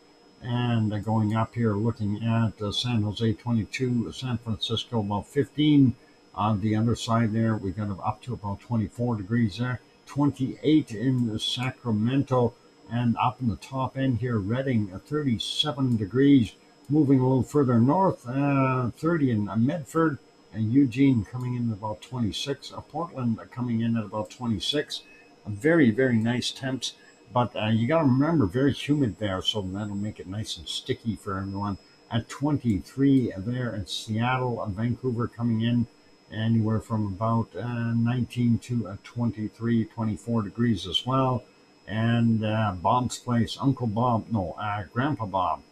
And going up here, looking at San Jose, 22, San Francisco, about 15. On the other side there, we got up to about 24 degrees there. 28 in Sacramento. And up in the top end here, Redding, 37 degrees. Moving a little further north, 30 in Medford, and Eugene coming in at about 26. Portland coming in at about 26. Very, very nice temps. But you got to remember, very humid there, so that'll make it nice and sticky for everyone. At 23 there in Seattle, Vancouver coming in anywhere from about 19 to 23, 24 degrees as well. And Bob's place, Grandpa Bob,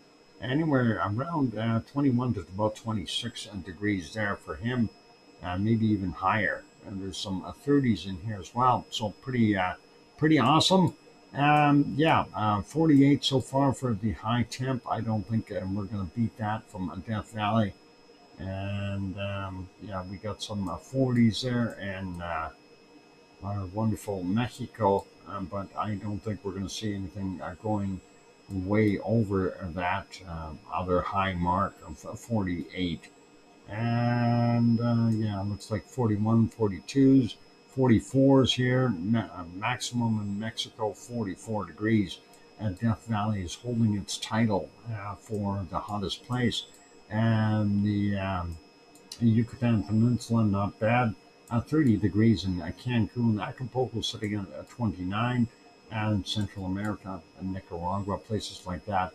anywhere around 21 to about 26 degrees there for him, maybe even higher. And there's some 30s in here as well. So pretty awesome. 48 so far for the high temp. I don't think we're going to beat that from Death Valley. And we got some 40s there in our wonderful Mexico. But I don't think we're going to see anything going way over that other high mark of 48. And looks like 41, 42s, 44s here. Maximum in Mexico, 44 degrees. And Death Valley is holding its title for the hottest place. And the Yucatan Peninsula, not bad. 30 degrees in Cancun. Acapulco sitting at 29, and Central America and Nicaragua, places like that.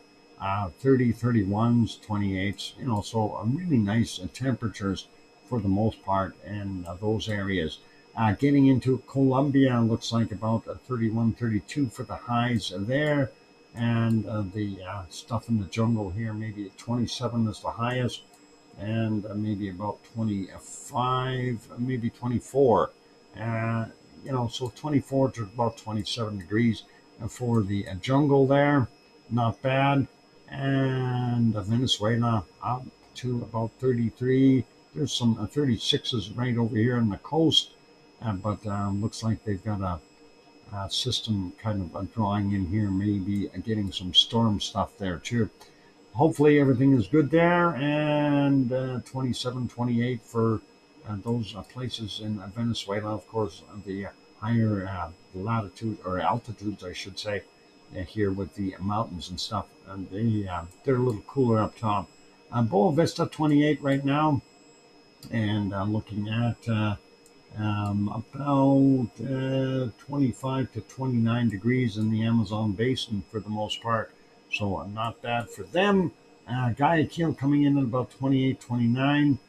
30, 31s, 28s, so really nice temperatures for the most part in those areas. Getting into Colombia, looks like about 31, 32 for the highs there. And the stuff in the jungle here, maybe 27 is the highest, and maybe about 25, maybe 24. So 24 to about 27 degrees for the jungle there. Not bad. And Venezuela up to about 33. There's some 36s right over here on the coast, but looks like they've got a system kind of drawing in here, maybe getting some storm stuff there too. Hopefully everything is good there, and 27, 28 for those places in Venezuela. Of course, the higher latitude or altitudes, I should say, here with the mountains and stuff, and they're a little cooler up top. Boa Vista 28 right now, and looking at about 25 to 29 degrees in the Amazon basin for the most part. So not bad for them. Guayaquil coming in at about 28, 29.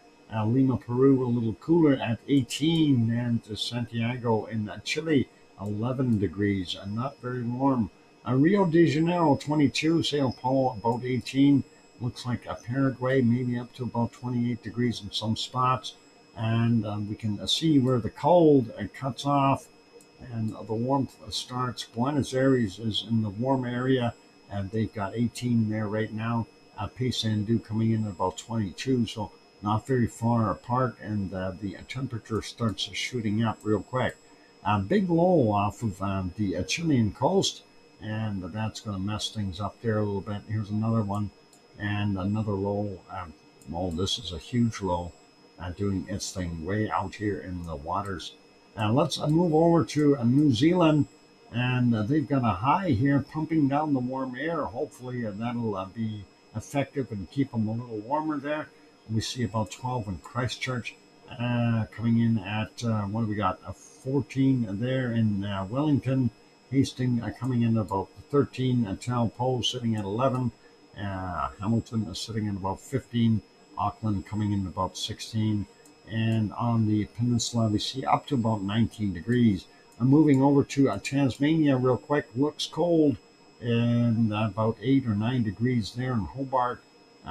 Lima, Peru, a little cooler at 18. And Santiago in Chile, 11 degrees. Not very warm. Rio de Janeiro, 22. Sao Paulo, about 18. Looks like Paraguay, maybe up to about 28 degrees in some spots. And we can see where the cold cuts off and the warmth starts. Buenos Aires is in the warm area, and they've got 18 there right now. Paysandú coming in at about 22, so not very far apart, and the temperature starts shooting up real quick. Big low off of the Chilean coast, and that's going to mess things up there a little bit. Here's another one, and another low. This is a huge low. Doing its thing way out here in the waters. Let's move over to New Zealand, and they've got a high here pumping down the warm air. Hopefully that'll be effective and keep them a little warmer there. We see about 12 in Christchurch, coming in at, what do we got, 14 there in Wellington. Hastings coming in about 13, Taupo sitting at 11, Hamilton is sitting at about 15, Auckland coming in about 16, and on the peninsula we see up to about 19 degrees. I'm moving over to Tasmania real quick. Looks cold, and about 8 or 9 degrees there in Hobart.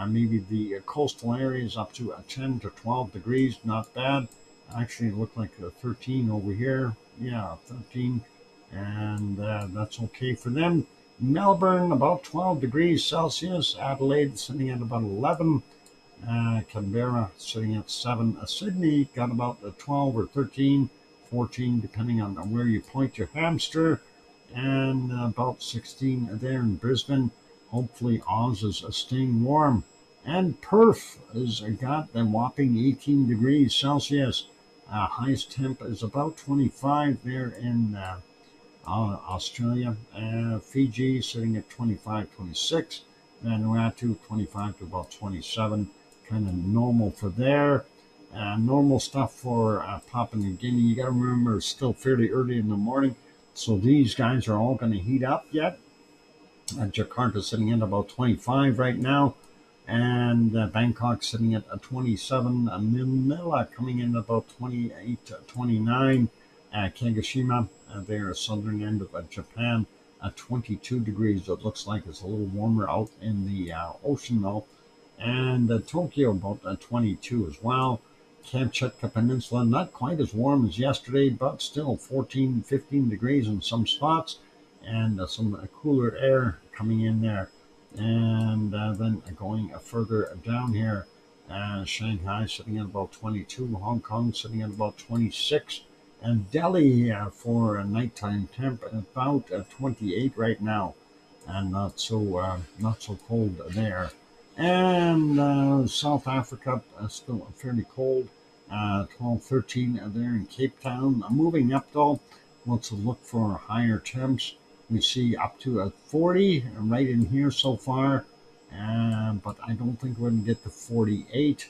Maybe the coastal areas up to 10 to 12 degrees, not bad. Actually, it looked like 13 over here. Yeah, 13, and that's okay for them. Melbourne, about 12 degrees Celsius. Adelaide sitting at about 11. Canberra sitting at 7. Sydney got about 12 or 13, 14, depending on where you point your hamster, and about 16 there in Brisbane. Hopefully Oz is staying warm. And Perth has got a whopping 18 degrees Celsius. Highest temp is about 25 there in Australia. Fiji sitting at 25, 26. Vanuatu 25 to about 27. Kind of normal for there. Normal stuff for Papua New Guinea. You got to remember it's still fairly early in the morning, so these guys are all going to heat up yet. Jakarta sitting at about 25 right now, and Bangkok sitting at 27. Manila coming in about 28 to 29. Kagoshima, there, southern end of Japan, 22 degrees. It looks like it's a little warmer out in the ocean though. And Tokyo about 22 as well. Kamchatka Peninsula, not quite as warm as yesterday, but still 14, 15 degrees in some spots, and some cooler air coming in there. And then going further down here, Shanghai sitting at about 22, Hong Kong sitting at about 26, and Delhi for a nighttime temp about 28 right now, and not so cold there. And South Africa still fairly cold, 12, 13 there in Cape Town. Moving up though, let's look for higher temps. We see up to 40 right in here so far, but I don't think we're going to get to 48.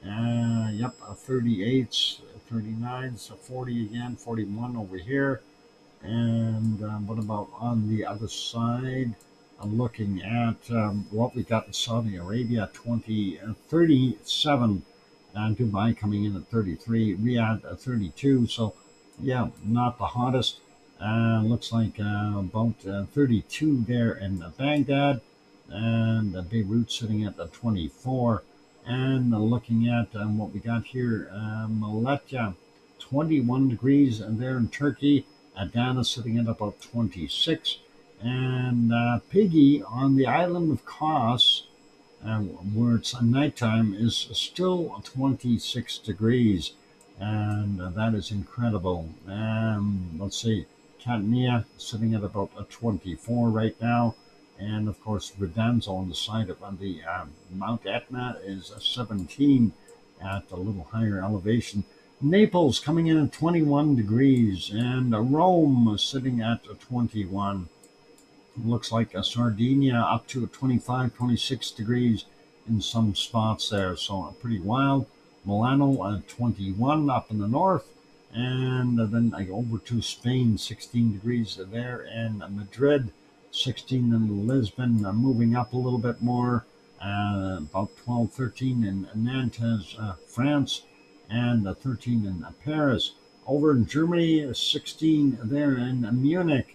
38s, 39, so 40 again, 41 over here. And what about on the other side? I'm looking at what we got in Saudi Arabia, 37, and Dubai coming in at 33, Riyadh at 32. So, yeah, not the hottest. Looks like about 32 there in Baghdad, and Beirut sitting at 24. And looking at what we got here, Malatya, 21 degrees, and there in Turkey. Adana sitting at about 26. And Piggy on the island of Kos, where it's nighttime, is still 26 degrees. And that is incredible. Let's see, Catania sitting at about 24 right now. And of course, Verdansk on the side of the Mount Etna is 17 at a little higher elevation. Naples coming in at 21 degrees, and Rome sitting at 21. Looks like Sardinia up to 25, 26 degrees in some spots there, so pretty wild. Milano at 21 up in the north, and then I go over to Spain, 16 degrees there, and Madrid, 16 in Lisbon, moving up a little bit more, about 12, 13 in Nantes, France, and 13 in Paris. Over in Germany, 16 there in Munich.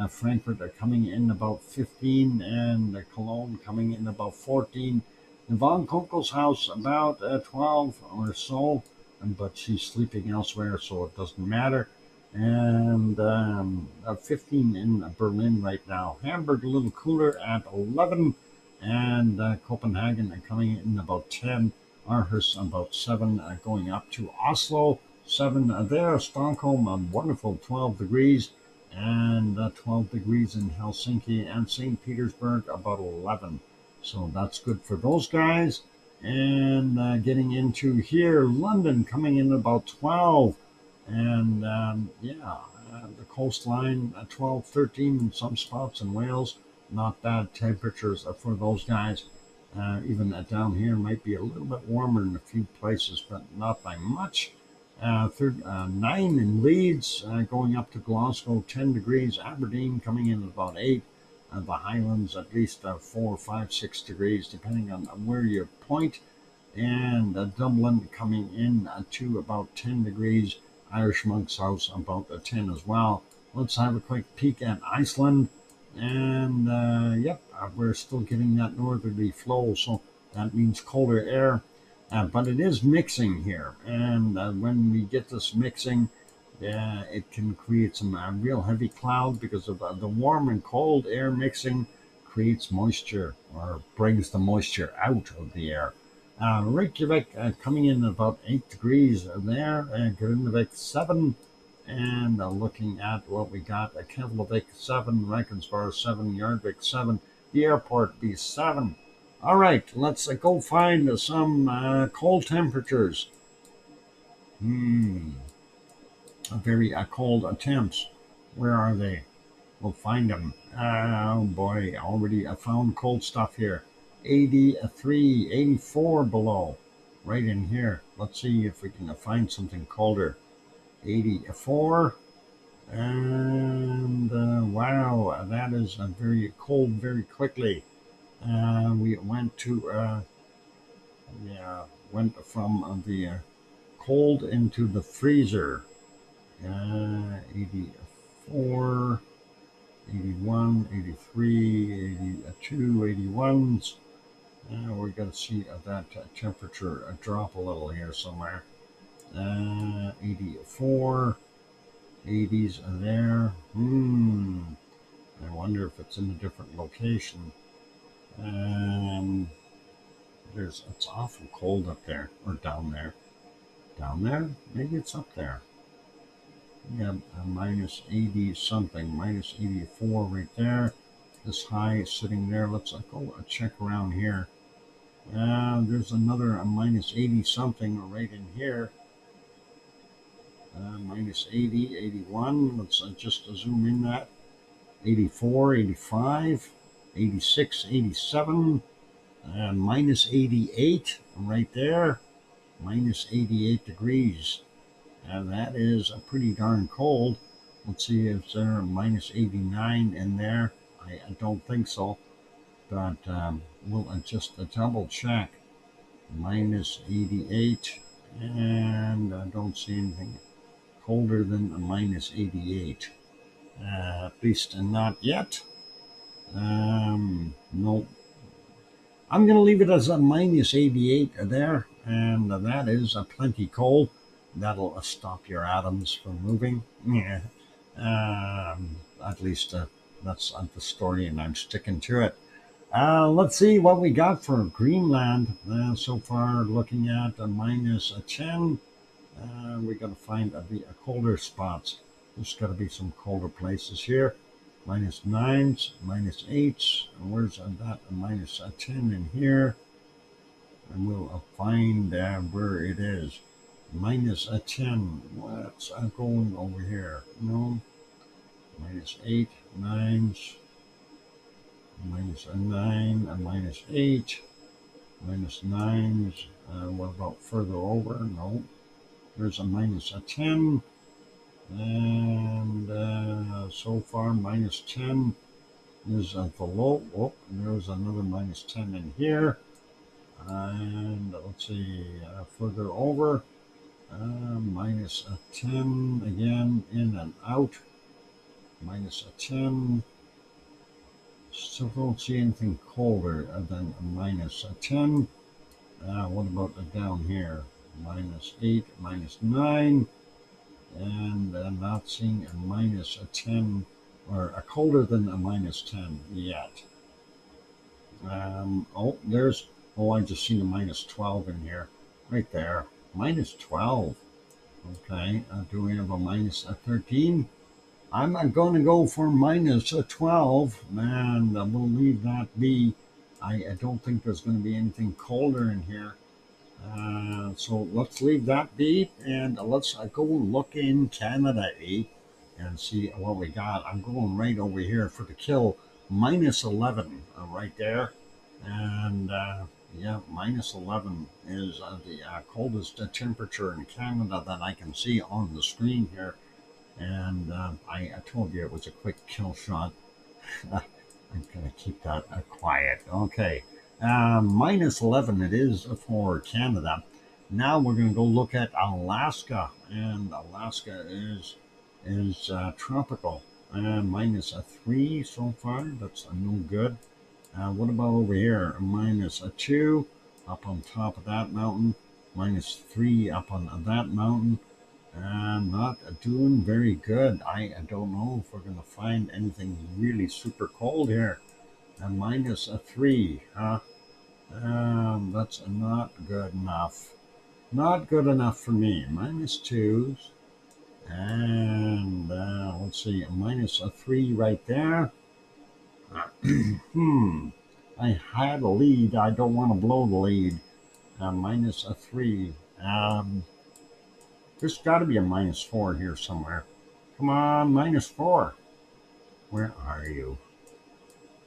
Frankfurt coming in about 15, and Cologne coming in about 14. Yvonne Kunkel's house about 12 or so, but she's sleeping elsewhere, so it doesn't matter. And 15 in Berlin right now. Hamburg a little cooler at 11, and Copenhagen coming in about 10. Aarhus about 7, going up to Oslo, 7 there. Stockholm, a wonderful 12 degrees. And 12 degrees in Helsinki, and St. Petersburg about 11. So that's good for those guys. And getting into here, London coming in about 12. And the coastline 12, 13 in some spots in Wales. Not bad temperatures for those guys. Even down here might be a little bit warmer in a few places, but not by much. 9 in Leeds, going up to Glasgow, 10 degrees. Aberdeen coming in at about 8. The Highlands at least 4, 5, 6 degrees, depending on where you point. And Dublin coming in to about 10 degrees. Irish Monk's House about 10 as well. Let's have a quick peek at Iceland. And we're still getting that northerly flow, so that means colder air. But it is mixing here, and when we get this mixing, it can create some real heavy cloud, because of the warm and cold air mixing creates moisture, or brings the moisture out of the air. Reykjavik coming in about 8 degrees there, Grindavik 7, and looking at what we got, Keflavik 7, Regensburg 7, Yardvik 7, the airport be 7. All right, let's go find some cold temperatures. Very cold temps. Where are they? We'll find them. Oh boy, already I found cold stuff here. 83, 84 below, right in here. Let's see if we can find something colder. 84, and wow, that is very cold very quickly. We went to went from the cold into the freezer. 84, 81, 83, 82, 81s. We're going to see that temperature drop a little here somewhere. 84, 80s there. I wonder if it's in a different location. It's awful cold up there, or down there. Down there? Maybe it's up there. Yeah, minus 80 something, minus 84 right there. This high is sitting there. Let's go check around here. There's another minus 80 something right in here. Minus 80, 81. Let's just zoom in that. 84, 85, 86, 87. Minus 88 right there. Minus 88 degrees. and that is pretty darn cold. Let's see if there minus 89 in there. I don't think so, but we'll just double check. Minus 88, and I don't see anything colder than a minus 88. At least not yet. Nope. I'm going to leave it as a minus 88 there, and that is plenty cold. That'll stop your atoms from moving. Yeah. At least that's the story, and I'm sticking to it. Let's see what we got for Greenland. So far, looking at a minus 10. We got to find a colder spots. There's got to be some colder places here. Minus 9s, minus 8s. Where's that? A minus 10 in here. And we'll find where it is. Minus 10. What's going over here? No. Minus 8, 9s. Minus a 9, a minus 8, minus 9s. What about further over? No. There's a minus a 10. And so far, minus 10 is the low. Oh, there's another minus 10 in here. And let's see, further over, minus a 10 again, in and out. Minus a 10. Still don't see anything colder than a minus 10. What about down here? Minus 8, minus 9. And not seeing a minus 10 or a colder than a minus 10 yet. I just seen a minus 12 in here. Right there. Minus 12. Okay. Do we have a minus 13? I'm not going to go for minus 12, and we'll leave that be. I don't think there's going to be anything colder in here. So let's leave that be, and let's go look in Canada, and see what we got. I'm going right over here for the kill. Minus 11 right there. And yeah, minus 11 is the coldest temperature in Canada that I can see on the screen here. And I told you it was a quick kill shot. I'm going to keep that quiet. Okay. Minus 11 it is for Canada. Now we're going to go look at Alaska. And Alaska is tropical. Minus 3 so far. That's no good. What about over here? Minus 2 up on top of that mountain. Minus 3 up on that mountain. Not doing very good. I don't know if we're going to find anything really super cold here. Minus 3, huh? That's not good enough. Not good enough for me. Minus 2s. And let's see, minus 3 right there. I had a lead. I don't want to blow the lead. Minus 3. There's got to be a minus 4 here somewhere. Come on, minus 4. Where are you?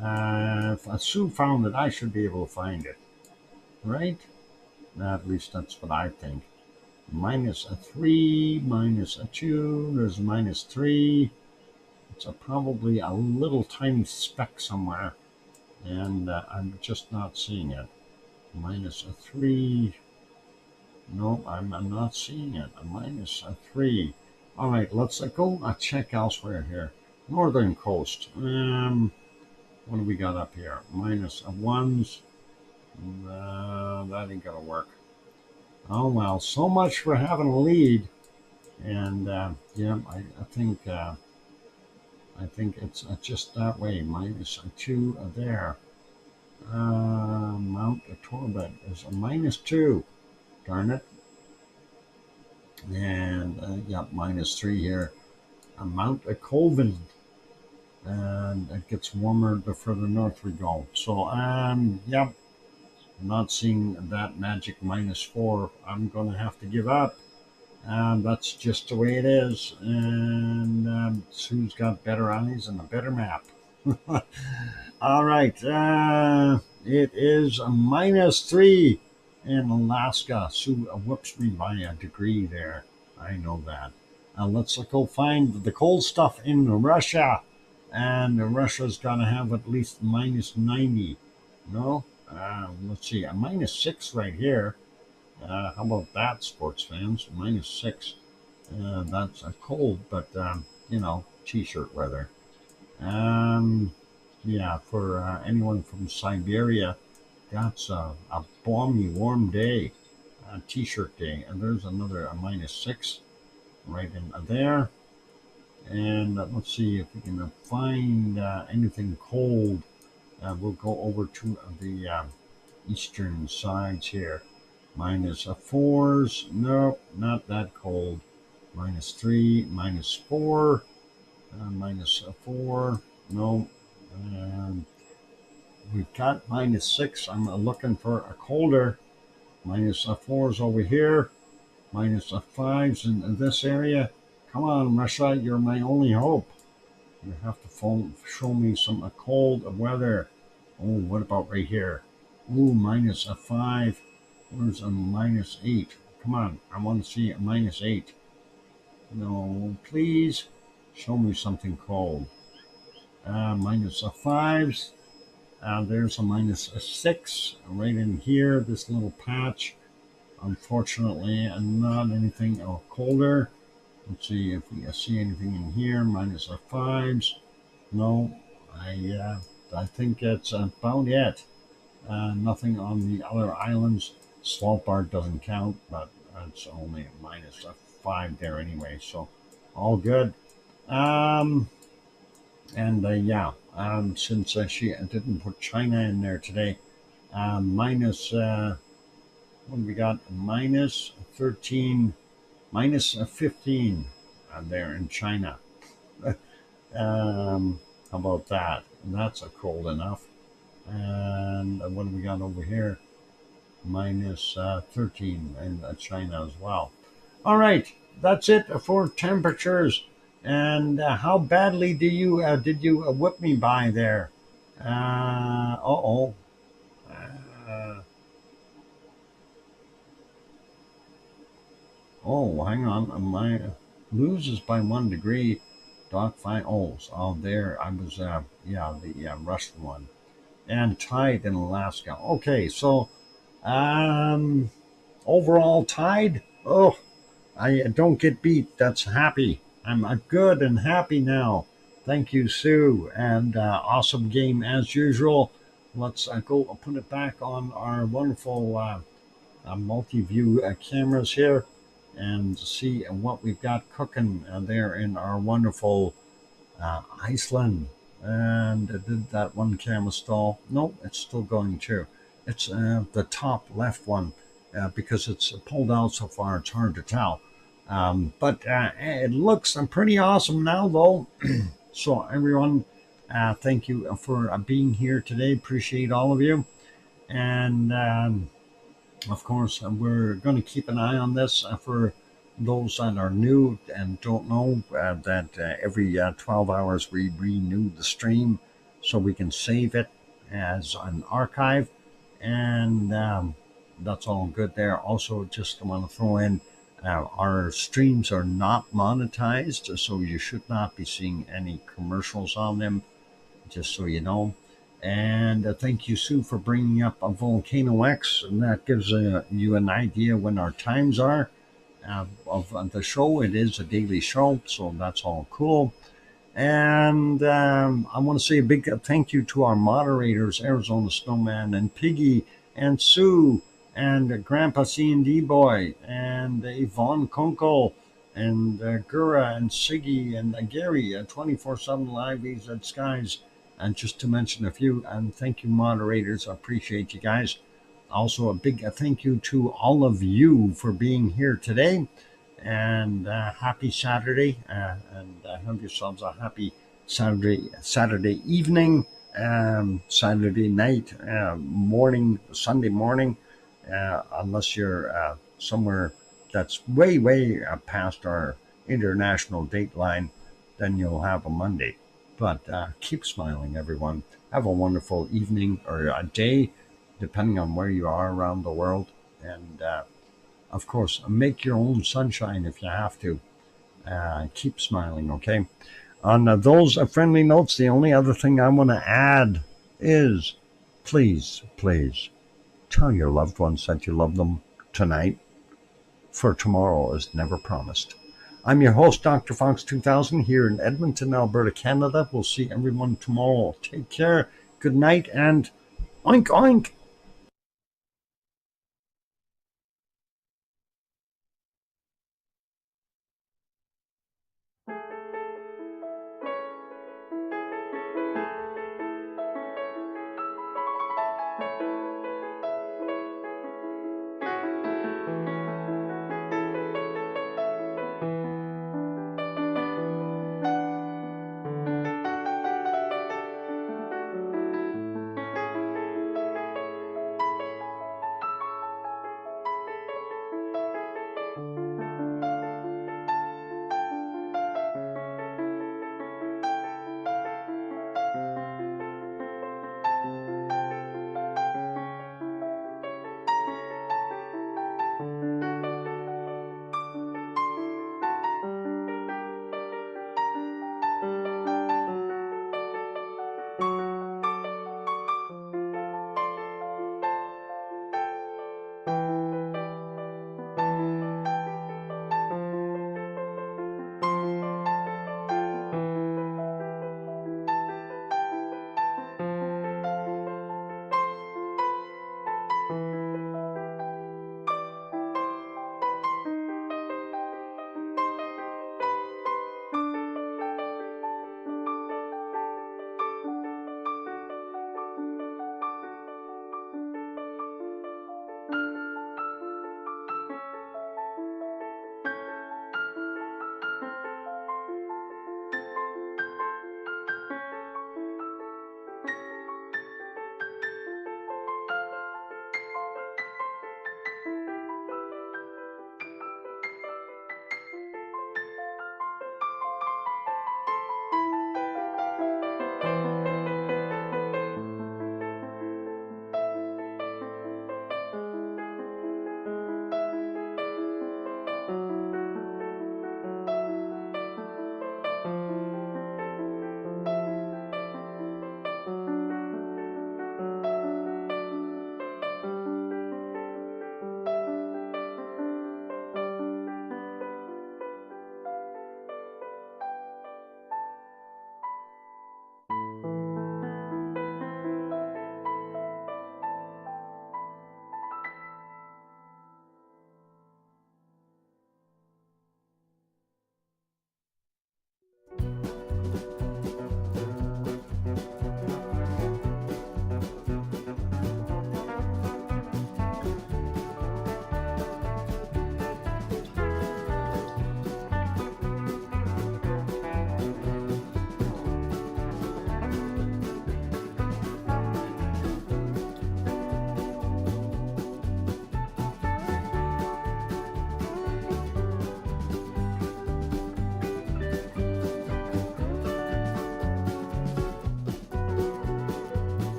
If Sue found it, I should be able to find it. Right? At least that's what I think. Minus 3, minus 2. There's minus 3. It's probably a little tiny speck somewhere. And I'm just not seeing it. Minus 3. No, I'm not seeing it. A minus 3. All right, let's go check elsewhere here. Northern coast. What do we got up here? Minus 1s. That ain't gonna work. Oh well, so much for having a lead. And yeah, I think it's just that way. Minus 2 there. Mount Torbet is a minus 2. Darn it. And yeah, minus 3 here. Mount Colvin. And it gets warmer the further north we go. So, yeah, not seeing that magic minus 4. I'm going to have to give up. That's just the way it is. And Sue's got better eyes and a better map. All right. It is a minus 3 in Alaska. Sue whoops me by a degree there. I know that. Let's go find the cold stuff in Russia. And Russia's got to have at least minus 90. No? Let's see, a minus 6 right here. How about that, sports fans? Minus 6. That's cold, but, t-shirt weather. Um, yeah, for anyone from Siberia, that's a balmy, warm day, a t-shirt day. And there's another a minus 6 right in there. And let's see if we can find anything cold. We'll go over to the eastern sides here. Minus 4s. Nope, not that cold. Minus 3, minus 4, minus 4. No. Um, we've got minus 6. I'm looking for a colder. Minus 4s over here. Minus 5s in this area. Come on, Russia, you're my only hope. You have to show me some cold weather. Oh, what about right here? Ooh, minus 5. Where's a minus 8? Come on, I want to see a minus 8. No, please show me something cold. Minus 5s. There's a minus 6 right in here, this little patch. Unfortunately, not anything colder. Let's see if we see anything in here. Minus 5s. No, I think that's about it. Nothing on the other islands. Svalbard doesn't count, but it's only a minus 5 there anyway, so all good. Since she didn't put China in there today, minus, what do we got? Minus 13, minus 15 there in China. How about that? That's cold enough. And what do we got over here? Minus 13 in China as well. All right, that's it for temperatures. And how badly did you whip me by there? Uh-oh. Uh, oh, hang on. My loses by 1 degree. Dot fine. Oh, there. I was, the Russian one. And tide in Alaska. Okay, so overall tide. Oh, I don't get beat. That's happy. I'm good and happy now. Thank you, Sue. And awesome game as usual. Let's go put it back on our wonderful multi-view cameras here and see what we've got cooking there in our wonderful Iceland. And did that one camera stall? Nope, it's still going too. It's the top left one because it's pulled out so far, it's hard to tell. But it looks pretty awesome now, though. So, everyone, thank you for being here today. Appreciate all of you. And of course, we're going to keep an eye on this for those that are new and don't know that every 12 hours we renew the stream so we can save it as an archive. And that's all good there. Also, just want to throw in our streams are not monetized, so you should not be seeing any commercials on them, just so you know. And thank you, Sue, for bringing up a VolcanoX, and that gives you an idea when our times are of the show. It is a daily show, so that's all cool. And I want to say a big thank you to our moderators, Arizona Snowman and Piggy and Sue and Grandpa C&D Boy and Yvonne Kunkel and Gura and Siggy and Gary, 24/7 Live E's at Skies, and just to mention a few. And thank you, moderators. I appreciate you guys. Also, a big thank you to all of you for being here today. And happy Saturday, and have yourselves a happy Saturday evening, Saturday night, morning, Sunday morning, unless you're somewhere that's way past our international date line, then you'll have a Monday. But keep smiling, everyone. Have a wonderful evening or a day, depending on where you are around the world. And of course, make your own sunshine if you have to. Keep smiling, okay? On those friendly notes, the only other thing I want to add is please tell your loved ones that you love them tonight, for tomorrow is never promised. I'm your host, DrFox2000, here in Edmonton, Alberta, Canada. We'll see everyone tomorrow. Take care, good night, and oink oink!